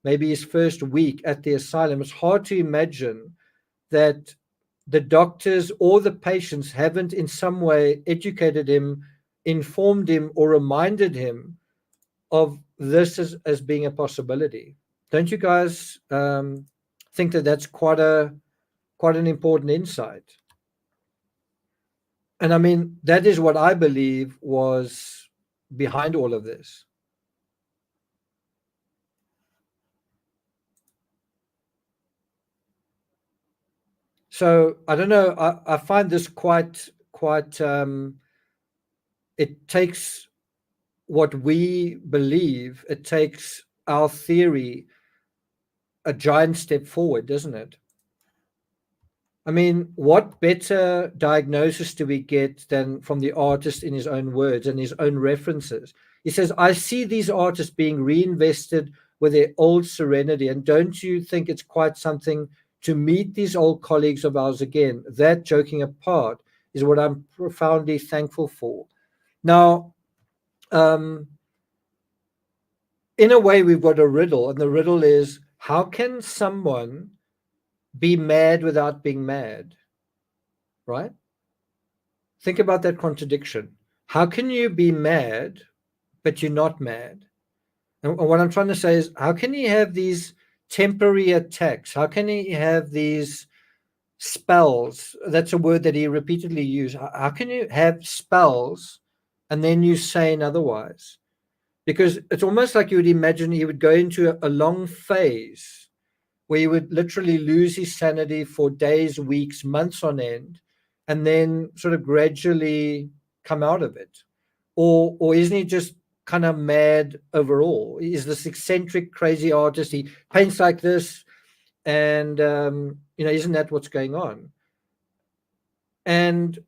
maybe his first week at the asylum. It's hard to imagine that the doctors or the patients haven't in some way educated him, informed him, or reminded him of this as being a possibility. Don't you guys think that that's quite an important insight? And I mean, that is what I believe was behind all of this. So I don't know. I find this quite. It takes what we believe. It takes our theory a giant step forward, doesn't it? I mean, what better diagnosis do we get than from the artist in his own words and his own references? He says, I see these artists being reinvested with their old serenity. And don't you think it's quite something to meet these old colleagues of ours again? That, joking apart, is what I'm profoundly thankful for. Now, in a way, we've got a riddle, and the riddle is, how can someone be mad without being mad? Right? Think about that contradiction. How can you be mad, but you're not mad? And what I'm trying to say is, how can he have these temporary attacks? How can he have these spells? That's a word that he repeatedly used. How can you have spells and then you saying otherwise? Because it's almost like you would imagine he would go into a long phase where he would literally lose his sanity for days, weeks, months on end, and then sort of gradually come out of it. Or isn't he just kind of mad overall? He's this eccentric, crazy artist. He paints like this, and isn't that what's going on? And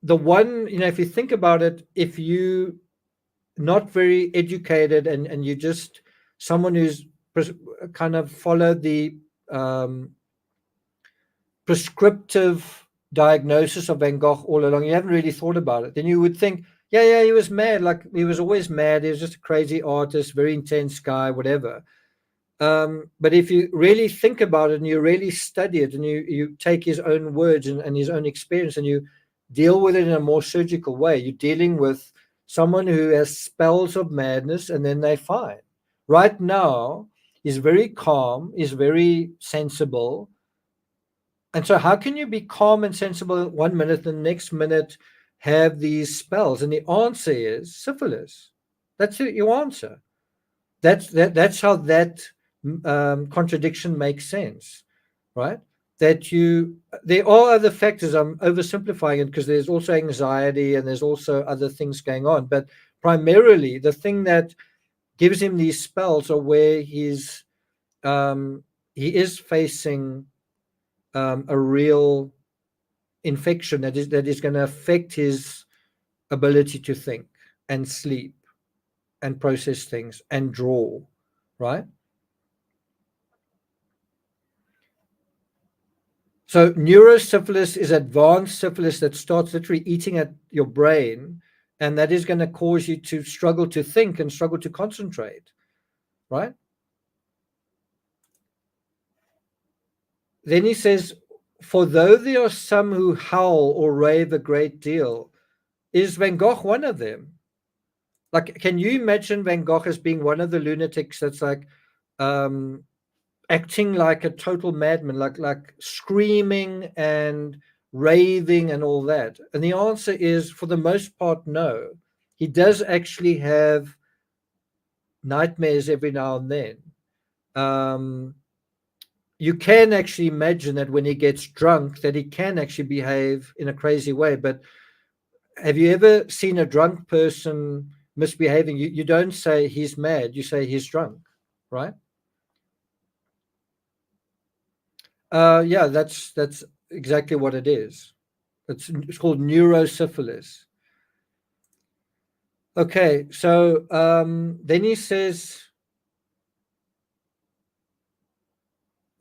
the one, if you think about it, if you not very educated and you just someone who's kind of followed the prescriptive diagnosis of Van Gogh all along, you haven't really thought about it, then you would think, yeah, he was mad. Like, he was always mad. He was just a crazy artist, very intense guy, whatever. But if you really think about it and you really study it and you take his own words and his own experience and you deal with it in a more surgical way, you're dealing with someone who has spells of madness and then they're fine. Right now, he's very calm, he's very sensible. And so how can you be calm and sensible 1 minute, the next minute have these spells? And the answer is syphilis. That's your answer. That's how that contradiction makes sense, right? There are other factors. I'm oversimplifying it because there's also anxiety and there's also other things going on. But primarily, the thing that gives him these spells are where he is facing a real infection that is going to affect his ability to think and sleep and process things and draw, right? So neurosyphilis is advanced syphilis that starts literally eating at your brain, and that is going to cause you to struggle to think and struggle to concentrate, right? Then he says, for though there are some who howl or rave a great deal, is Van Gogh one of them? Like, can you imagine Van Gogh as being one of the lunatics that's like acting like a total madman, like screaming and raving and all that? And the answer is, for the most part, no. He does actually have nightmares every now and then. You can actually imagine that when he gets drunk, that he can actually behave in a crazy way. But have you ever seen a drunk person misbehaving? You don't say he's mad, you say he's drunk, right? Yeah, that's exactly what it is. It's called neurosyphilis. Okay, so then he says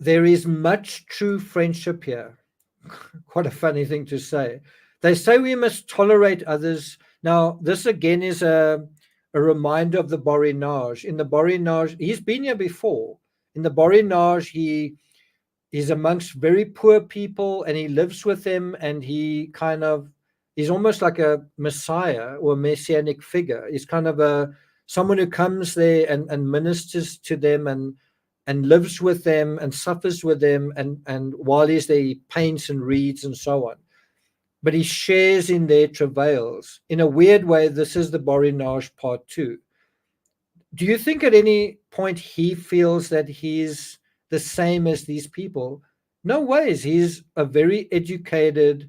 there is much true friendship here. Quite a funny thing to say. They say we must tolerate others. Now, this again is a reminder of the Borinage. In the Borinage, he's been here before. In the Borinage, he's amongst very poor people and he lives with them, and he's almost like a messiah or a messianic figure. He's kind of a someone who comes there and ministers to them and lives with them and suffers with them, and while he's there he paints and reads and so on, but he shares in their travails. In a weird way, this is the Borinage part two. Do you think at any point he feels that he's the same as these people? No ways. He's a very educated,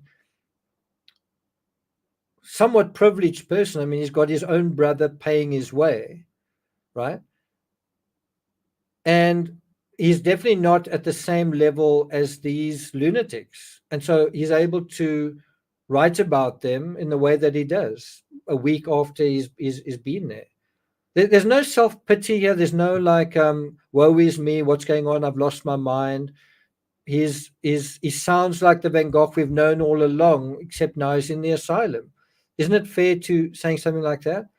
somewhat privileged person. I mean, he's got his own brother paying his way, right? And he's definitely not at the same level as these lunatics. And so he's able to write about them in the way that he does a week after he's been there. There's no self-pity here. There's no like, woe is me, what's going on? I've lost my mind. He sounds like the Van Gogh we've known all along, except now he's in the asylum. Isn't it fair to saying something like that?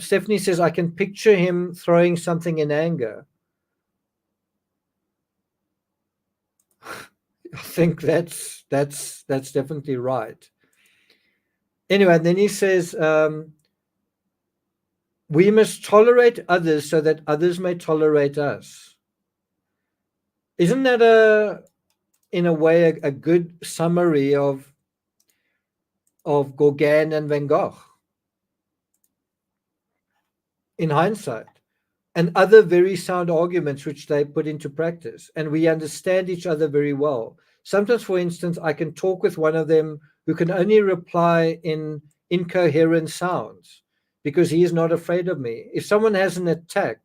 Stephanie says, I can picture him throwing something in anger. I think that's definitely right. Anyway, and then he says, we must tolerate others so that others may tolerate us. Isn't that in a way a good summary of Gauguin and Van Gogh in hindsight, and other very sound arguments which they put into practice, and we understand each other very well. Sometimes, for instance, I can talk with one of them who can only reply in incoherent sounds because he is not afraid of me. If someone has an attack,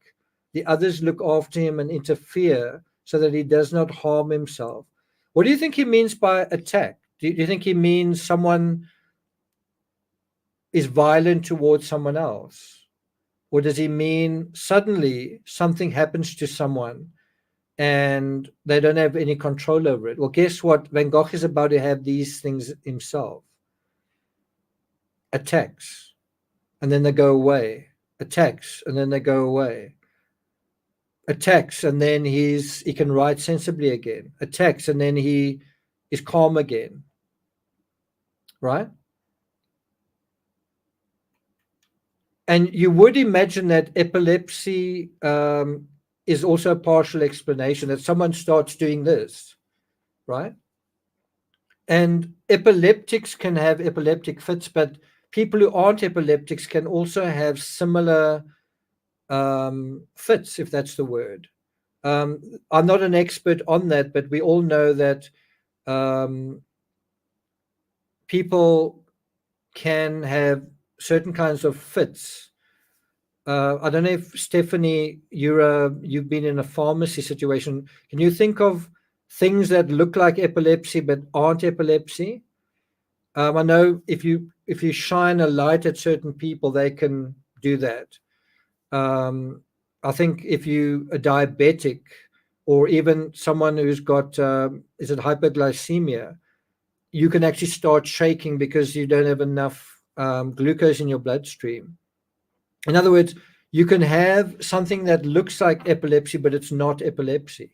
the others look after him and interfere so that he does not harm himself. What do you think he means by attack? Do you think he means someone is violent towards someone else? Or does he mean suddenly something happens to someone and they don't have any control over it? Well, guess what? Van Gogh is about to have these things himself. Attacks, and then they go away. Attacks, and then they go away. Attacks, and then he can write sensibly again. Attacks, and then he is calm again. Right? And you would imagine that epilepsy is also a partial explanation, that someone starts doing this, right? And epileptics can have epileptic fits, but people who aren't epileptics can also have similar fits, if that's the word. I'm not an expert on that, but we all know that people can have certain kinds of fits. I don't know if Stephanie, you've been in a pharmacy situation. Can you think of things that look like epilepsy but aren't epilepsy? I know if you shine a light at certain people, they can do that. I think if you a diabetic or even someone who's got is it hyperglycemia, you can actually start shaking because you don't have enough glucose in your bloodstream. In other words, you can have something that looks like epilepsy, but it's not epilepsy.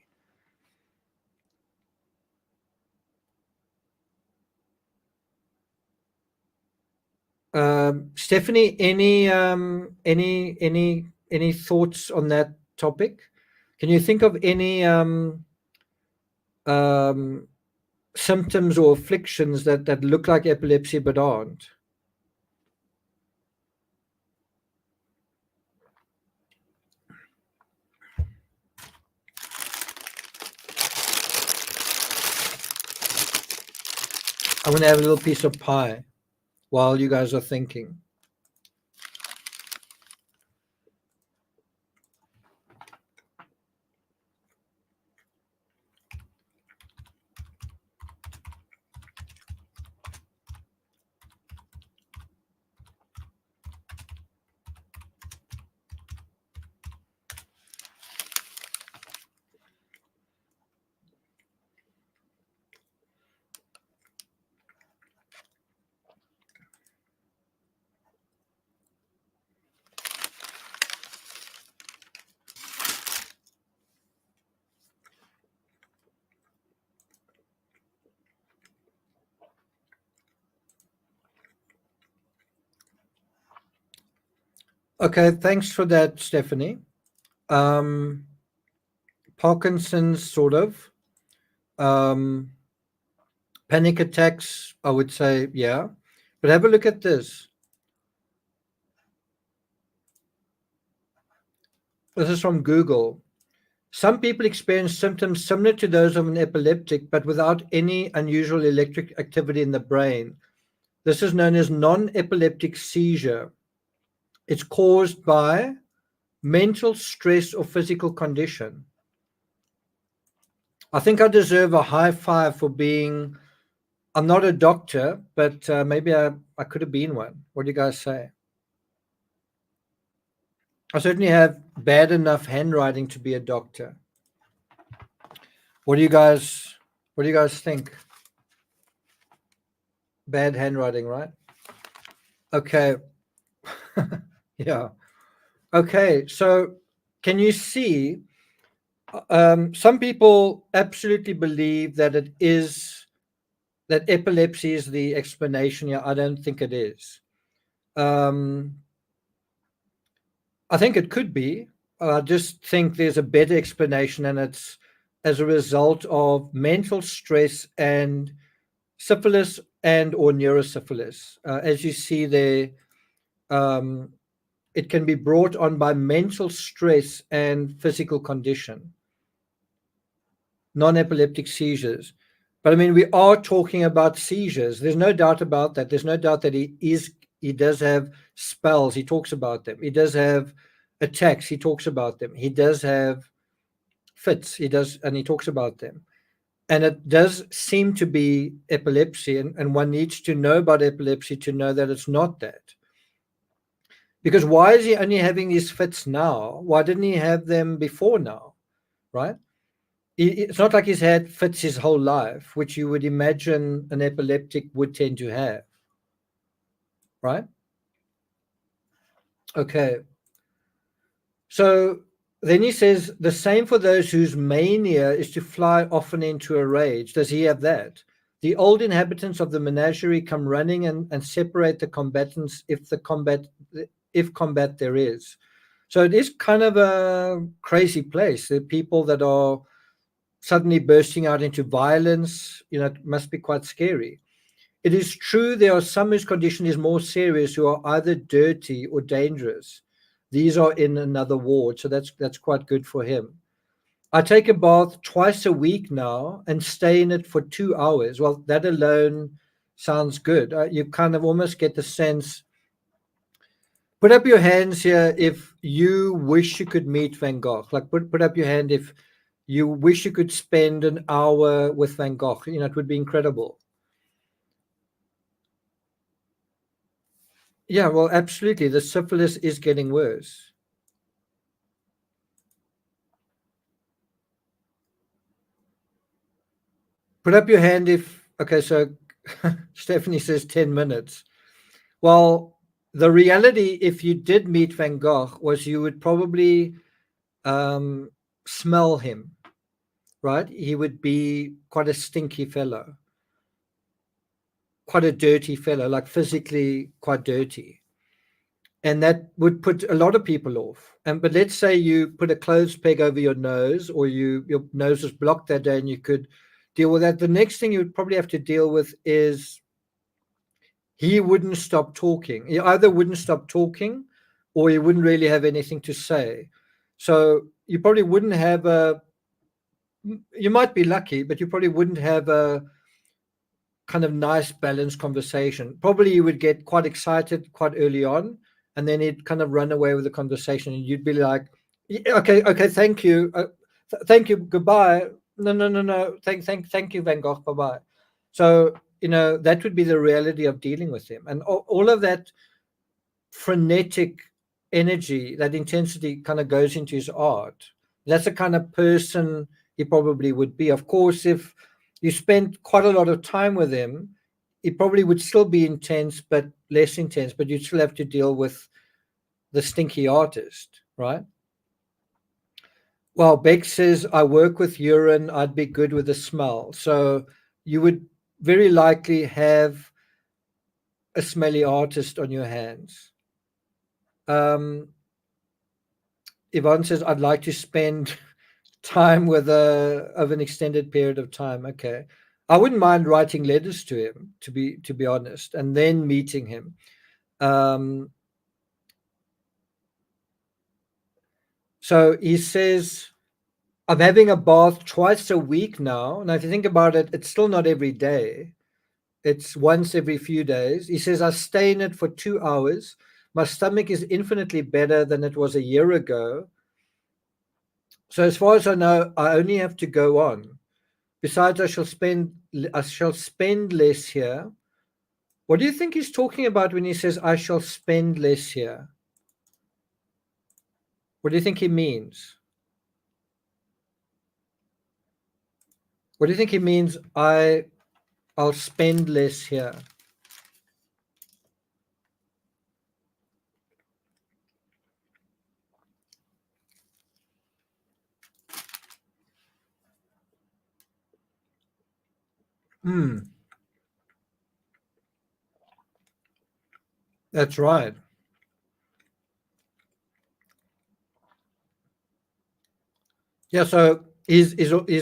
Stephanie, any thoughts on that topic? Can you think of any um, symptoms or afflictions that look like epilepsy but aren't? I'm going to have a little piece of pie while you guys are thinking. Okay, thanks for that, Stephanie. Parkinson's, sort of. Panic attacks, I would say, yeah. But have a look at this. This is from Google. Some people experience symptoms similar to those of an epileptic, but without any unusual electric activity in the brain. This is known as non-epileptic seizure. It's caused by mental stress or physical condition. I think I deserve a high five for being. I'm not a doctor, but maybe I could have been one. What do you guys say? I certainly have bad enough handwriting to be a doctor. What do you guys think? Bad handwriting, right? Okay. Yeah. Okay. So can you see some people absolutely believe that epilepsy is the explanation. Yeah, I don't think it is. I think it could be. I just think there's a better explanation, and it's as a result of mental stress and syphilis and or neurosyphilis. As you see there, it can be brought on by mental stress and physical condition, non-epileptic seizures. But I mean, we are talking about seizures. There's no doubt about that. There's no doubt that he does have spells. He talks about them. He does have attacks. He talks about them. He does have fits. He does, and he talks about them. And it does seem to be epilepsy, and one needs to know about epilepsy to know that it's not that. Because why is he only having these fits now? Why didn't he have them before now? Right? It's not like he's had fits his whole life, which you would imagine an epileptic would tend to have. Right? Okay. So then he says, the same for those whose mania is to fly often into a rage. Does he have that? The old inhabitants of the menagerie come running and separate the combatants if combat there is. So it is kind of a crazy place. There are people that are suddenly bursting out into violence. It must be quite scary. It is true there are some whose condition is more serious, who are either dirty or dangerous. These are in another ward, so that's quite good for him. I take a bath twice a week now and stay in it for 2 hours. Well, that alone sounds good. You kind of almost get the sense. Put up your hands here if you wish you could meet Van Gogh. Like put up your hand if you wish you could spend an hour with Van Gogh. It would be incredible. Yeah, well, absolutely. The syphilis is getting worse. Put up your hand if, okay, so Stephanie says 10 minutes. Well, the reality, if you did meet Van Gogh, was you would probably smell him, right? He would be quite a stinky fellow. quite a dirty fellow, like physically quite dirty. And that would put a lot of people off. But let's say you put a clothes peg over your nose, or your nose was blocked that day, and you could deal with that. The next thing you would probably have to deal with is he wouldn't stop talking. He either wouldn't stop talking, or he wouldn't really have anything to say. So you probably wouldn't have a. You might be lucky, but you probably wouldn't have a kind of nice balanced conversation. Probably you would get quite excited quite early on, and then he'd kind of run away with the conversation, and you'd be like, okay, thank you, thank you, goodbye. No, thank you, Van Gogh, bye bye. So that would be the reality of dealing with him, and all of that frenetic energy, that intensity, kind of goes into his art. That's the kind of person he probably would be. Of course, if you spent quite a lot of time with him, he probably would still be intense, but less intense, but you'd still have to deal with the stinky artist, right? Well, Beck says, I work with urine, I'd be good with the smell. So you would very likely have a smelly artist on your hands. Yvonne says, I'd like to spend time with of an extended period of time. Okay. I wouldn't mind writing letters to him, to be honest, and then meeting him. So he says, I'm having a bath twice a week now. And if you think about it, it's still not every day. It's once every few days. He says, I stay in it for 2 hours. My stomach is infinitely better than it was a year ago. So as far as I know, I only have to go on. Besides, I shall spend less here. What do you think he's talking about when he says, I shall spend less here? What do you think he means? What do you think he means, I'll spend less here? That's right. Yeah, so he's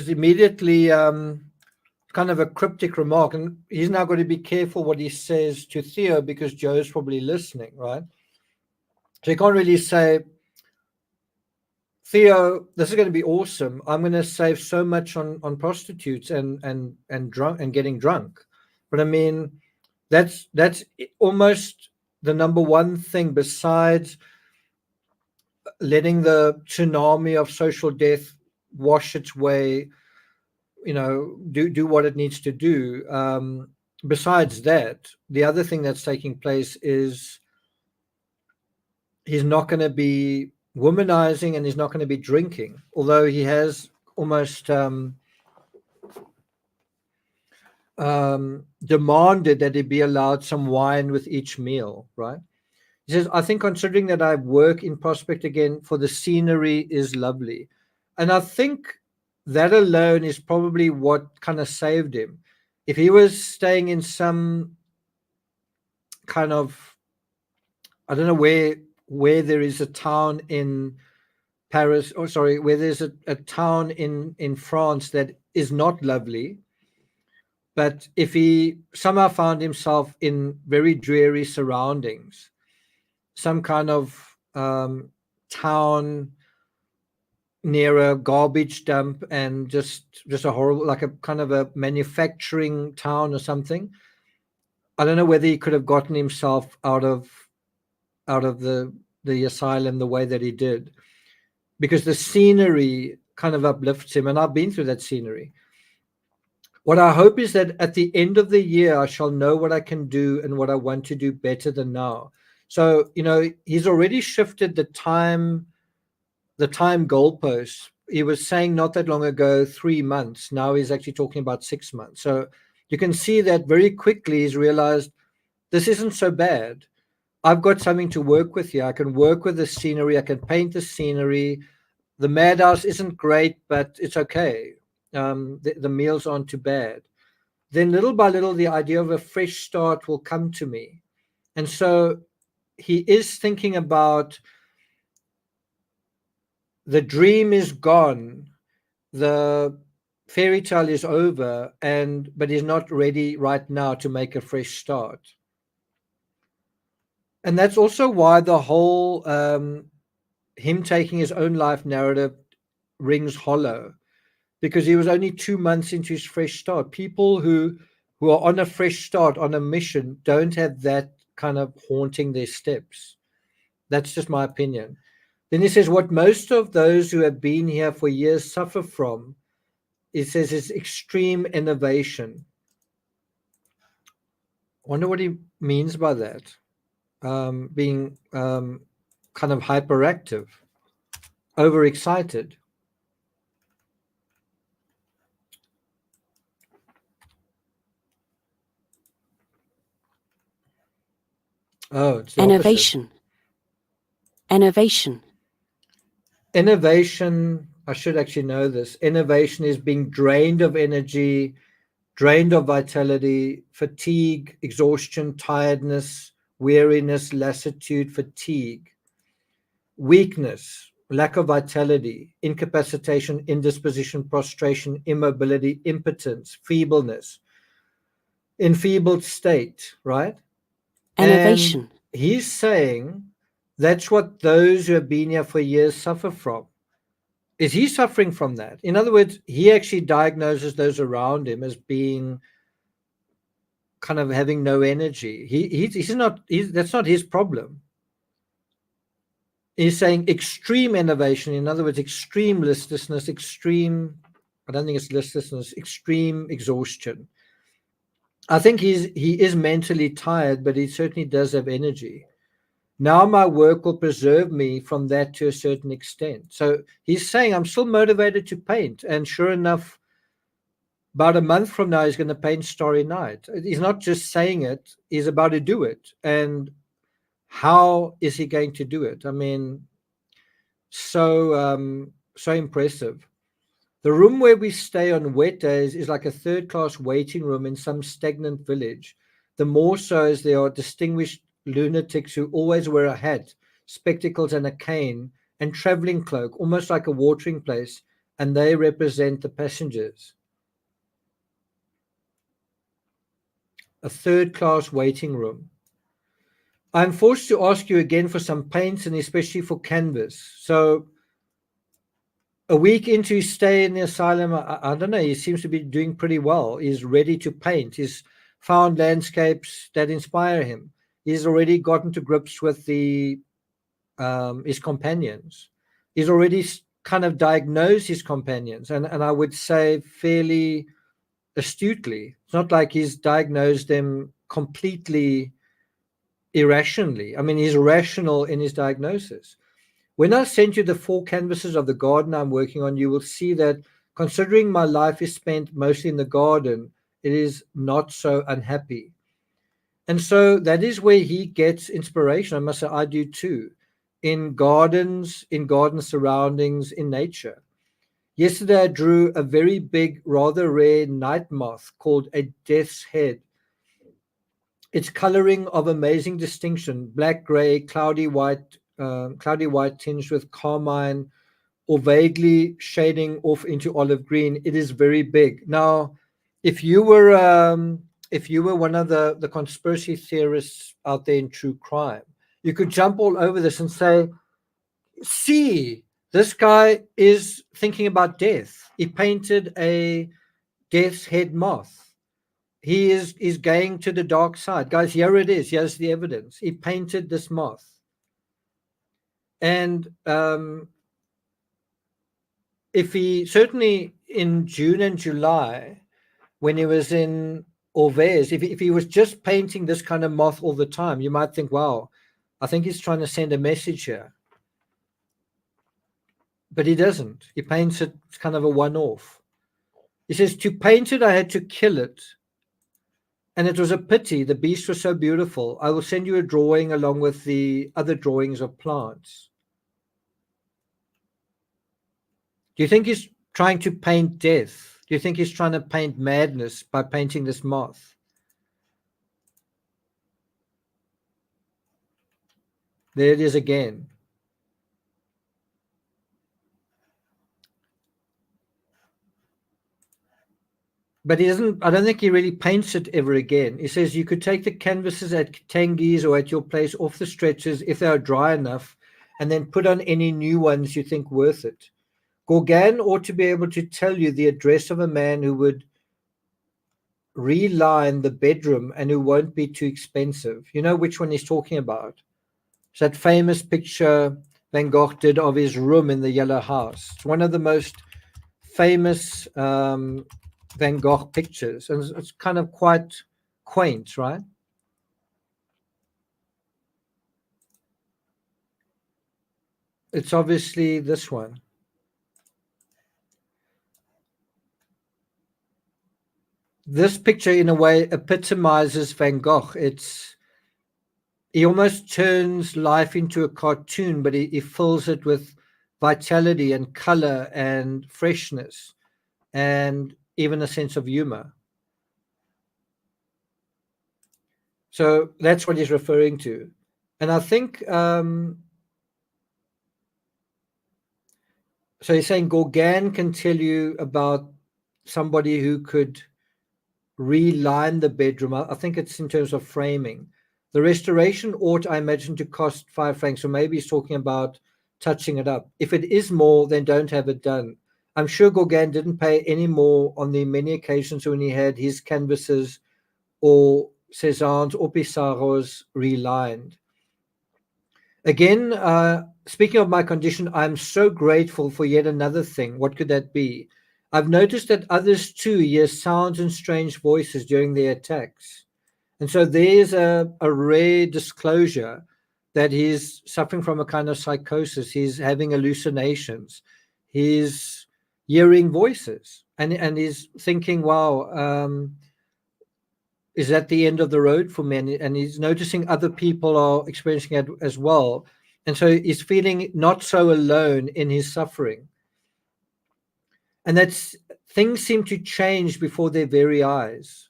immediately kind of a cryptic remark, and he's now got to be careful what he says to Theo, because Joe's probably listening, right? So he can't really say, Theo, this is going to be awesome. I'm going to save so much on prostitutes and drunk and getting drunk. But I mean, that's almost the number one thing, besides letting the tsunami of social death wash its way, do what it needs to do. Besides that, the other thing that's taking place is he's not going to be womanizing, and he's not going to be drinking, although he has almost demanded that he be allowed some wine with each meal, right? He says, I think considering that I work in Prospect again, for the scenery is lovely. And I think that alone is probably what kind of saved him. If he was staying in some kind of, I don't know where there is a town in Paris, or sorry, where there's a town in France that is not lovely, but if he somehow found himself in very dreary surroundings, some kind of town near a garbage dump, and just a horrible, like a kind of a manufacturing town or something, I don't know whether he could have gotten himself out of the asylum the way that he did, because the scenery kind of uplifts him, and I've been through that scenery. What I hope is that at the end of the year, I shall know what I can do and what I want to do better than now. So, he's already shifted the time goalposts. He was saying not that long ago 3 months. Now he's actually talking about 6 months. So you can see that very quickly he's realized this isn't so bad. I've got something to work with here. I can work with the scenery. I can paint the scenery. The Madhouse isn't great, but it's okay. The meals aren't too bad. then little by little, the idea of a fresh start will come to me. And so he is thinking about the dream is gone, the fairy tale is over, but he's not ready right now to make a fresh start. And that's also why the whole him taking his own life narrative rings hollow, because he was only 2 months into his fresh start. People who are on a fresh start, on a mission, don't have that kind of haunting their steps. That's just my opinion. Then he says, what most of those who have been here for years suffer from, it says, is extreme innovation. I wonder what he means by that. Being kind of hyperactive, overexcited. Oh, it's the Innovation. opposite. Innovation. Innovation, I should actually know this. Innovation is being drained of energy, drained of vitality, fatigue, exhaustion, tiredness, weariness, lassitude, fatigue, weakness, lack of vitality, incapacitation, indisposition, prostration, immobility, impotence, feebleness, enfeebled state, right? Innovation. And he's saying that's what those who have been here for years suffer from. Is he suffering from that? In other words, he actually diagnoses those around him as being kind of having no energy. That's not his problem. He's saying extreme innovation, in other words, extreme listlessness, I don't think it's listlessness, extreme exhaustion. I think he is mentally tired, but he certainly does have energy. Now my work will preserve me from that to a certain extent. So he's saying, I'm still motivated to paint. And sure enough, about a month from now, he's going to paint Starry Night. He's not just saying it, he's about to do it. And how is he going to do it? I mean, so impressive. The room where we stay on wet days is like a third-class waiting room in some stagnant village. The more so as there are distinguished lunatics who always wear a hat, spectacles, and a cane, and traveling cloak, almost like a watering place, and they represent the passengers. A third-class waiting room. I'm forced to ask you again for some paints, and especially for canvas. So a week into his stay in the asylum, I don't know, he seems to be doing pretty well. He's ready to paint. He's found landscapes that inspire him. He's already gotten to grips with his companions. He's already kind of diagnosed his companions, and I would say fairly astutely. It's not like he's diagnosed them completely irrationally. I mean, he's rational in his diagnosis. When I sent you the 4 canvases of the garden I'm working on, you will see that considering my life is spent mostly in the garden, it is not so unhappy. And so that is where he gets inspiration. I must say, I do too, in gardens, in garden surroundings, in nature. Yesterday, I drew a very big, rather rare night moth called a death's head. Its coloring of amazing distinction, black, gray, cloudy white tinged with carmine, or vaguely shading off into olive green. It is very big. Now, if you were one of the conspiracy theorists out there in true crime, you could jump all over this and say, see, this guy is thinking about death. He painted a death's head moth. He is going to the dark side. Guys, here it is. Here's the evidence. He painted this moth. And if he, certainly in June and July, when he was in Orvez, if he was just painting this kind of moth all the time, you might think, wow, I think he's trying to send a message here. But he doesn't. He paints it, it's kind of a one-off. He says, to paint it, I had to kill it. And it was a pity. The beast was so beautiful. I will send you a drawing along with the other drawings of plants. Do you think he's trying to paint death? Do you think he's trying to paint madness by painting this moth? There it is again. But he doesn't, I don't think he really paints it ever again. He says you could take the canvases at Tangi's or at your place off the stretchers if they are dry enough, and then put on any new ones you think worth it. Gogh ought to be able to tell you the address of a man who would reline the bedroom and who won't be too expensive. You know which one he's talking about? It's that famous picture Van Gogh did of his room in the Yellow House. It's one of the most famous Van Gogh pictures, and it's kind of quite quaint, right? It's obviously this one. This picture, in a way, epitomizes Van Gogh. He almost turns life into a cartoon, but he fills it with vitality and color and freshness and even a sense of humor. So that's what he's referring to. And I think, so he's saying Gauguin can tell you about somebody who could reline the bedroom. I think it's in terms of framing. The restoration ought, I imagine, to cost 5 francs, or maybe he's talking about touching it up. If it is more, then don't have it done. I'm sure Gauguin didn't pay any more on the many occasions when he had his canvases or Cézanne's or Pissarro's relined. Again, speaking of my condition, I'm so grateful for yet another thing. What could that be? I've noticed that others too hear sounds and strange voices during their attacks. And so there's a rare disclosure that he's suffering from a kind of psychosis. He's having hallucinations. He's hearing voices. And he's thinking, wow, is that the end of the road for me? And he's noticing other people are experiencing it as well. And so he's feeling not so alone in his suffering. And that's, things seem to change before their very eyes.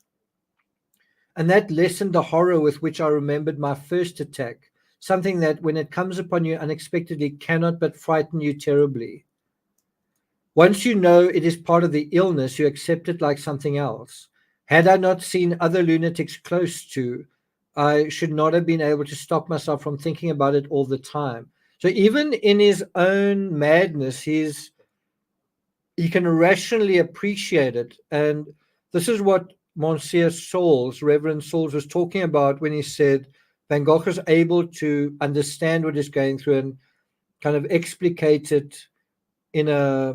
And that lessened the horror with which I remembered my first attack, something that, when it comes upon you unexpectedly, cannot but frighten you terribly. Once you know it is part of the illness, you accept it like something else. Had I not seen other lunatics close to, I should not have been able to stop myself from thinking about it all the time. So even in his own madness, he can rationally appreciate it. And this is what Monsieur Sauls, Reverend Sauls, was talking about when he said Van Gogh is able to understand what he's going through and kind of explicate it in a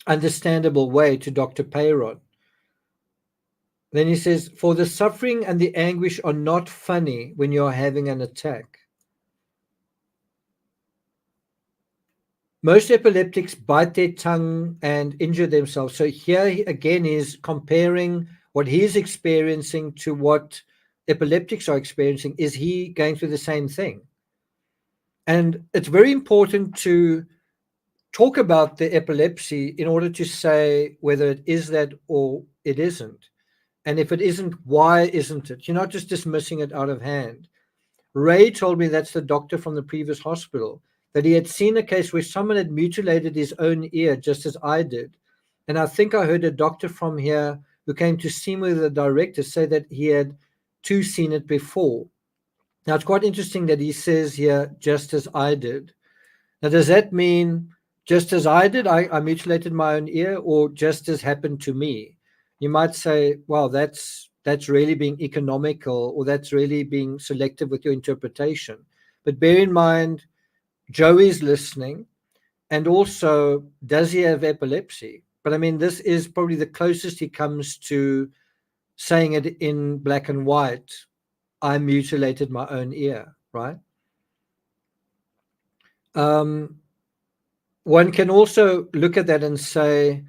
understandable way to Dr. Peyron. Then he says, for the suffering and the anguish are not funny when you're having an attack. Most epileptics bite their tongue and injure themselves. So here again is comparing what he's experiencing to what epileptics are experiencing. Is he going through the same thing? And it's very important to talk about the epilepsy in order to say whether it is that or it isn't. And if it isn't, why isn't it? You're not just dismissing it out of hand. Ray told me, that's the doctor from the previous hospital, that he had seen a case where someone had mutilated his own ear just as I did. And I think I heard a doctor from here who came to see me with the director say that he had too seen it before. Now, it's quite interesting that he says here, just as I did. Now, does that mean just as I did, I mutilated my own ear, or just as happened to me? You might say, well, that's really being economical, or that's really being selective with your interpretation. But bear in mind, Joey's listening, and also, does he have epilepsy? But I mean, this is probably the closest he comes to saying it in black and white. I mutilated my own ear, right? One can also look at that and say,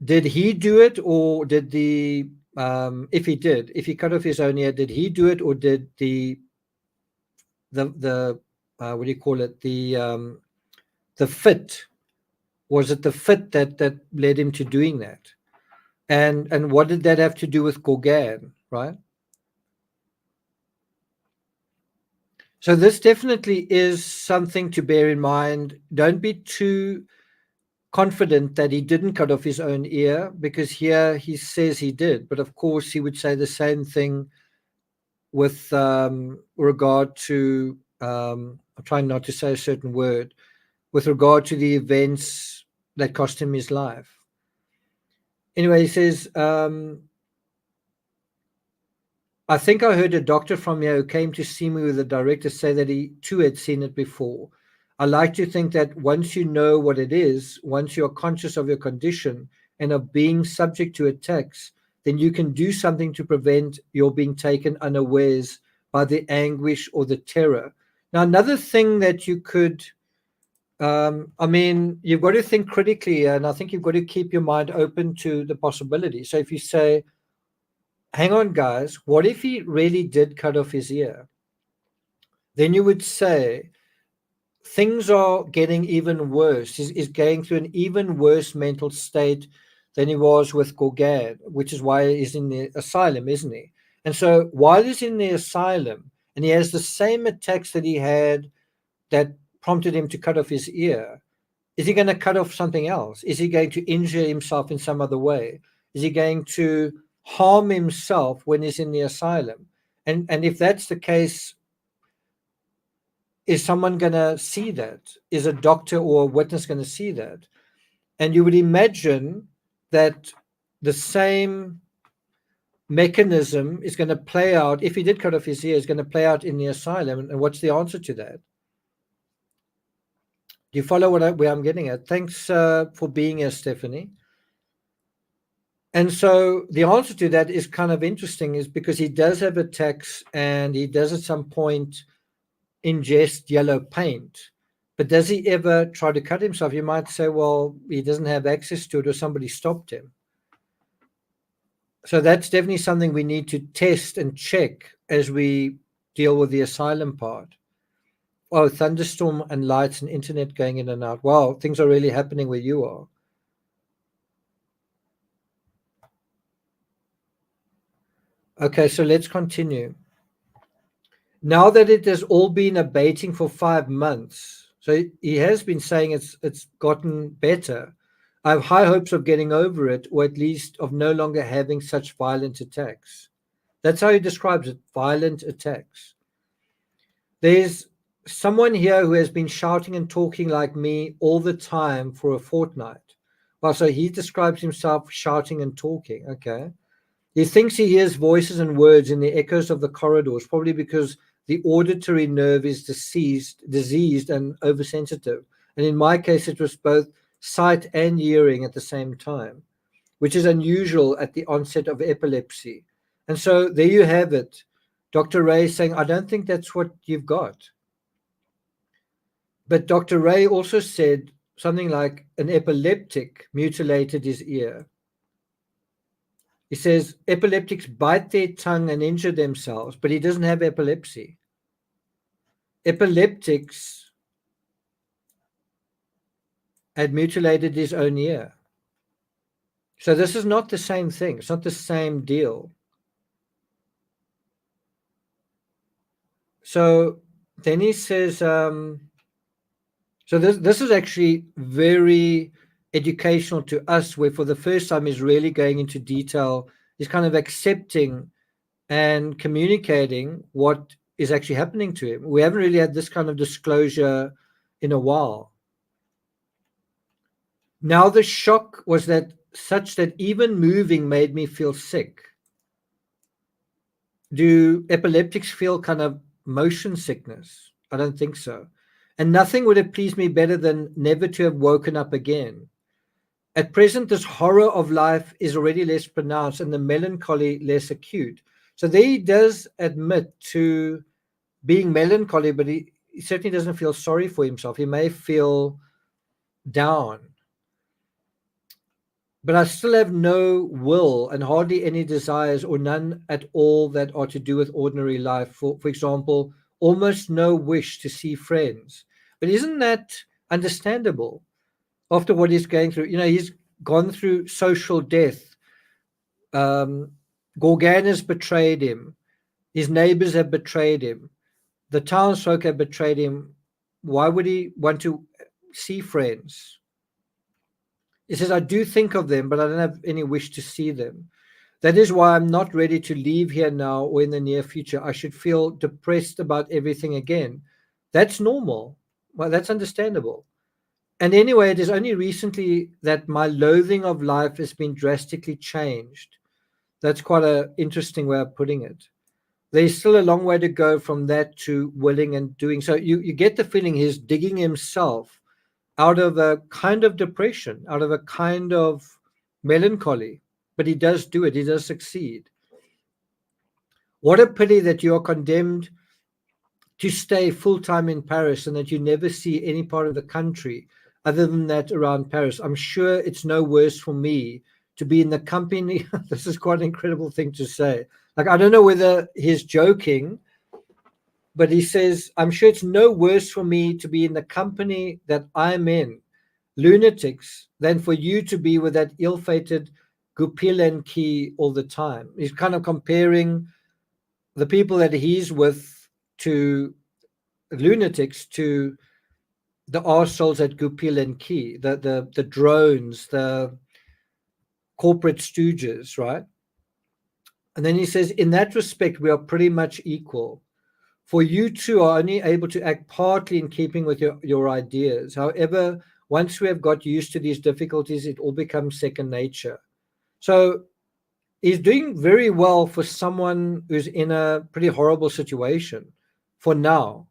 did he do it, or did the if he cut off his own ear, did he do it, or did the what do you call it, the the fit? Was it the fit that led him to doing that? And what did that have to do with Gogh, right? So this definitely is something to bear in mind. Don't be too confident that he didn't cut off his own ear, because here he says he did. But of course, he would say the same thing with regard to, I'm trying not to say a certain word, with regard to the events that cost him his life. Anyway, he says, I think I heard a doctor from here who came to see me with the director say that he too had seen it before. I like to think that once you know what it is, once you're conscious of your condition and of being subject to attacks, then you can do something to prevent your being taken unawares by the anguish or the terror. Now, another thing that you could, I mean, you've got to think critically, and I think you've got to keep your mind open to the possibility. So if you say, hang on, guys, what if he really did cut off his ear? Then you would say, things are getting even worse. He's going through an even worse mental state than he was with Gogh, which is why he's in the asylum, isn't he? And so while he's in the asylum and he has the same attacks that he had that prompted him to cut off his ear, is he going to cut off something else? Is he going to injure himself in some other way? Is he going to harm himself when he's in the asylum? And if that's the case, is someone going to see that? Is a doctor or a witness going to see that? And you would imagine that the same mechanism is going to play out, if he did cut off his ear, is going to play out in the asylum. And what's the answer to that? Do you follow where I'm getting at? Thanks for being here, Stephanie. And so the answer to that is kind of interesting, is because he does have attacks and he does at some point ingest yellow paint. But does he ever try to cut himself? You might say, well, he doesn't have access to it or somebody stopped him. So that's definitely something we need to test and check as we deal with the asylum part. Oh, thunderstorm and lights and internet going in and out. Wow, things are really happening where you are. Okay, so let's continue. Now that it has all been abating for 5 months, so he has been saying it's gotten better. I have high hopes of getting over it, or at least of no longer having such violent attacks. That's how he describes it, violent attacks. There's someone here who has been shouting and talking like me all the time for a fortnight. Well, so he describes himself shouting and talking, okay? He thinks he hears voices and words in the echoes of the corridors, probably because the auditory nerve is diseased and oversensitive. And in my case, it was both sight and hearing at the same time, which is unusual at the onset of epilepsy. And so there you have it. Dr. Ray saying, I don't think that's what you've got. But Dr. Ray also said something like an epileptic mutilated his ear. He says epileptics bite their tongue and injure themselves, but he doesn't have epilepsy. Epileptics had mutilated his own ear. So this is not the same thing. It's not the same deal. So then he says, so this is actually very educational to us, where for the first time he's really going into detail. He's kind of accepting and communicating what is actually happening to him. We haven't really had this kind of disclosure in a while. Now the shock was that such that even moving made me feel sick. Do epileptics feel kind of motion sickness? I don't think so. And nothing would have pleased me better than never to have woken up again. At present, this horror of life is already less pronounced and the melancholy less acute. So there he does admit to being melancholy, but he certainly doesn't feel sorry for himself. He may feel down. But I still have no will and hardly any desires, or none at all that are to do with ordinary life. For example, almost no wish to see friends. But isn't that, understandable after what he's going through. He's gone through social death. Gogh has betrayed him. His neighbors have betrayed him. The townsfolk have betrayed him. Why would he want to see friends? He says, I do think of them, but I don't have any wish to see them. That is why I'm not ready to leave here now or in the near future. I should feel depressed about everything again. That's normal. Well, that's understandable. And anyway, it is only recently that my loathing of life has been drastically changed. That's quite an interesting way of putting it. There's still a long way to go from that to willing and doing. So you get the feeling he's digging himself out of a kind of depression, out of a kind of melancholy. But he does do it. He does succeed. What a pity that you are condemned to stay full-time in Paris and that you never see any part of the country other than that around Paris. I'm sure it's no worse for me to be in the company. This is quite an incredible thing to say. Like, I don't know whether he's joking, but he says, I'm sure it's no worse for me to be in the company that I'm in, lunatics, than for you to be with that ill-fated Gogh all the time. He's kind of comparing the people that he's with to lunatics, to the arseholes at Gogh, the drones, the corporate stooges, right? And then he says, in that respect, we are pretty much equal. For you two are only able to act partly in keeping with your ideas. However, once we have got used to these difficulties, it all becomes second nature. So he's doing very well for someone who's in a pretty horrible situation for now.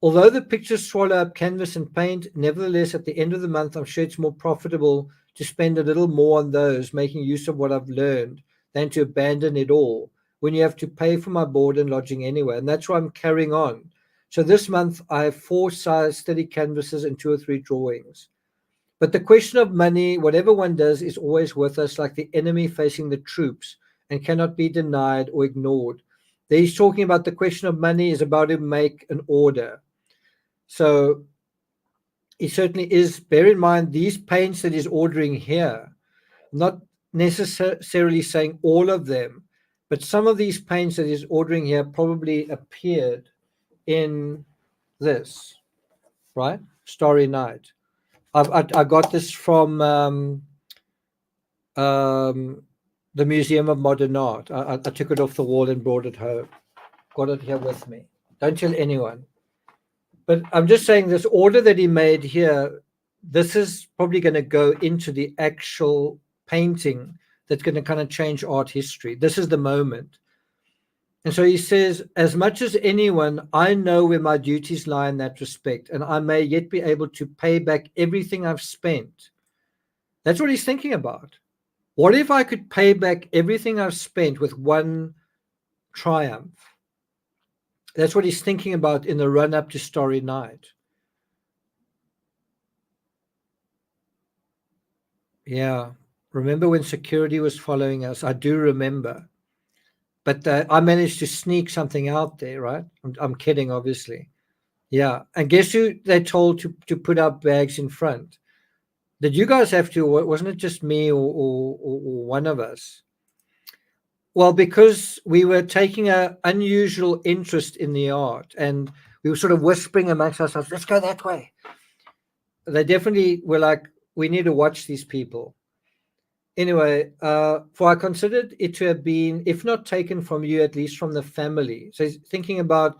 Although the pictures swallow up canvas and paint, nevertheless, at the end of the month, I'm sure it's more profitable to spend a little more on those, making use of what I've learned, than to abandon it all when you have to pay for my board and lodging anyway. And that's why I'm carrying on. So this month, I have 4 size 30 canvases and 2 or 3 drawings. But the question of money, whatever one does, is always with us, like the enemy facing the troops, and cannot be denied or ignored. There he's talking about the question of money is about to make an order. So he certainly is. Bear in mind, these paints that he's ordering here, not necessarily saying all of them, but some of these paints that he's ordering here probably appeared in this, right? Starry Night. I got this from the Museum of Modern Art. I took it off the wall and brought it home. Got it here with me. Don't tell anyone. But I'm just saying, this order that he made here, this is probably going to go into the actual painting that's going to kind of change art history. This is the moment. And so he says, as much as anyone, I know where my duties lie in that respect, and I may yet be able to pay back everything I've spent. That's what he's thinking about. What if I could pay back everything I've spent with one triumph? That's what he's thinking about in the run-up to Starry Night. Yeah. Remember when security was following us? I do remember. But I managed to sneak something out there, right? I'm kidding, obviously. Yeah. And guess who they told to put up bags in front? Did you guys have to, or wasn't it just me or one of us? Well, because we were taking an unusual interest in the art, and we were sort of whispering amongst ourselves, let's go that way. They definitely were like, we need to watch these people. Anyway, for I considered it to have been, if not taken from you, at least from the family. So he's thinking about,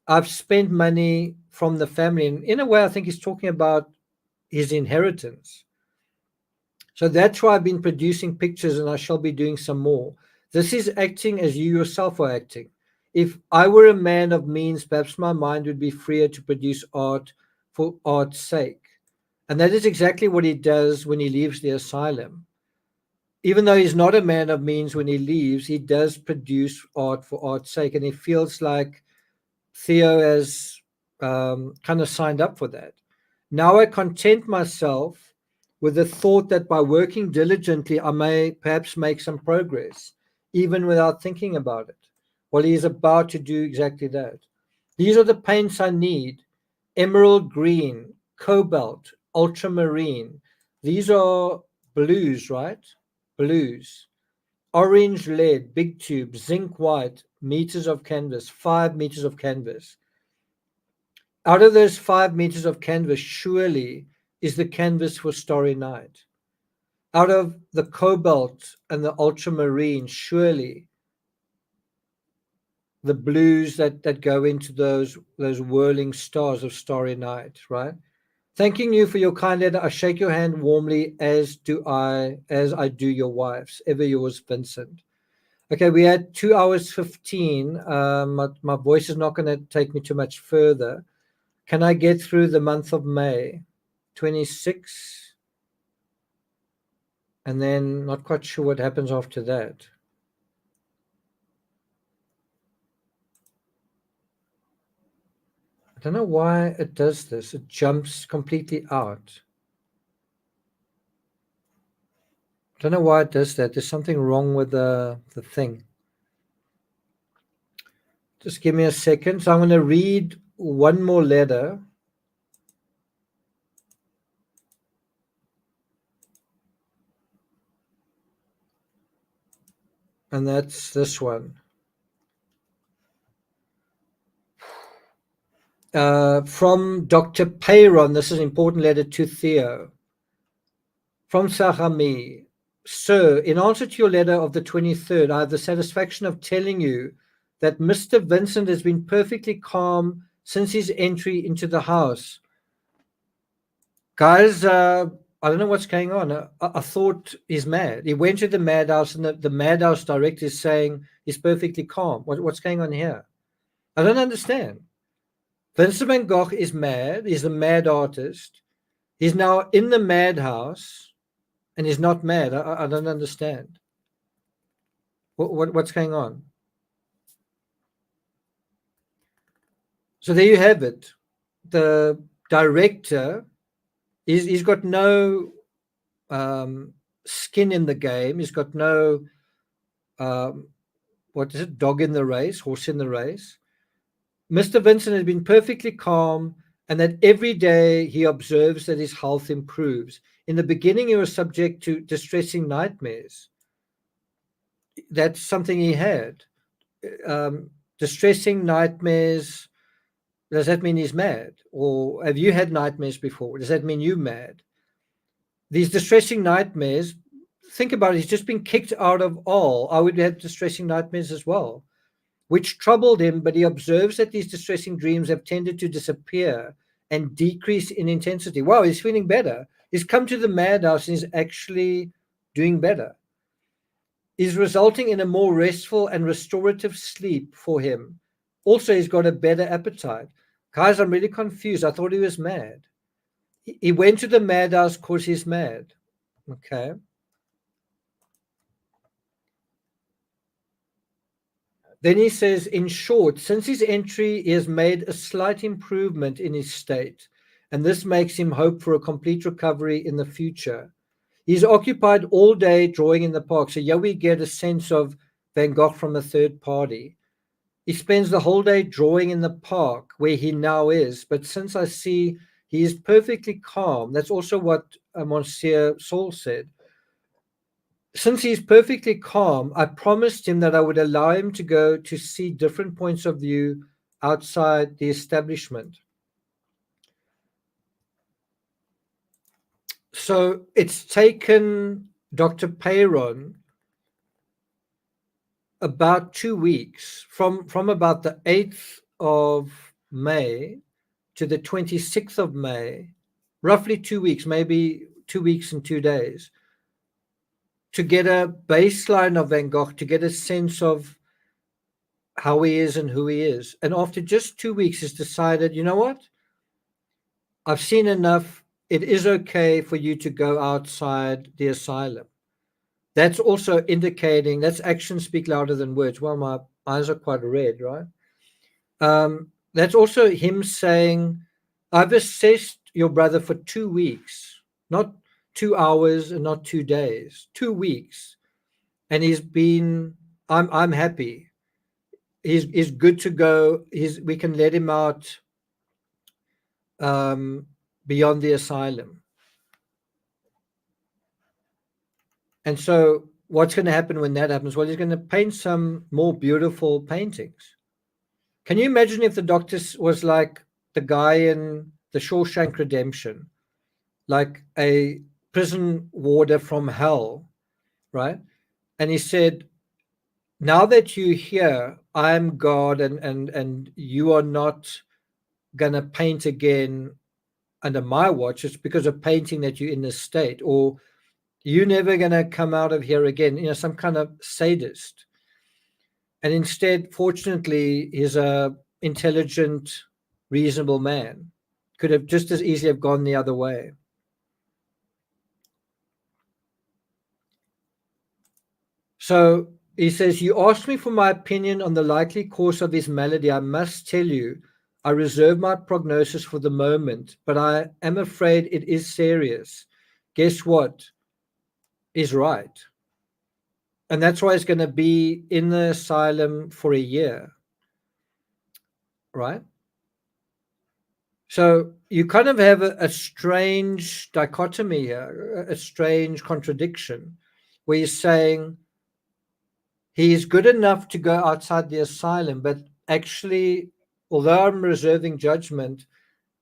I've spent money from the family. And in a way, I think he's talking about his inheritance. So that's why I've been producing pictures, and I shall be doing some more. This is acting as you yourself are acting. If I were a man of means, perhaps my mind would be freer to produce art for art's sake. And that is exactly what he does when he leaves the asylum. Even though he's not a man of means when he leaves, he does produce art for art's sake. And it feels like Theo has kind of signed up for that. Now I content myself with the thought that by working diligently, I may perhaps make some progress, even without thinking about it. Well, he is about to do exactly that. These are the paints I need: emerald green, cobalt, ultramarine. These are blues, right? Blues. Orange lead, big tube, zinc white, meters of canvas, 5 meters of canvas. Out of those 5 meters of canvas, surely is the canvas for Starry Night. Out of the cobalt and the ultramarine, surely the blues that go into those whirling stars of Starry Night, right? Thanking you for your kind letter. I shake your hand warmly, as I do your wife's. Ever yours, Vincent. Okay, we had 2 hours 15. My voice is not going to take me too much further. Can I get through the month of May? 26. And then not quite sure what happens after that. I don't know why it does this. It jumps completely out. I don't know why it does that. There's something wrong with the thing. Just give me a second. So I'm going to read one more letter. And that's this one. From Dr. Peyron, this is an important letter to Theo. From Sahami, Sir, in answer to your letter of the 23rd, I have the satisfaction of telling you that Mr. Vincent has been perfectly calm since his entry into the house. Guys, I don't know what's going on. I thought he's mad. He went to the Madhouse, and the Madhouse director is saying he's perfectly calm. What's going on here? I don't understand. Vincent van Gogh is mad. He's a mad artist. He's now in the Madhouse, and he's not mad. I don't understand. What's going on? So there you have it. The director, he's got no skin in the game. He's got no, what is it, dog in the race, horse in the race. Mr. Vincent has been perfectly calm, and that every day he observes that his health improves. In the beginning, he was subject to distressing nightmares. That's something he had. Distressing nightmares. Does that mean he's mad? Or have you had nightmares before? Does that mean you're mad? These distressing nightmares, think about it, he's just been kicked out of all. I would have distressing nightmares as well, which troubled him, but he observes that these distressing dreams have tended to disappear and decrease in intensity. Wow, he's feeling better. He's come to the Madhouse and he's actually doing better. Is resulting in a more restful and restorative sleep for him. Also, he's got a better appetite. Guys, I'm really confused. I thought he was mad. He went to the Madhouse because he's mad. Okay. Then he says, in short, since his entry, he has made a slight improvement in his state, and this makes him hope for a complete recovery in the future. He's occupied all day drawing in the park. So here we get a sense of Van Gogh from a third party. He spends the whole day drawing in the park where he now is. But since I see he is perfectly calm, that's also what Monsieur Saul said. Since he's perfectly calm, I promised him that I would allow him to go to see different points of view outside the establishment. So it's taken Dr. Peyron about 2 weeks, from about the 8th of May to the 26th of May, roughly 2 weeks, maybe 2 weeks and 2 days, to get a baseline of Van Gogh, to get a sense of how he is and who he is. And after just 2 weeks, he's decided, you know what? I've seen enough. It is okay for you to go outside the asylum. That's also indicating, that's actions speak louder than words. Well, my eyes are quite red, right? That's also him saying, I've assessed your brother for 2 weeks, not 2 hours and not 2 days, 2 weeks. And he's been, I'm happy. He's good to go. We can let him out beyond the asylum. And so what's going to happen when that happens? Well, he's going to paint some more beautiful paintings. Can you imagine if the doctor was like the guy in the Shawshank Redemption, like a prison warder from hell, right? And he said, now that you're here, I'm God, and you are not going to paint again under my watch. It's because of painting that you're in this state, or you're never going to come out of here again, some kind of sadist. And instead, fortunately, he's a intelligent, reasonable man. Could have just as easily have gone the other way. So he says, you asked me for my opinion on the likely course of his malady. I must tell you, I reserve my prognosis for the moment, but I am afraid it is serious. Guess what? Is right. And that's why he's going to be in the asylum for a year. Right? So you kind of have a strange dichotomy here, a strange contradiction, where you're saying he's good enough to go outside the asylum, but actually, although I'm reserving judgment,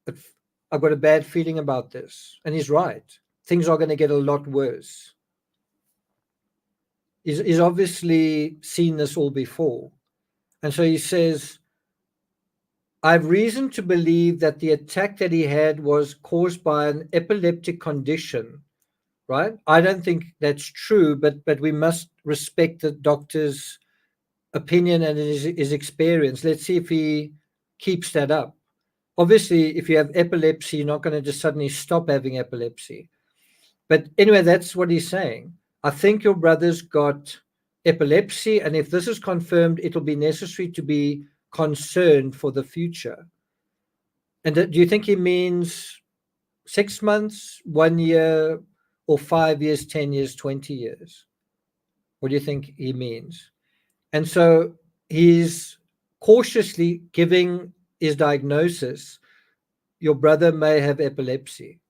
I've got a bad feeling about this. And he's right. Things are going to get a lot worse. He's obviously seen this all before. And so he says, I have reason to believe that the attack that he had was caused by an epileptic condition, right? I don't think that's true, but we must respect the doctor's opinion and his experience. Let's see if he keeps that up. Obviously, if you have epilepsy, you're not going to just suddenly stop having epilepsy. But anyway, that's what he's saying. I think your brother's got epilepsy, and if this is confirmed, it'll be necessary to be concerned for the future. And do you think he means 6 months, 1 year, or 5 years, 10 years, 20 years? What do you think he means? And so he's cautiously giving his diagnosis. Your brother may have epilepsy.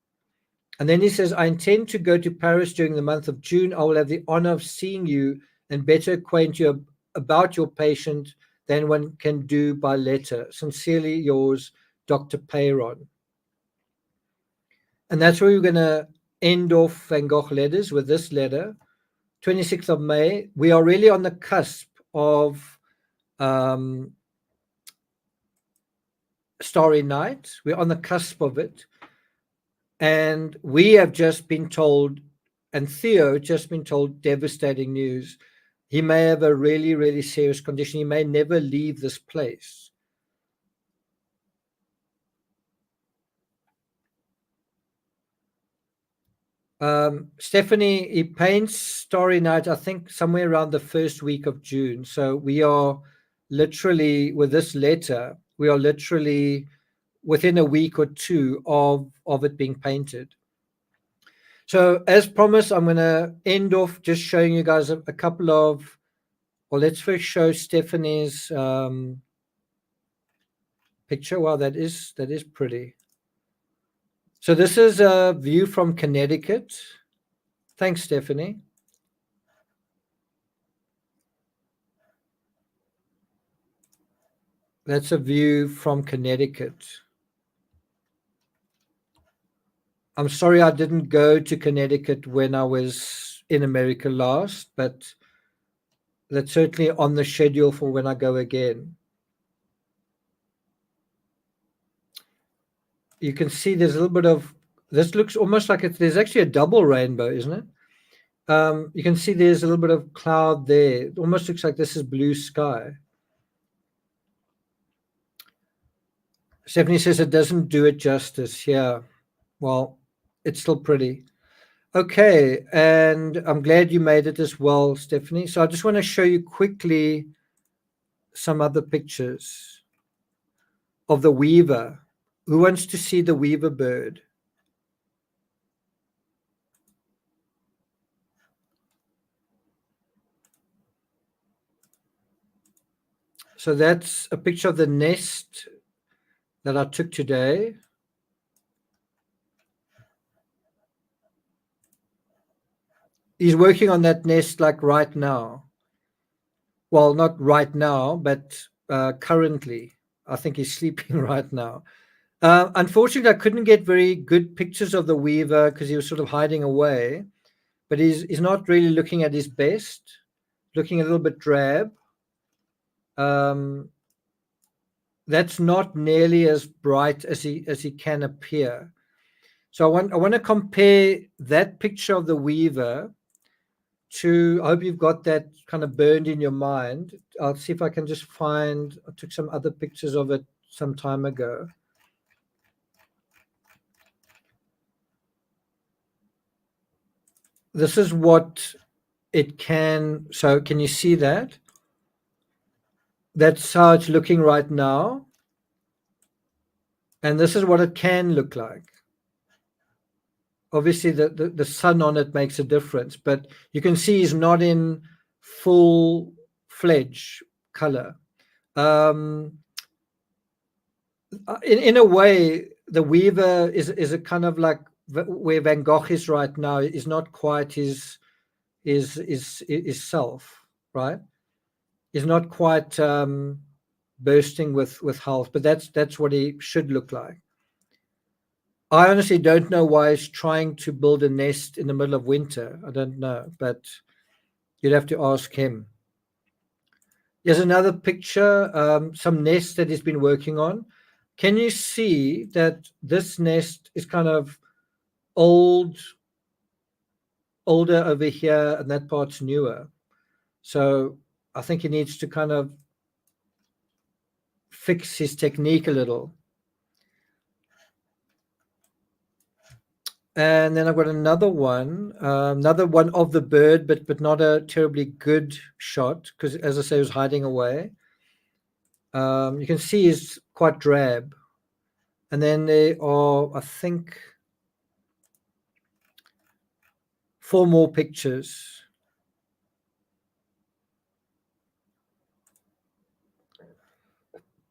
And then he says, I intend to go to Paris during the month of June. I will have the honor of seeing you and better acquaint you about your patient than one can do by letter. Sincerely yours, Dr. Peyron. And that's where we're going to end off Van Gogh letters with this letter, 26th of May. We are really on the cusp of Starry Night. We're on the cusp of it. And we have just been told, and Theo just been told, devastating news. He may have a really, really serious condition. He may never leave this place. Stephanie, he paints Starry Night, I think, somewhere around the first week of June. So we are literally, with this letter, we are literally within a week or two of it being painted. So as promised, I'm going to end off just showing you guys a couple of, well, let's first show Stephanie's picture. Wow, that is pretty. So this is a view from Connecticut. Thanks, Stephanie. That's a view from Connecticut. I'm sorry I didn't go to Connecticut when I was in America last, but that's certainly on the schedule for when I go again. You can see there's a little bit of, this looks almost like there's actually a double rainbow, isn't it? You can see there's a little bit of cloud there. It almost looks like this is blue sky. Stephanie says it doesn't do it justice. Yeah, well, it's still pretty. Okay, and I'm glad you made it as well, Stephanie. So I just want to show you quickly some other pictures of the weaver. Who wants to see the weaver bird? So that's a picture of the nest that I took today. he's working on that nest like right now. Well, not right now, but currently. I think he's sleeping right now. Unfortunately, I couldn't get very good pictures of the weaver because he was sort of hiding away. But he's not really looking at his best, looking a little bit drab. That's not nearly as bright as he can appear. So I want to compare that picture of the weaver to, I hope you've got that kind of burned in your mind. I'll see if I can just find, I took some other pictures of it some time ago. This is what it can, so can you see that? That's how it's looking right now. And this is what it can look like. Obviously, the sun on it makes a difference, but you can see he's not in full-fledged color. In a way, the weaver is a kind of like where Van Gogh is right now. Is not quite his self, right? Is not quite bursting with health, but that's what he should look like. I honestly don't know why he's trying to build a nest in the middle of winter. I don't know, but you'd have to ask him. Here's another picture, some nests that he's been working on. Can you see that this nest is kind of older over here, and that part's newer? So I think he needs to kind of fix his technique a little. And then I've got another one of the bird, but not a terribly good shot because, as I say, he was hiding away. You can see he's quite drab. And then there are, I think, 4 more pictures.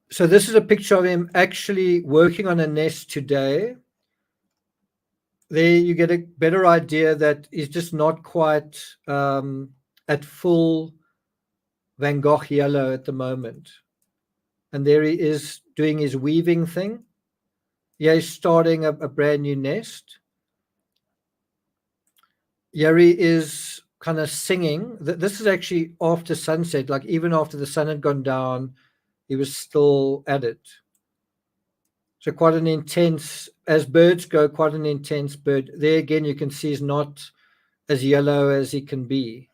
So this is a picture of him actually working on a nest today. There you get a better idea that he's just not quite at full Van Gogh yellow at the moment. And there he is doing his weaving thing. Yeah, he's starting a brand new nest. Yeri is kind of singing. This is actually after sunset, like even after the sun had gone down, he was still at it. So quite an intense, as birds go, quite an intense bird. There again, you can see he's not as yellow as he can be.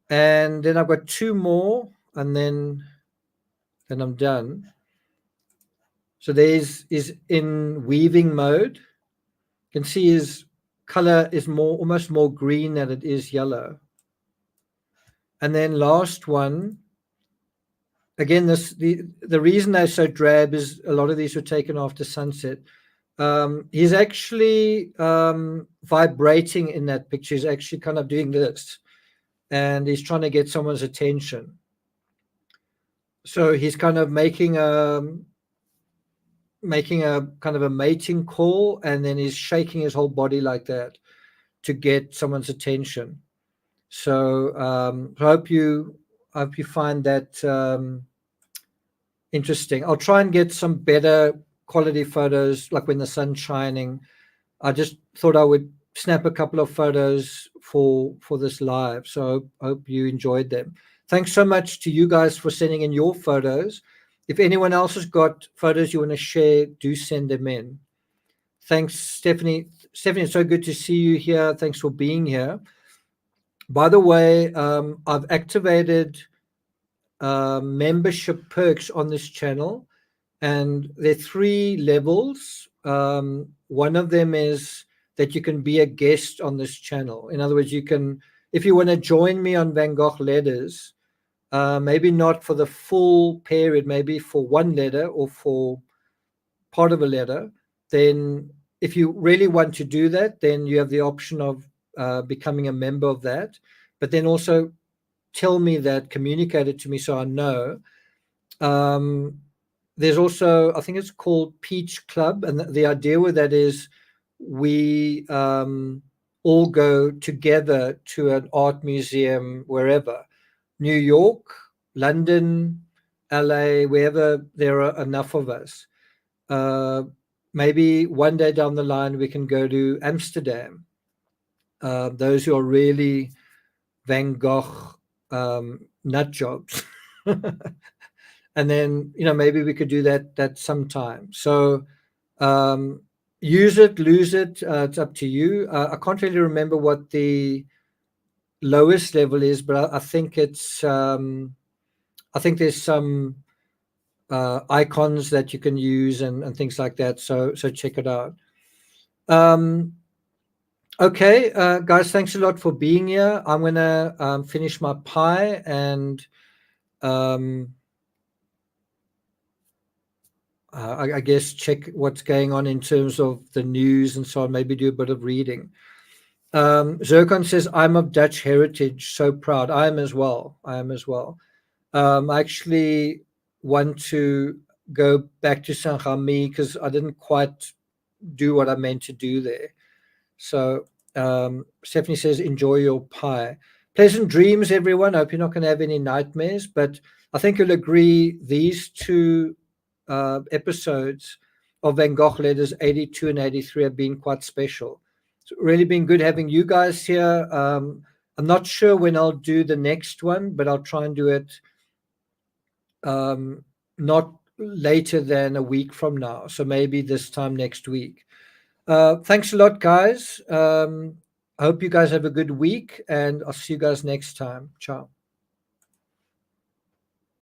And then I've got 2 more, and then I'm done. So there's is in weaving mode. You can see his color is almost more green than it is yellow. And then last one, again, the reason they're so drab is a lot of these were taken after sunset. He's actually vibrating in that picture. He's actually kind of doing this, and he's trying to get someone's attention. So he's kind of making a kind of a mating call, and then he's shaking his whole body like that to get someone's attention. So I hope you find that interesting. I'll try and get some better quality photos, like when the sun's shining. I just thought I would snap a couple of photos for this live. So I hope you enjoyed them. Thanks so much to you guys for sending in your photos. If anyone else has got photos you want to share, do send them in. Thanks, Stephanie. Stephanie, it's so good to see you here. Thanks for being here. By the way, I've activated membership perks on this channel, and there are 3 levels. One of them is that you can be a guest on this channel. In other words, you can, if you want to join me on Van Gogh letters, maybe not for the full period, maybe for 1 letter or for part of a letter, then if you really want to do that, then you have the option of becoming a member of that. But then also tell me that, communicate it to me so I know. There's also, I think it's called Peach Club, and the idea with that is we all go together to an art museum wherever, New York, London, LA, wherever there are enough of us. Maybe one day down the line we can go to Amsterdam. Those who are really Van Gogh nut jobs. And then, maybe we could do that sometime. So use it, lose it. It's up to you. I can't really remember what the lowest level is, but I think it's I think there's some icons that you can use and things like that. So check it out. Okay, guys, thanks a lot for being here. I'm gonna finish my pie and I guess check what's going on in terms of the news and so on. Maybe do a bit of reading. Zircon says, "I'm of Dutch heritage. So proud. I am as well. I actually want to go back to Saint-Remy because I didn't quite do what I meant to do there." So Stephanie says, "Enjoy your pie. Pleasant dreams, everyone. Hope you're not going to have any nightmares." But I think you'll agree these two episodes of Van Gogh Letters 82 and 83 have been quite special. It's really been good having you guys here. I'm not sure when I'll do the next one, but I'll try and do it not later than a week from now. So maybe this time next week. Thanks a lot, guys. I hope you guys have a good week, and I'll see you guys next time. Ciao.